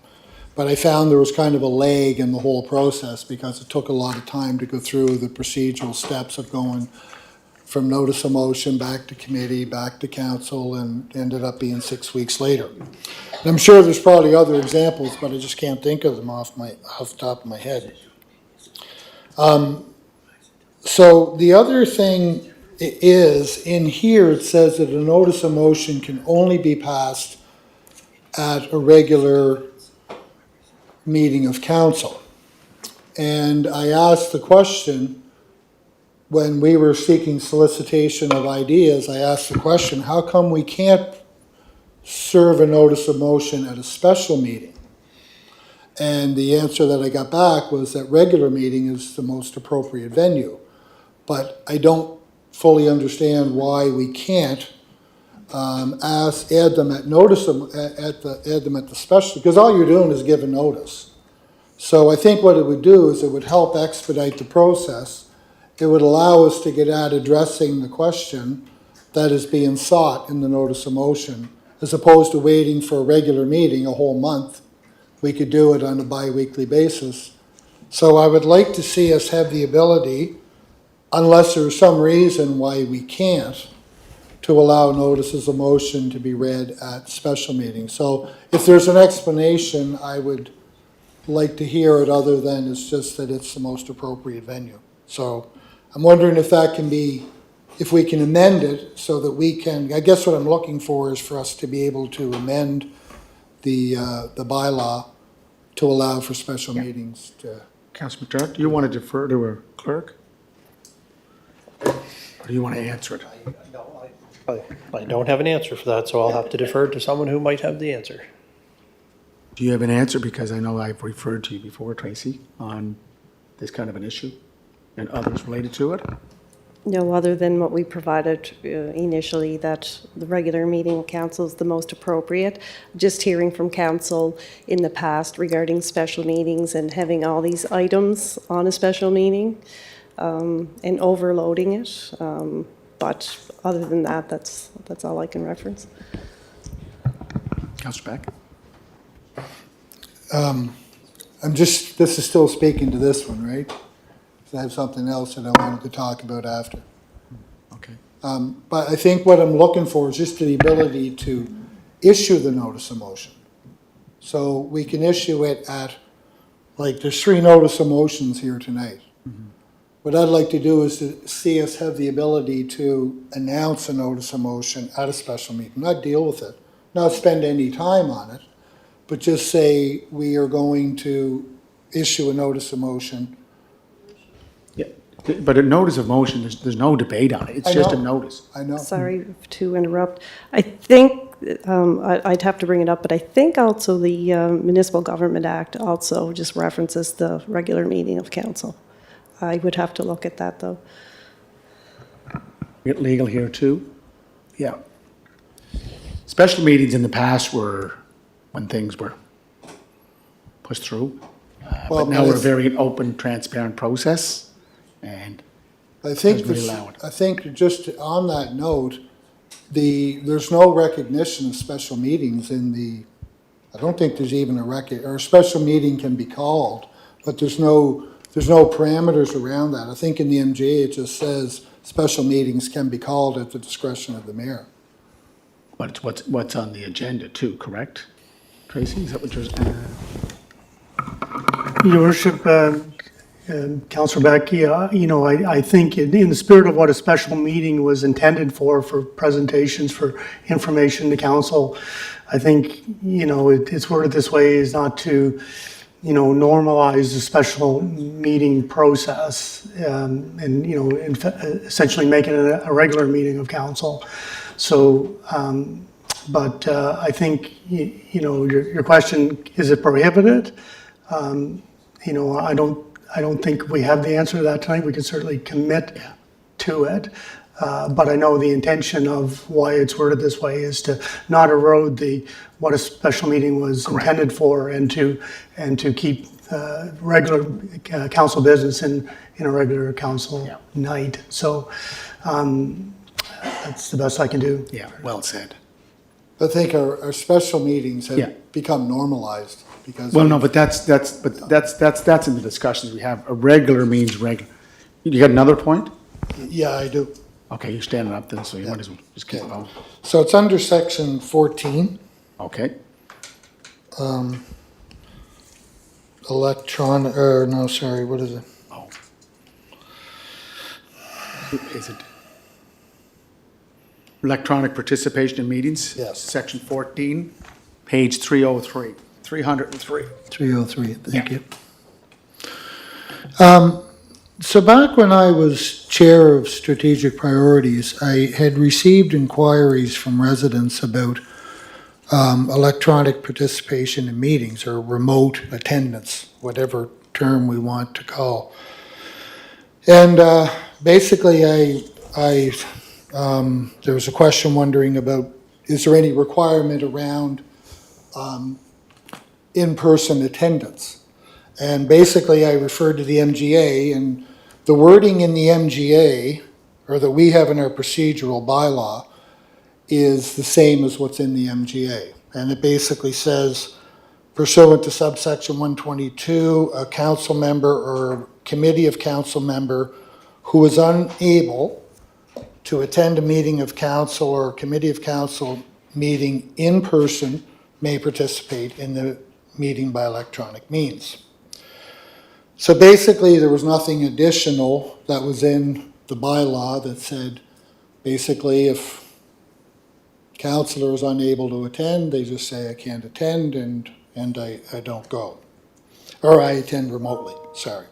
But I found there was kind of a lag in the whole process because it took a lot of time to go through the procedural steps of going from notice of motion back to committee, back to council, and ended up being 6 weeks later. And I'm sure there's probably other examples, but I just can't think of them off the top of my head. So the other thing is, in here, it says that a notice of motion can only be passed at a regular meeting of council. And I asked the question, when we were seeking solicitation of ideas, I asked the question, how come we can't serve a notice of motion at a special meeting? And the answer that I got back was that regular meeting is the most appropriate venue. But I don't fully understand why we can't add them at notice add them at the special, because all you're doing is giving notice. So I think what it would do is it would help expedite the process. It would allow us to get at addressing the question that is being sought in the notice of motion, as opposed to waiting for a regular meeting a whole month. We could do it on a bi-weekly basis. So I would like to see us have the ability, unless there's some reason why we can't, to allow notices of motion to be read at special meetings. So if there's an explanation, I would like to hear it, other than it's just that it's the most appropriate venue. So I'm wondering if that can be, if we can amend it so that we can, I guess what I'm looking for is for us to be able to amend the bylaw to allow for special meetings to. Councillor Matart, do you want to defer to a clerk? Or do you want to answer it? I don't have an answer for that, so I'll have to defer to someone who might have the answer. Do you have an answer? Because I know I've referred to you before, Tracy, on this kind of an issue and others related to it. No, other than what we provided initially, that the regular meeting of council is the most appropriate. Just hearing from council in the past regarding special meetings and having all these items on a special meeting and overloading it. But other than that, that's all I can reference. Councillor Beck? This is still speaking to this one, right? I have something else that I wanted to talk about after. Okay. But I think what I'm looking for is just the ability to issue the notice of motion. So we can issue it at, like, there's 3 notice of motions here tonight. Mm-hmm. What I'd like to do is to see us have the ability to announce a notice of motion at a special meeting, not deal with it, not spend any time on it, but just say we are going to issue a notice of motion. Yeah, but a notice of motion, there's no debate on it. It's just a notice. I know. Sorry to interrupt. I think, I'd have to bring it up, but I think also the Municipal Government Act also just references the regular meeting of council. I would have to look at that, though. Get legal here too? Yeah. Special meetings in the past were when things were pushed through. But now we're a very open, transparent process. and I think, As we allow it. I think just on that note, there's no recognition of special meetings in the, I don't think there's even a record, or a special meeting can be called, but there's no parameters around that. I think in the MGA, it just says special meetings can be called at the discretion of the mayor. but it's what's on the agenda too, correct? Tracy, is that what you're? Your Worship, Councillor Becky, I think in the spirit of what a special meeting was intended for presentations, for information to council, I think, it's worded this way is not to, normalize the special meeting process, and, essentially make it a regular meeting of council. So, but I think, your question, is it prohibited? I don't think we have the answer to that tonight. We can certainly commit to it. But I know the intention of why it's worded this way is to not erode what a special meeting was intended for, and to keep regular council business in a regular council night. So that's the best I can do. Yeah, well said. I think our special meetings Yeah. have become normalized because. Well, no, but that's in the discussions we have. A regular means regular. You got another point? Yeah, I do. Okay, you're standing up then, so you might as well just keep going. So it's under section 14. Okay. What is it? Oh. Is it electronic participation in meetings? Yes. Section 14, page 303, 303. 303, thank you. So back when I was chair of strategic priorities, I had received inquiries from residents about electronic participation in meetings or remote attendance, whatever term we want to call. And basically, there was a question wondering about, is there any requirement around in-person attendance? And basically, I referred to the MGA, and the wording in the MGA, or that we have in our procedural bylaw, is the same as what's in the MGA. And it basically says, pursuant to subsection 122, a council member or committee of council member who is unable to attend a meeting of council or committee of council meeting in person may participate in the meeting by electronic means. So basically, there was nothing additional that was in the bylaw that said, basically, if councillor is unable to attend, they just say, I can't attend, and I don't go. Or I attend remotely, sorry.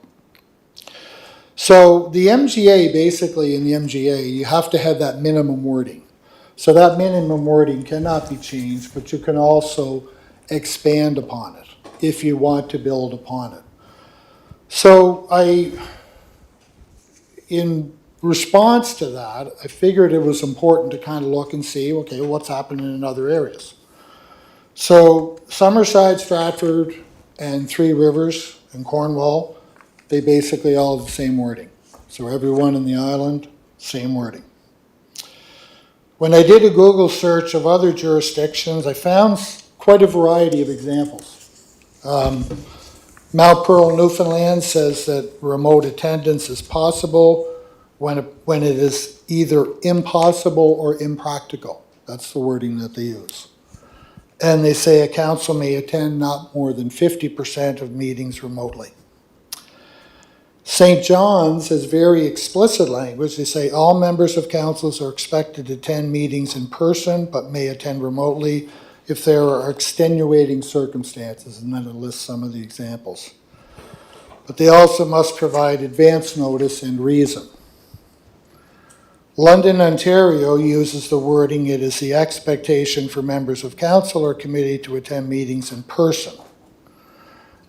So the MGA, basically in the MGA, you have to have that minimum wording. So that minimum wording cannot be changed, but you can also expand upon it if you want to build upon it. So in response to that, I figured it was important to kind of look and see, okay, what's happening in other areas. So Summerside, Stratford, and Three Rivers and Cornwall, they basically all have the same wording. So everyone in the island, same wording. When I did a Google search of other jurisdictions, I found quite a variety of examples. Mount Pearl, Newfoundland says that remote attendance is possible when it is either impossible or impractical. That's the wording that they use. And they say a council may attend not more than 50% of meetings remotely. St. John's has very explicit language. They say all members of councils are expected to attend meetings in person, but may attend remotely if there are extenuating circumstances, and then it lists some of the examples. But they also must provide advance notice and reason. London, Ontario uses the wording, it is the expectation for members of council or committee to attend meetings in person.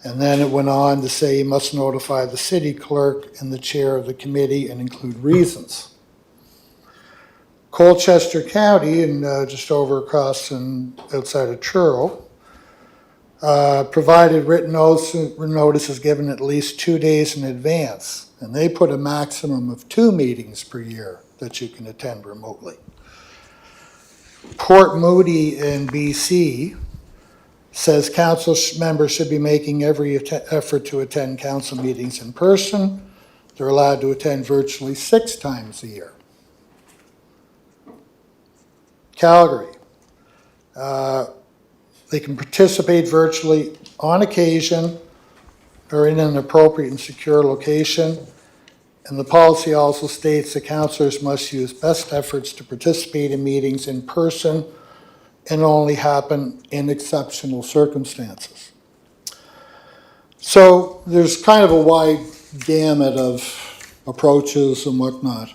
And then it went on to say you must notify the city clerk and the chair of the committee and include reasons. Colchester County, and just over across and outside of Truro, provided written notice is given at least 2 days in advance. and they put a maximum of 2 meetings per year that you can attend remotely. Port Moody in BC says council members should be making every effort to attend council meetings in person. They're allowed to attend virtually 6 times a year. Calgary, they can participate virtually on occasion or in an appropriate and secure location. And the policy also states that councillors must use best efforts to participate in meetings in person and only happen in exceptional circumstances. So there's kind of a wide gamut of approaches and whatnot.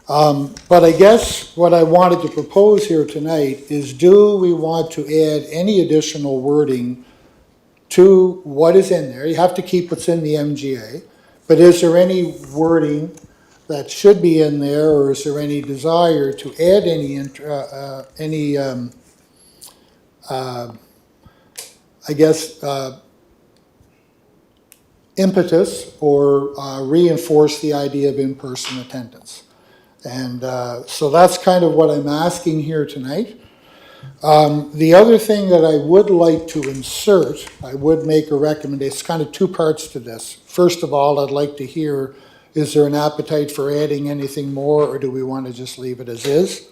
But I guess what I wanted to propose here tonight is, do we want to add any additional wording to what is in there? You have to keep what's in the MGA, but is there any wording that should be in there, or is there any desire to add any impetus or reinforce the idea of in-person attendance? And so that's kind of what I'm asking here tonight. The other thing that I would like to insert, I would make a recommendation, it's kind of 2 parts to this. First of all, I'd like to hear, is there an appetite for adding anything more, or do we want to just leave it as is?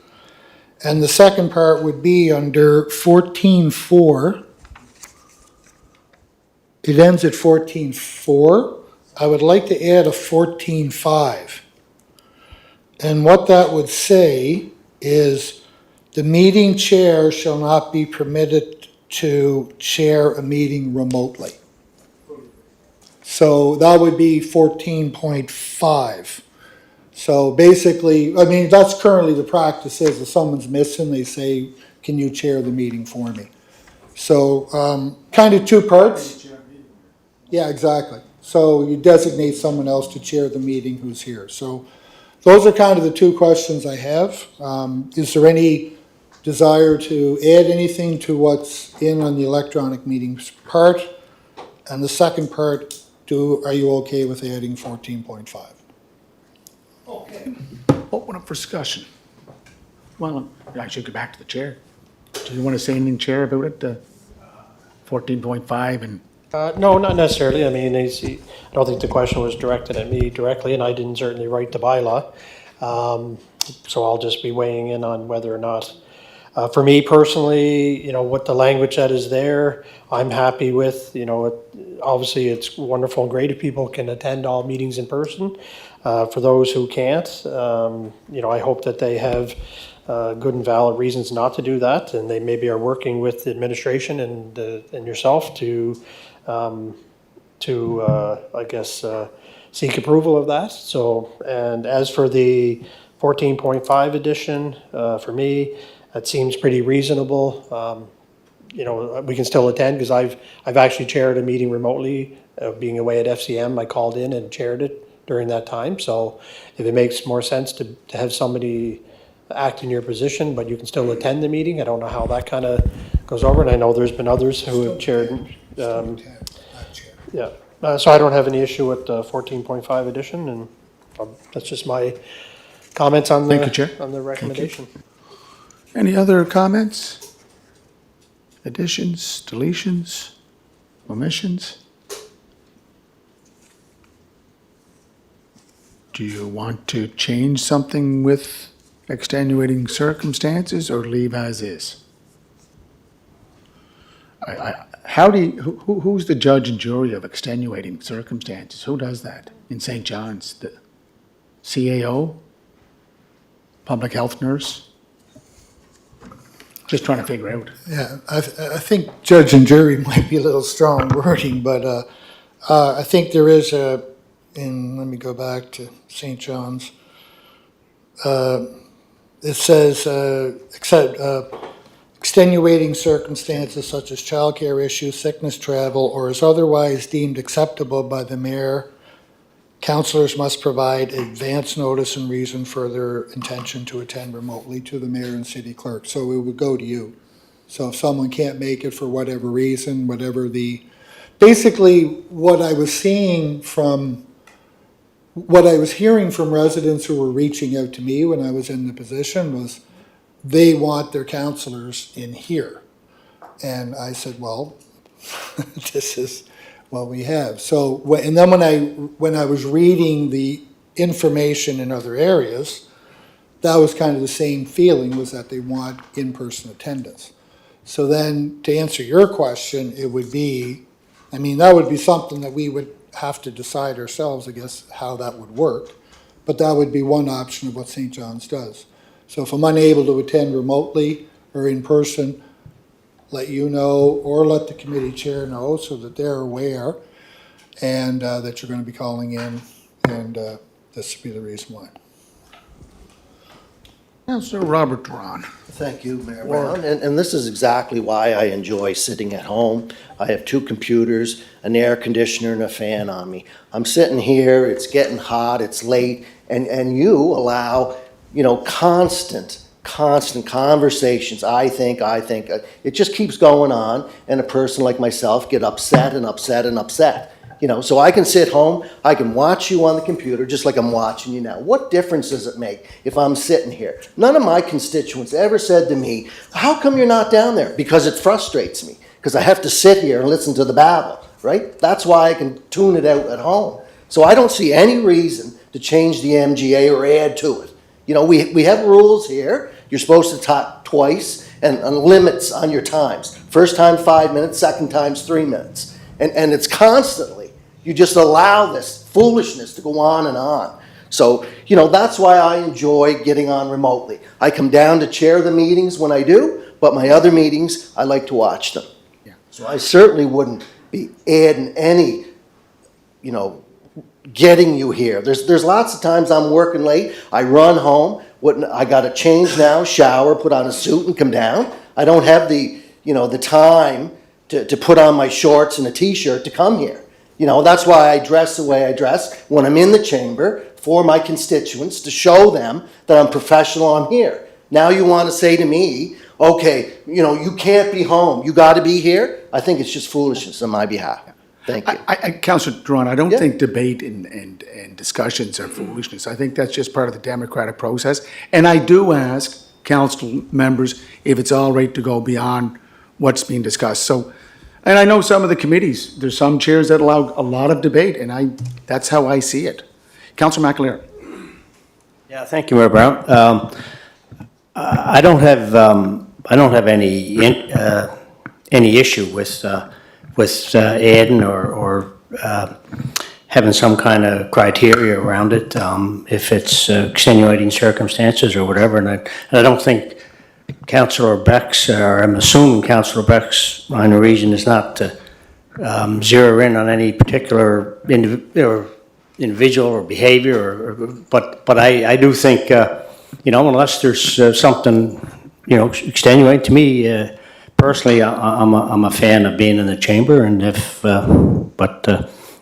And the second part would be under 14.4. It ends at 14.4. I would like to add a 14.5. And what that would say is, the meeting chair shall not be permitted to chair a meeting remotely. So that would be 14.5. So basically, I mean, that's currently the practice is, if someone's missing, they say, can you chair the meeting for me? So kind of 2 parts. Yeah, exactly. So you designate someone else to chair the meeting who's here. So those are kind of the 2 questions I have. Is there any desire to add anything to what's in on the electronic meetings part? And the second part, are you okay with adding 14.5? Okay. Open up for discussion. Well, I should go back to the chair. Do you want to say anything, Chair, about it? 14.5 and... No, not necessarily. I mean, I don't think the question was directed at me directly, and I didn't certainly write the bylaw. So I'll just be weighing in on whether or not, for me personally, what the language that is there, I'm happy with. Obviously it's wonderful and great if people can attend all meetings in person. For those who can't, I hope that they have good and valid reasons not to do that, and they maybe are working with the administration and yourself to I guess, seek approval of that. So, and as for the 14.5 edition, for me, that seems pretty reasonable. We can still attend, because I've actually chaired a meeting remotely, being away at FCM. I called in and chaired it during that time. So if it makes more sense to have somebody act in your position, but you can still attend the meeting, I don't know how that kind of goes over. And I know there's been others who have chaired. Yeah, so I don't have any issue with the 14.5 edition, and that's just my comments on Thank you, Chair. on the recommendation. Any other comments? Additions, deletions, omissions? Do you want to change something with extenuating circumstances, or leave as is? Who's the judge and jury of extenuating circumstances? Who does that in St. John's? The CAO? Public health nurse? Just trying to figure out. Yeah, I think judge and jury might be a little strong wording, but I think there is let me go back to St. John's. It says, extenuating circumstances such as childcare issues, sickness, travel, or is otherwise deemed acceptable by the mayor, councillors must provide advance notice and reason for their intention to attend remotely to the mayor and city clerk. So it would go to you. So if someone can't make it for whatever reason, basically what I was seeing from what I was hearing from residents who were reaching out to me when I was in the position was they want their counselors in here. And I said, well, this is what we have. So, and then when I was reading the information in other areas, that was kind of the same feeling, was that they want in-person attendance. So then, to answer your question, it would be, I mean, that would be something that we would have to decide ourselves, I guess, how that would work. But that would be one option of what St. John's does. So if I'm unable to attend remotely or in person, let you know, or let the committee chair know so that they're aware, and that you're going to be calling in, and this would be the reason why. Councillor Robert Duran. Thank you, Mayor Brown. And this is exactly why I enjoy sitting at home. I have 2 computers, an air conditioner, and a fan on me. I'm sitting here, it's getting hot, it's late, and you allow, constant conversations. I think, it just keeps going on, and a person like myself get upset and upset and upset. So I can sit home, I can watch you on the computer just like I'm watching you now. What difference does it make if I'm sitting here? None of my constituents ever said to me, how come you're not down there? Because it frustrates me, because I have to sit here and listen to the babble, right? That's why I can tune it out at home. So I don't see any reason to change the MGA or add to it. We have rules here. You're supposed to talk twice and limits on your times. First time 5 minutes, second time's 3 minutes. And it's constantly, you just allow this foolishness to go on and on. So, that's why I enjoy getting on remotely. I come down to chair the meetings when I do, but my other meetings, I like to watch them. Yeah. So I certainly wouldn't be adding any, getting you here. There's lots of times I'm working late, I run home, I gotta change now, shower, put on a suit and come down. I don't have the time to put on my shorts and a t-shirt to come here. That's why I dress the way I dress when I'm in the chamber for my constituents, to show them that I'm professional, I'm here. Now you want to say to me, okay, you can't be home, you got to be here? I think it's just foolishness on my behalf. Thank you. Councillor Duran, I don't think debate and discussions are foolishness. I think that's just part of the democratic process. And I do ask council members if it's all right to go beyond what's being discussed. So, and I know some of the committees, there's some chairs that allow a lot of debate, and that's how I see it. Councillor McAleer. Yeah, thank you, Mayor Brown. I don't have any issue with adding or having some kind of criteria around it, if it's extenuating circumstances or whatever. And I don't think Councillor Beck's, or I'm assuming Councillor Beck's line of reason is not to zero in on any particular individual or behavior, but I do think, unless there's something, extenuating to me, personally, I'm a fan of being in the chamber, and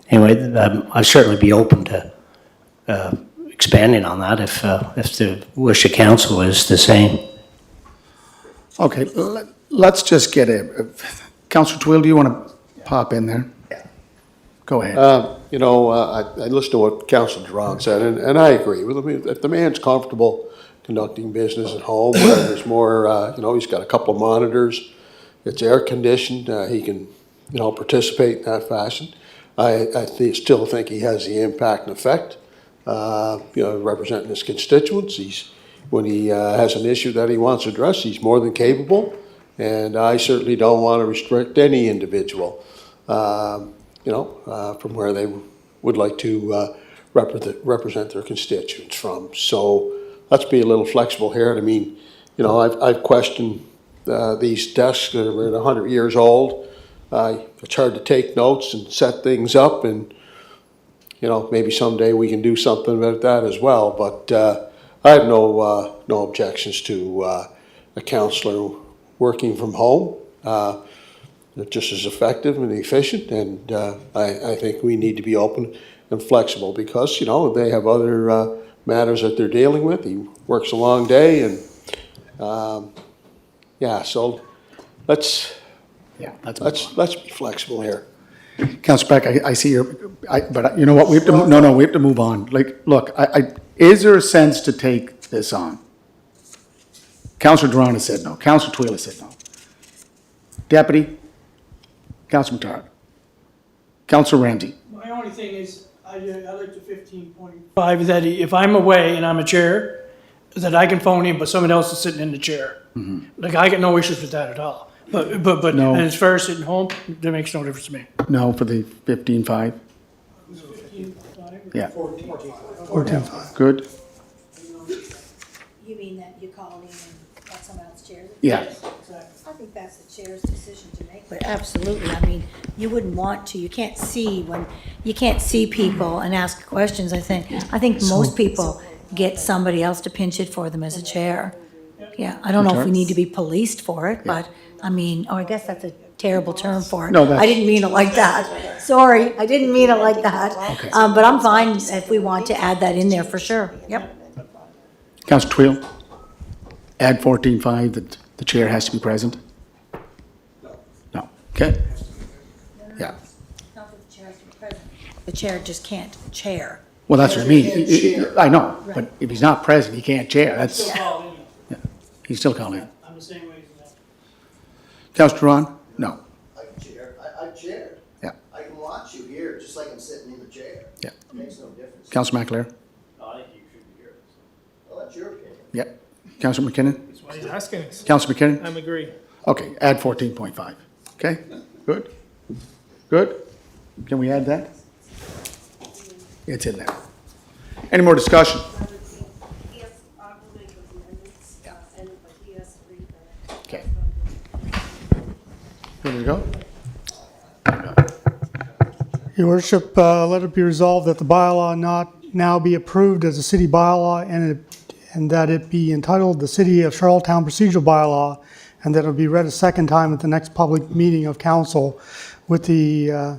anyway, I'd certainly be open to expanding on that if the wish of council is the same. Okay, let's just get Councillor Twill, do you want to pop in there? Yeah. Go ahead. I listened to what Councillor Duran said, and I agree with him. If the man's comfortable conducting business at home, where there's more, he's got a couple of monitors, it's air conditioned, he can, participate in that fashion. I still think he has the impact and effect, representing his constituents. When he has an issue that he wants addressed, he's more than capable, and I certainly don't want to restrict any individual, from where they would like to represent their constituents from. So let's be a little flexible here. I mean, I've questioned these desks that are 100 years old. It's hard to take notes and set things up, and maybe someday we can do something about that as well. But I have no objections to a councillor working from home. They're just as effective and efficient, and I think we need to be open and flexible because they have other matters that they're dealing with. He works a long day, and so let's be flexible here. Councillor Beck, I see but you know what, we have to, we have to move on. Like, look, is there a sense to take this on? Councillor Duran has said no, Councillor Twill has said no. Deputy, Councillor Matard, Councillor Ramsey. My only thing is, I like the 15.5, that if I'm away and I'm a chair, that I can phone in, but someone else is sitting in the chair. Like, I get no issues with that at all. But No. and as far as sitting home, that makes no difference to me. No for the 15.5? Yeah. 14.5. Good? You mean that you call in and let someone else chair? Yeah. I think that's the chair's decision to make. But absolutely, I mean, you wouldn't want to, you can't see people and ask questions, I think most people get somebody else to pinch it for them as a chair. Yeah, I don't know if we need to be policed for it, but, I mean, I guess that's a terrible term for it. No, that's- I didn't mean it like that. Sorry, I didn't mean it like that. Okay. But I'm fine if we want to add that in there for sure, yep. Councillor Twill, add 14.5 that the chair has to be present? No. Okay. Yeah. Not that the chair has to be present. The chair just can't chair. Well, that's what I mean. I know, but if he's not present, he can't chair. That's, he's still calling in. I'm the same way as that. Councillor Duran? No. I can chair, I've chaired. Yeah. I can watch you here, just like I'm sitting in the chair. Yeah. It makes no difference. Councillor McAleer? I think you should be here. Well, that's your opinion. Yeah. Councillor McKinnon? That's why he's asking us. Councillor McKinnon? I agree. Okay, add 14.5. Okay, good? Good? Can we add that? It's in there. Any more discussion? Okay. Here we go. Your worship, let it be resolved that the bylaw not now be approved as a city bylaw and that it be entitled the City of Charlottetown Procedural Bylaw, and that it will be read a second time at the next public meeting of council with the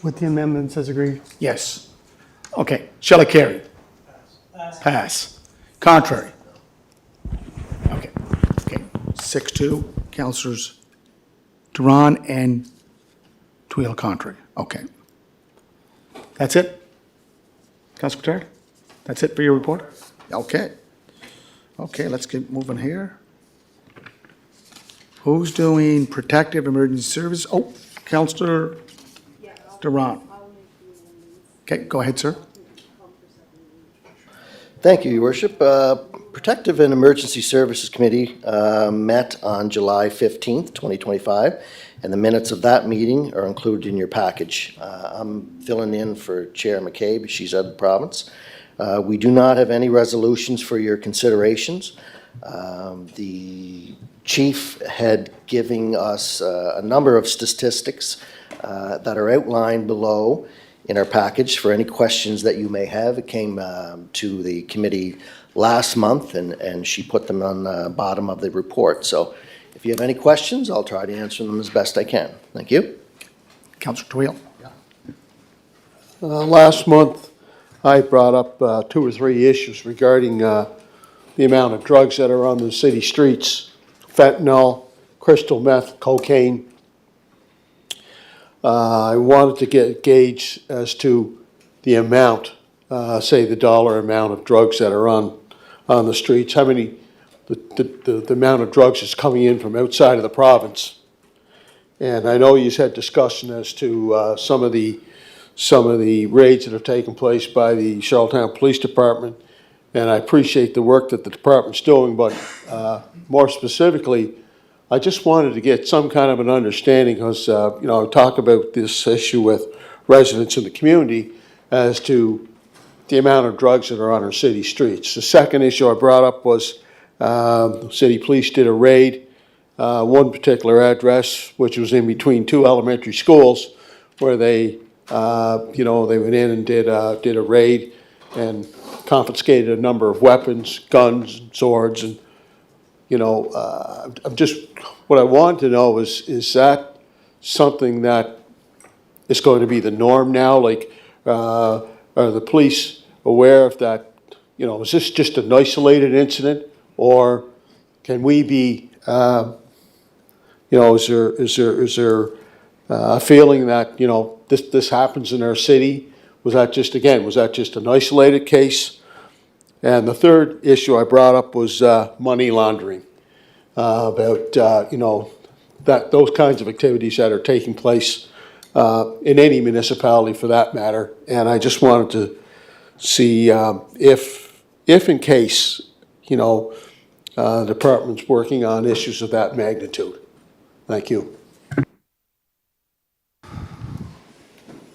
amendments as agreed. Yes. Okay, shall I carry? Pass. Contrary? Okay. 6-2, Councillors Duran and Twill contrary. Okay. That's it? Councillor Matard? That's it for your report? Okay. Okay, let's get moving here. Who's doing protective emergency service? Oh, Councillor Duran. Okay, go ahead, sir. Thank you, Your Worship. Protective and Emergency Services Committee met on July 15th, 2025, and the minutes of that meeting are included in your package. I'm filling in for Chair McCabe, she's out of the province. We do not have any resolutions for your considerations. The chief had given us a number of statistics that are outlined below in our package for any questions that you may have. It came to the committee last month, and she put them on the bottom of the report. So if you have any questions, I'll try to answer them as best I can. Thank you. Councillor Twill. Last month, I brought up 2 or 3 issues regarding the amount of drugs that are on the city streets: fentanyl, crystal meth, cocaine. I wanted to get a gauge as to the amount, say the dollar amount of drugs that are on the streets, how many, the amount of drugs is coming in from outside of the province. And I know you had discussion as to some of the raids that have taken place by the Charlottetown Police Department, and I appreciate the work that the department's doing, but more specifically, I just wanted to get some kind of an understanding, because, talk about this issue with residents in the community as to the amount of drugs that are on our city streets. The second issue I brought up was the city police did a raid, one particular address, which was in between 2 elementary schools, where they went in and did a raid and confiscated a number of weapons, guns, swords, and I'm just, what I want to know is that something that is going to be the norm now? Like, are the police aware of that? Is this just an isolated incident, or can we be, is there a feeling that, you know, this happens in our city. Was that just an isolated case? And the third issue I brought up was money laundering, about, you know, that those kinds of activities that are taking place in any municipality for that matter. And I just wanted to see if in case, you know, the department's working on issues of that magnitude. Thank you.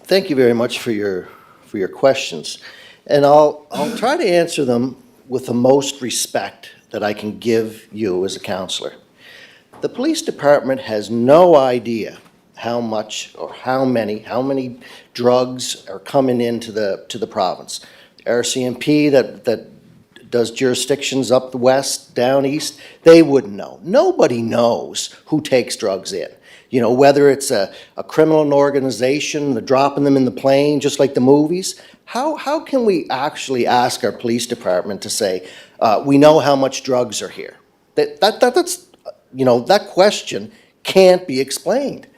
Thank you very much for your questions. And I'll try to answer them with the most respect that I can give you as a counselor. The police department has no idea how much or how many drugs are coming into the province. RCMP that does jurisdictions up the west, down east, they wouldn't know. Nobody knows who takes drugs in. You know, whether it's a criminal organization, they're dropping them in the plane, just like the movies. How can we actually ask our police department to say, we know how much drugs are here? That's, you know, that question can't be explained.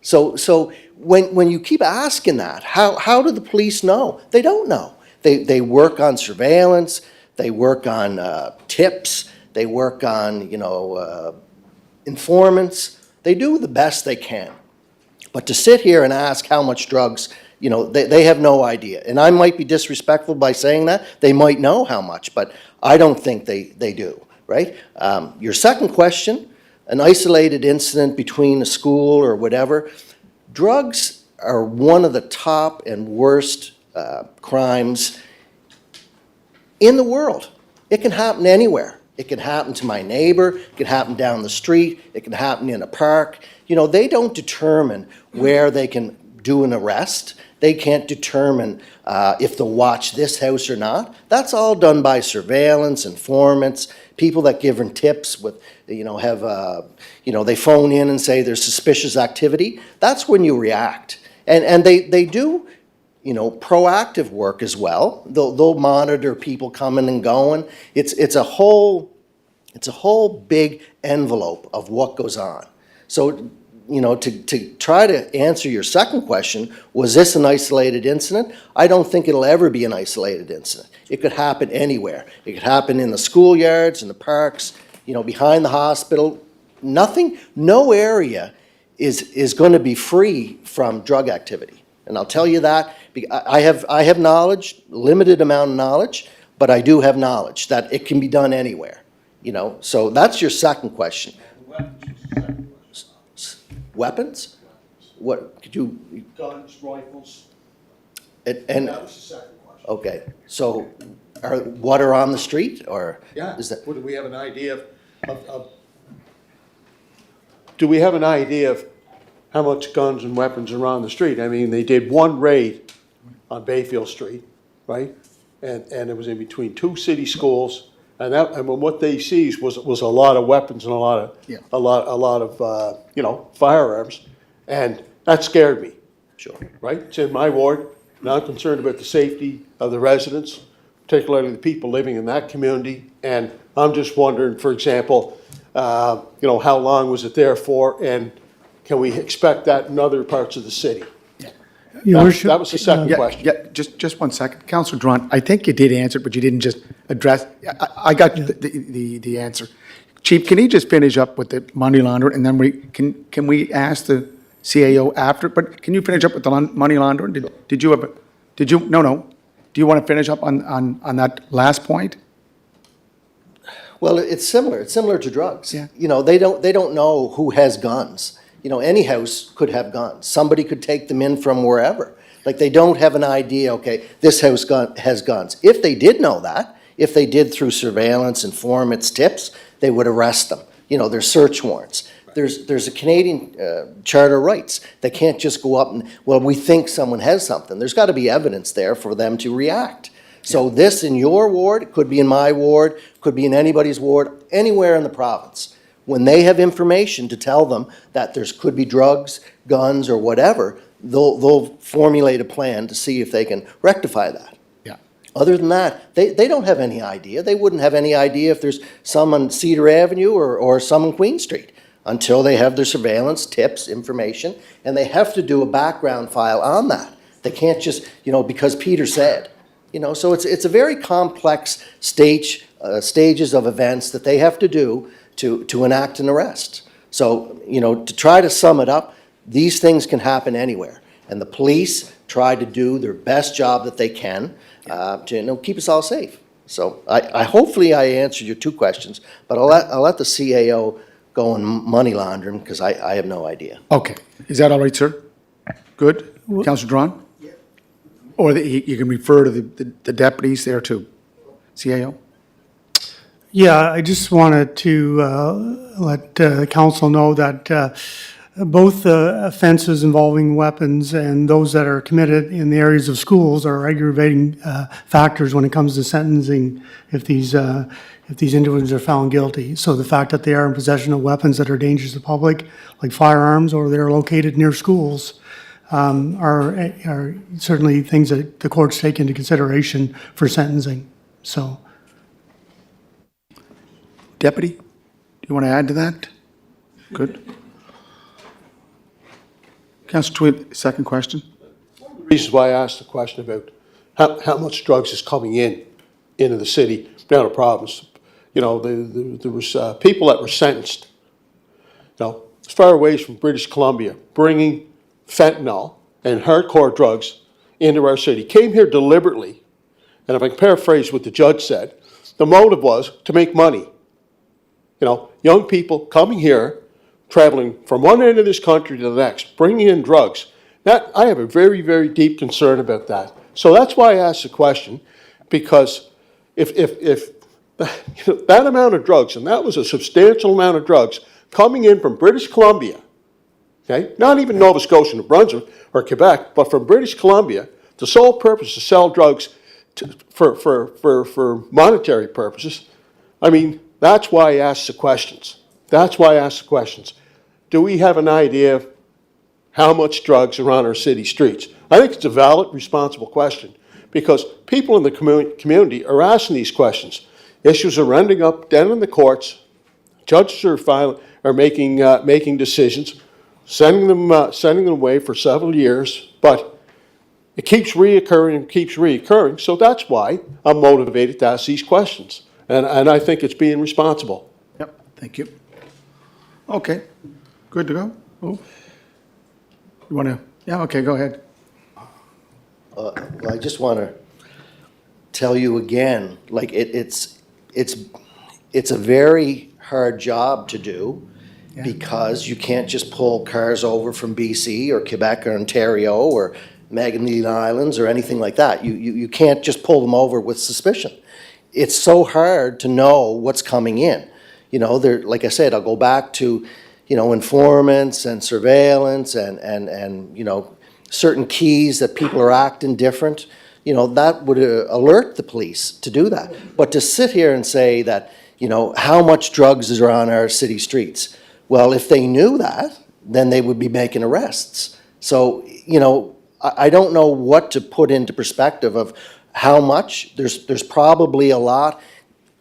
So when you keep asking that, how do the police know? They don't know. They work on surveillance, they work on tips, they work on, you know, informants. They do the best they can. But to sit here and ask how much drugs, you know, they have no idea. And I might be disrespectful by saying that. They might know how much, but I don't think they do, right? Your second question, an isolated incident between a school or whatever, drugs are one of the top and worst crimes in the world. It can happen anywhere. It can happen to my neighbor, it can happen down the street, it can happen in a park. You know, they don't determine where they can do an arrest. They can't determine if they'll watch this house or not. That's all done by surveillance, informants, people that give them tips with, you know, have, you know, they phone in and say there's suspicious activity. That's when you react. And they do, you know, proactive work as well. They'll monitor people coming and going. It's a whole big envelope of what goes on. So, you know, to try to answer your second question, was this an isolated incident? I don't think it'll ever be an isolated incident. It could happen anywhere. It could happen in the schoolyards, in the parks, you know, behind the hospital. No area is going to be free from drug activity. And I'll tell you that, I have knowledge, limited amount of knowledge, but I do have knowledge that it can be done anywhere, you know. So that's your second question. Weapons? What, could you? Guns, rifles. And That was the second question. okay, so what are on the street, or? Yeah, Is that? do we have an idea of do we have an idea of how much guns and weapons are on the street? I mean, they did one raid on Bayfield Street, right? And it was in between two city schools, and what they seized was a lot of weapons and a lot of you know, firearms, and that scared me. Sure. Right? It's in my ward, and I'm concerned about the safety of the residents, particularly the people living in that community. And I'm just wondering, for example, you know, how long was it there for, and can we expect that in other parts of the city? Your Worship, That was the second question. Yeah, just one second. Councillor Durant, I think you did answer it, but you didn't just address, I got the answer. Chief, can you just finish up with the money laundering, and then can we ask the CAO after? But can you finish up with the money laundering? Did you no. Do you want to finish up on that last point? Well, it's similar to drugs. Yeah. You know, they don't know who has guns. You know, any house could have guns. Somebody could take them in from wherever. Like, they don't have an idea, okay, this house has guns. If they did know that, if they did through surveillance, informants, tips, they would arrest them. You know, there's search warrants. There's a Canadian Charter of Rights. They can't just go up and, well, we think someone has something. There's got to be evidence there for them to react. So this in your ward, it could be in my ward, could be in anybody's ward, anywhere in the province. When they have information to tell them that there could be drugs, guns, or whatever, they'll formulate a plan to see if they can rectify that. Yeah. Other than that, they don't have any idea. They wouldn't have any idea if there's some on Cedar Avenue or some on Queen Street. until they have their surveillance, tips, information, and they have to do a background file on that. They can't just, because Peter said, so it's a very complex stages of events that they have to do to enact an arrest. So, to try to sum it up, these things can happen anywhere. And the police try to do their best job that they can to keep us all safe. So I hopefully I answered your two questions, but I'll let the CAO go and money laundering because I have no idea. Okay. Is that all right, sir? Good? Councillor Drawn? Or you can refer to the deputies there too. CAO? Yeah, I just wanted to let the council know that both offenses involving weapons and those that are committed in the areas of schools are aggravating factors when it comes to sentencing if these individuals are found guilty. So the fact that they are in possession of weapons that are dangerous to the public, like firearms, or they're located near schools, are certainly things that the courts take into consideration for sentencing. So. Deputy, do you want to add to that? Good. Councillor Tweed, second question. One of the reasons why I asked the question about how much drugs is coming into the city down the province, there was people that were sentenced, as far away from British Columbia, bringing fentanyl and hardcore drugs into our city, came here deliberately, and if I can paraphrase what the judge said, the motive was to make money. Young people coming here, traveling from one end of this country to the next, bringing in drugs. That I have a very, very deep concern about that. So that's why I asked the question, because if that amount of drugs, and that was a substantial amount of drugs coming in from British Columbia, okay, not even Nova Scotia, New Brunswick, or Quebec, but from British Columbia, the sole purpose to sell drugs for monetary purposes. I mean, that's why I asked the questions. Do we have an idea of how much drugs are on our city streets? I think it's a valid, responsible question because people in the community are asking these questions. Issues are ending up down in the courts. Judges are making decisions, sending them away for several years, but it keeps reoccurring. So that's why I'm motivated to ask these questions. And I think it's being responsible. Yep, thank you. Okay, good to go? Oh. You want to, yeah, okay, go ahead. Well, I just want to tell you again, like it's a very hard job to do because you can't just pull cars over from BC or Quebec or Ontario or Manganese Islands or anything like that. You can't just pull them over with suspicion. It's so hard to know what's coming in. Like I said, I'll go back to, informants and surveillance and certain keys that people are acting different. That would alert the police to do that. But to sit here and say that, how much drugs are on our city streets? Well, if they knew that, then they would be making arrests. So, I don't know what to put into perspective of how much. There's probably a lot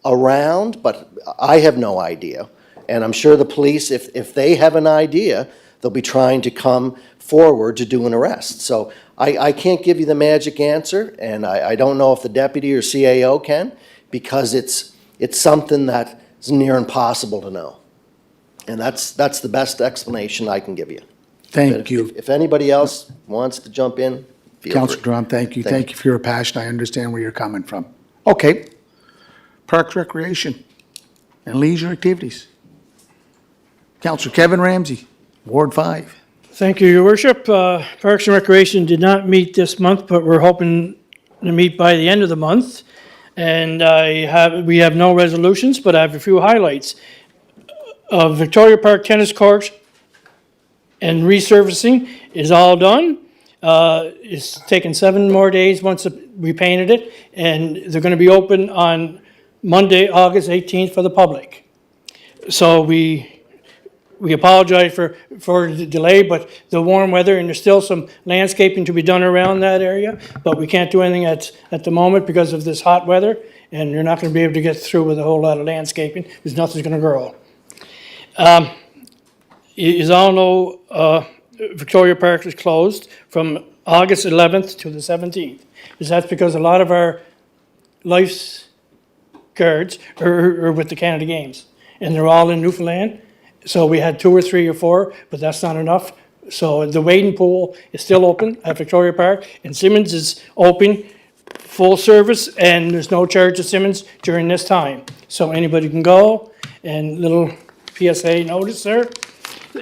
around, but I have no idea. And I'm sure the police, if they have an idea, they'll be trying to come forward to do an arrest. So I can't give you the magic answer, and I don't know if the deputy or CAO can, because it's something that is near impossible to know. And that's the best explanation I can give you. Thank you. If anybody else wants to jump in, feel Councillor free. Drawn, thank you. Thank you for your passion. I understand where you're coming from. Okay. Parks, Recreation, and Leisure Activities. Councillor Kevin Ramsey, Ward 5. Thank you, Your Worship. Parks and Recreation did not meet this month, but we're hoping to meet by the end of the month. And we have no resolutions, but I have a few highlights. Victoria Park Tennis Court and resurfacing is all done. It's taken 7 more days once we painted it, and they're going to be open on Monday, August 18th for the public. So we apologize for the delay, but the warm weather, and there's still some landscaping to be done around that area, but we can't do anything at the moment because of this hot weather, and you're not going to be able to get through with a whole lot of landscaping because nothing's going to grow. you all know, Victoria Park is closed from August 11th to the 17th. That's because a lot of our lifeguards are with the Canada Games, and they're all in Newfoundland. So we had 2 or 3 or 4, but that's not enough. So the wading pool is still open at Victoria Park, and Simmons is open, full service, and there's no charge at Simmons during this time. So anybody can go, and little PSA notice there.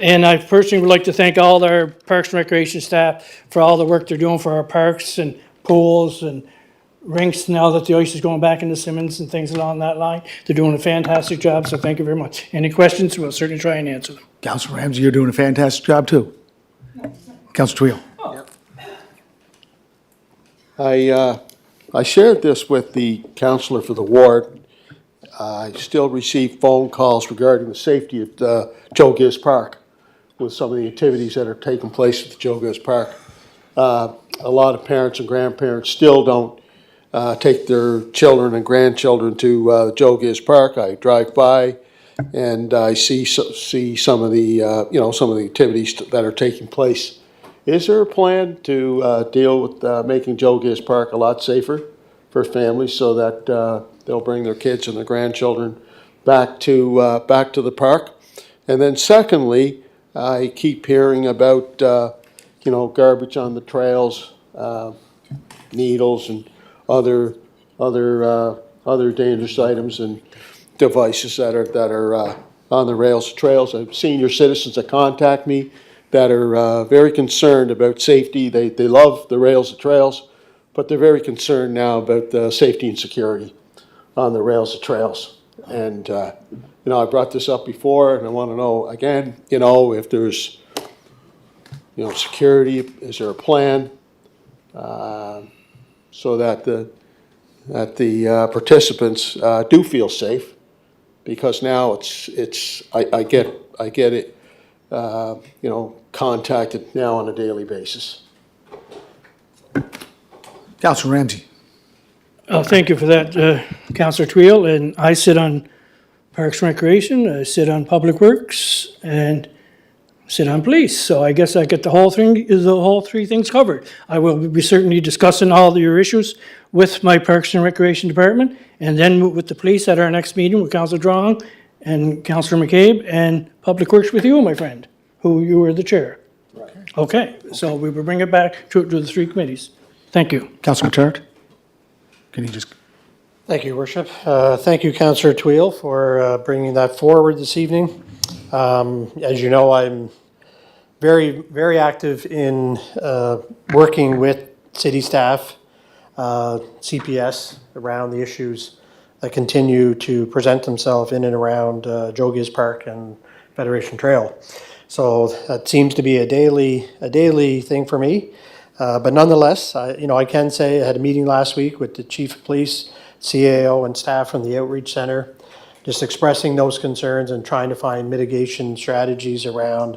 And I personally would like to thank all our Parks and Recreation staff for all the work they're doing for our parks and pools and rinks now that the ice is going back into Simmons and things along that line. They're doing a fantastic job, so thank you very much. Any questions, we'll certainly try and answer them. Councillor Ramsey, you're doing a fantastic job too. Councillor Twill. I shared this with the councillor for the ward. I still receive phone calls regarding the safety of Joe Giz Park with some of the activities that are taking place at the Joe Giz Park. A lot of parents and grandparents still don't take their children and grandchildren to Joe Giz Park. I drive by and I see some of the some of the activities that are taking place. Is there a plan to deal with making Joe Giz Park a lot safer for families so that they'll bring their kids and their grandchildren back to the park? And then secondly, I keep hearing about garbage on the trails, needles and other dangerous items and devices that are on the rails and trails. I've senior citizens that contact me that are very concerned about safety. They love the rails and trails, but they're very concerned now about the safety and security on the rails and trails. And I brought this up before, and I want to know again, if there's security, is there a plan so that the participants do feel safe? Because now I get it, contacted now on a daily basis. Councillor Ramsey. Thank you for that, Councillor Twill. And I sit on Parks and Recreation, I sit on Public Works, and sit on Police. So I guess I get the whole 3 things covered. I will be certainly discussing all of your issues with my Parks and Recreation Department, and then with the Police at our next meeting with Councillor Drong and Councillor McCabe, and Public Works with you, my friend, who you were the chair. Right. Okay, so we will bring it back to the 3 committees. Thank you. Councillor Tart, can you just... Thank you, Your Worship. Thank you, Councillor Twill, for bringing that forward this evening. As you know, I'm very, very active in working with city staff, CPS, around the issues that continue to present themselves in and around Joe Giz Park and Federation Trail. So that seems to be a daily thing for me. But nonetheless, I can say I had a meeting last week with the Chief of Police, CAO, and staff from the Outreach Center, just expressing those concerns and trying to find mitigation strategies around,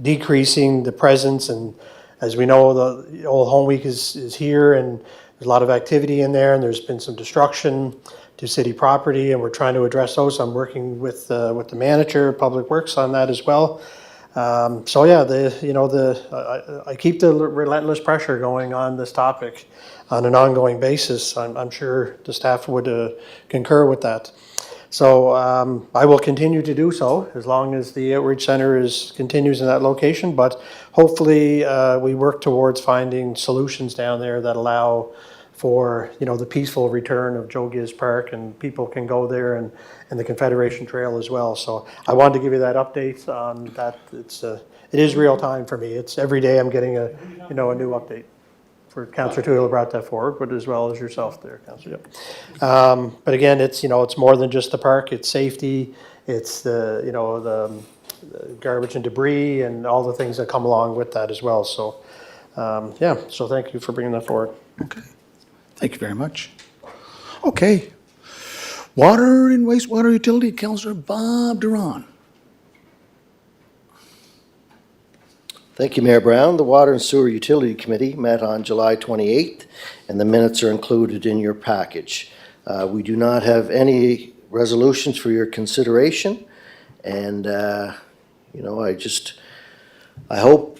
decreasing the presence. And as we know, the Old Home Week is here, and there's a lot of activity in there, and there's been some destruction to city property, and we're trying to address those. I'm working with the manager of Public Works on that as well. So yeah, I keep the relentless pressure going on this topic on an ongoing basis. I'm sure the staff would concur with that. So I will continue to do so as long as the Outreach Center continues in that location. But hopefully we work towards finding solutions down there that allow for the peaceful return of Joe Giz Park, and people can go there and the Confederation Trail as well. So I wanted to give you that update on that. It is real time for me. It's every day I'm getting a new update. For Councillor Twill brought that forward, but as well as yourself there, Councillor. But again, it's more than just the park. It's safety. It's the garbage and debris and all the things that come along with that as well. So so thank you for bringing that forward. Okay. Thank you very much. Okay. Water and wastewater utility, Councillor Bob Duran. Thank you, Mayor Brown. The Water and Sewer Utility Committee met on July 28th, and the minutes are included in your package. We do not have any resolutions for your consideration, and You know, I hope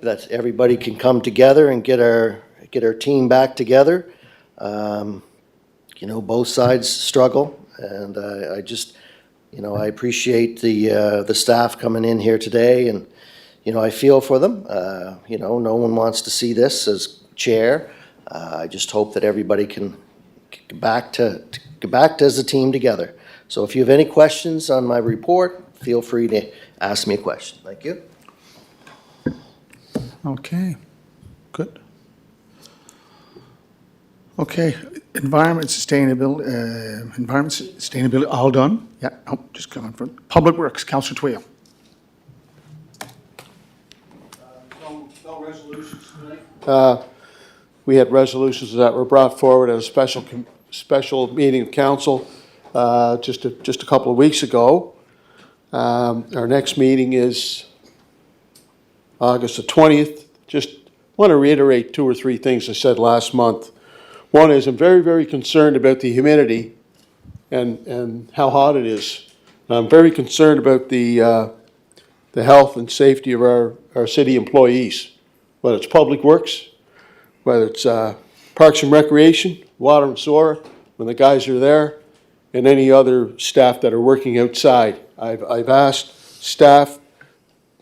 that everybody can come together and get our team back together. You know, both sides struggle, and I just, you know, I appreciate the staff coming in here today, and, you know, I feel for them. You know, no one wants to see this as chair. I just hope that everybody can get back to as a team together. So if you have any questions on my report, feel free to ask me a question. Thank you. Okay, good. Okay, environment sustainability, all done? Yeah, oh, just coming from, Public Works, Councillor Twill. No resolutions tonight? We had resolutions that were brought forward at a special meeting of council just a couple of weeks ago. Our next meeting is August the 20th. Just want to reiterate 2 or 3 things I said last month. One is I'm very, very concerned about the humidity and how hot it is. I'm very concerned about the health and safety of our city employees, whether it's Public Works, whether it's Parks and Recreation, Water and Sewer, when the guys are there, and any other staff that are working outside. I've asked staff,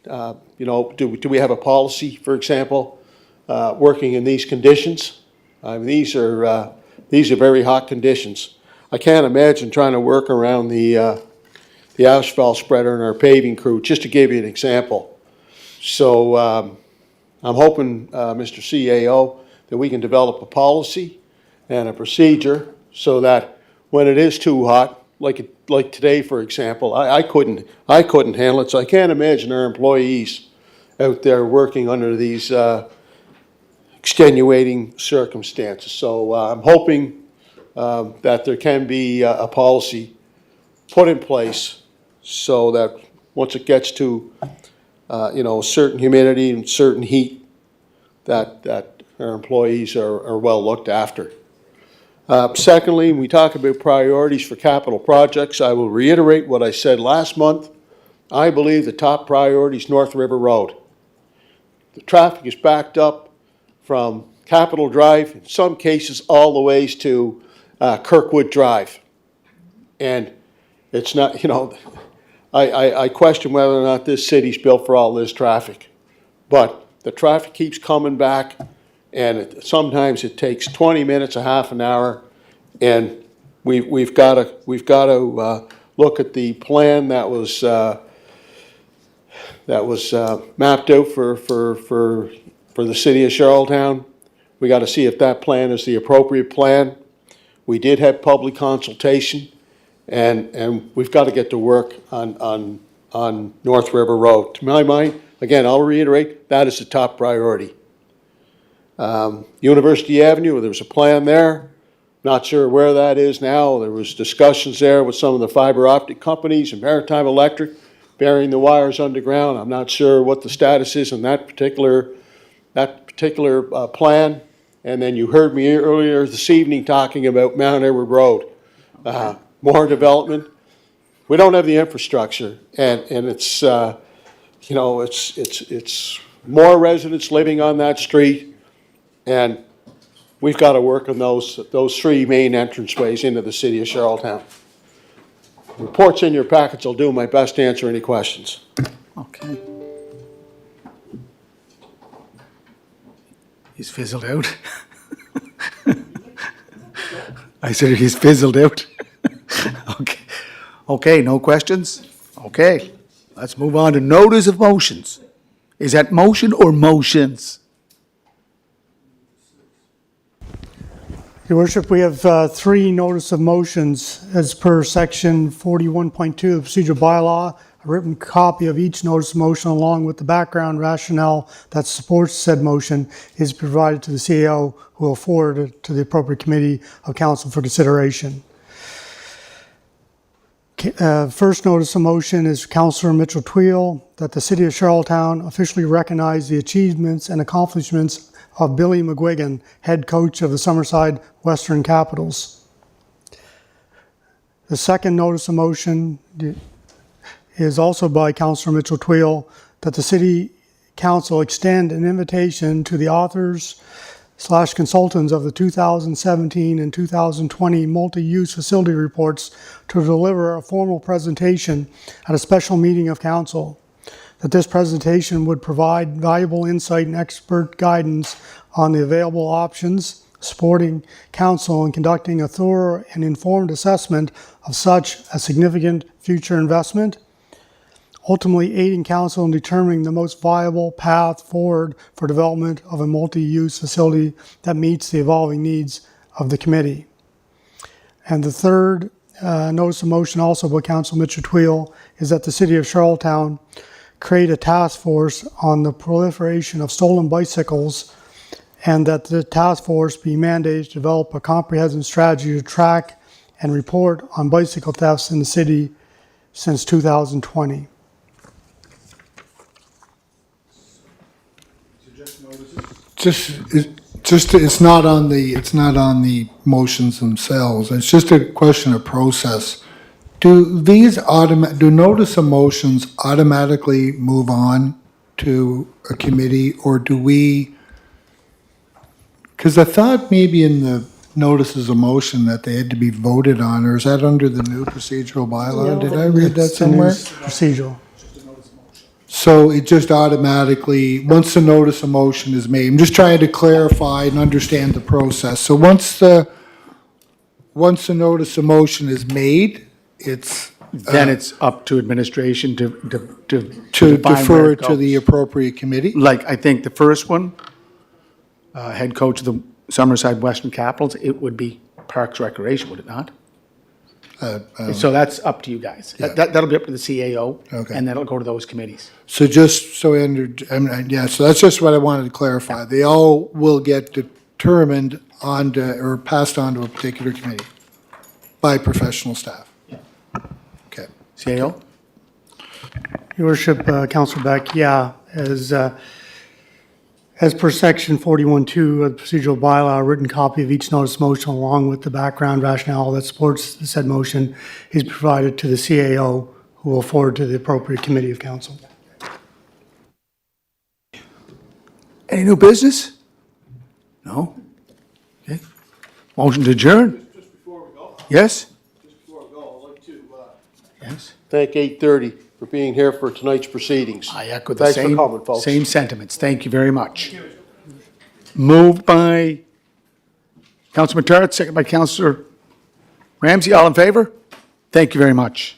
you know, do we have a policy, for example, working in these conditions? I mean, these are very hot conditions. I can't imagine trying to work around the asphalt spreader and our paving crew, just to give you an example. So I'm hoping, Mr. CAO, that we can develop a policy and a procedure so that when it is too hot, like today, for example, I couldn't handle it. So I can't imagine our employees out there working under these extenuating circumstances. So I'm hoping that there can be a policy put in place so that once it gets to you know, certain humidity and certain heat, that our employees are well looked after. Secondly, when we talk about priorities for capital projects, I will reiterate what I said last month. I believe the top priority is North River Road. The traffic is backed up from Capitol Drive, in some cases all the ways to Kirkwood Drive. And it's not, you know, I question whether or not this city's built for all this traffic. But the traffic keeps coming back, and sometimes it takes 20 minutes, a half an hour, and we've got to look at the plan that was mapped out for the city of Charlottetown. We got to see if that plan is the appropriate plan. We did have public consultation, and we've got to get to work on North River Road. To my mind, again, I'll reiterate, that is the top priority. University Avenue, there was a plan there. Not sure where that is now. There was discussions there with some of the fiber optic companies and Maritime Electric burying the wires underground. I'm not sure what the status is on that particular plan. And then you heard me earlier this evening talking about Mount Edward Road. More development. We don't have the infrastructure, and it's you know, it's more residents living on that street, and we've got to work on those 3 main entranceways into the city of Charlottetown. Reports in your packets. I'll do my best to answer any questions. Okay. He's fizzled out. I said he's fizzled out. Okay. Okay, no questions? Okay. Let's move on to notice of motions. Is that motion or motions? Your Worship, we have 3 notice of motions as per section 41.2 of the procedural bylaw. A written copy of each notice of motion along with the background rationale that supports said motion is provided to the CEO, who will forward it to the appropriate committee of council for consideration. First notice of motion is Councillor Mitchell Tweel that the City of Charlottetown officially recognize the achievements and accomplishments of Billy McGuigan, head coach of the Summerside Western Capitals. The second notice of motion is also by Councillor Mitchell Tweel, that the City Council extend an invitation to the authors / consultants of the 2017 and 2020 multi-use facility reports to deliver a formal presentation at a special meeting of council. That this presentation would provide valuable insight and expert guidance on the available options, supporting council in conducting a thorough and informed assessment of such a significant future investment, ultimately aiding council in determining the most viable path forward for development of a multi-use facility that meets the evolving needs of the committee. And the third notice of motion, also by Councillor Mitchell Tweel, is that the City of Charlottetown create a task force on the proliferation of stolen bicycles, and that the task force be mandated to develop a comprehensive strategy to track and report on bicycle thefts in the city since 2020. It's not on the motions themselves. It's just a question of process. Do notice of motions automatically move on to a committee, or do we? Because I thought maybe in the notices of motion that they had to be voted on, or is that under the new procedural bylaw? Did I read that somewhere? Procedural. So it just automatically, once the notice of motion is made, I'm just trying to clarify and understand the process. So once the notice of motion is made, it's Then it's up to administration to to define defer where it to the goes. appropriate committee? Like, I think the first one, head coach of the Summerside Western Capitals, it would be Parks Recreation, would it not? So that's up to you guys. That'll be up to the CAO, Okay. and that'll go to those committees. So just so so that's just what I wanted to clarify. They all will get determined or passed on to a particular committee by professional staff. Okay. CAO? Your Worship, Councillor Beck, as per section 41.2 of the procedural bylaw, a written copy of each notice of motion along with the background rationale that supports the said motion is provided to the CAO, who will forward to the appropriate committee of council. Any new business? No? Okay. Motion to adjourn? Just before we go. Yes? Just before we go, I'd like to Yes. thank 8:30 for being here for tonight's proceedings. I echo the Thanks for coming, folks. same sentiments. Thank you very much. Moved by Councilor Matart, second by Councilor Ramsey. All in favor? Thank you very much.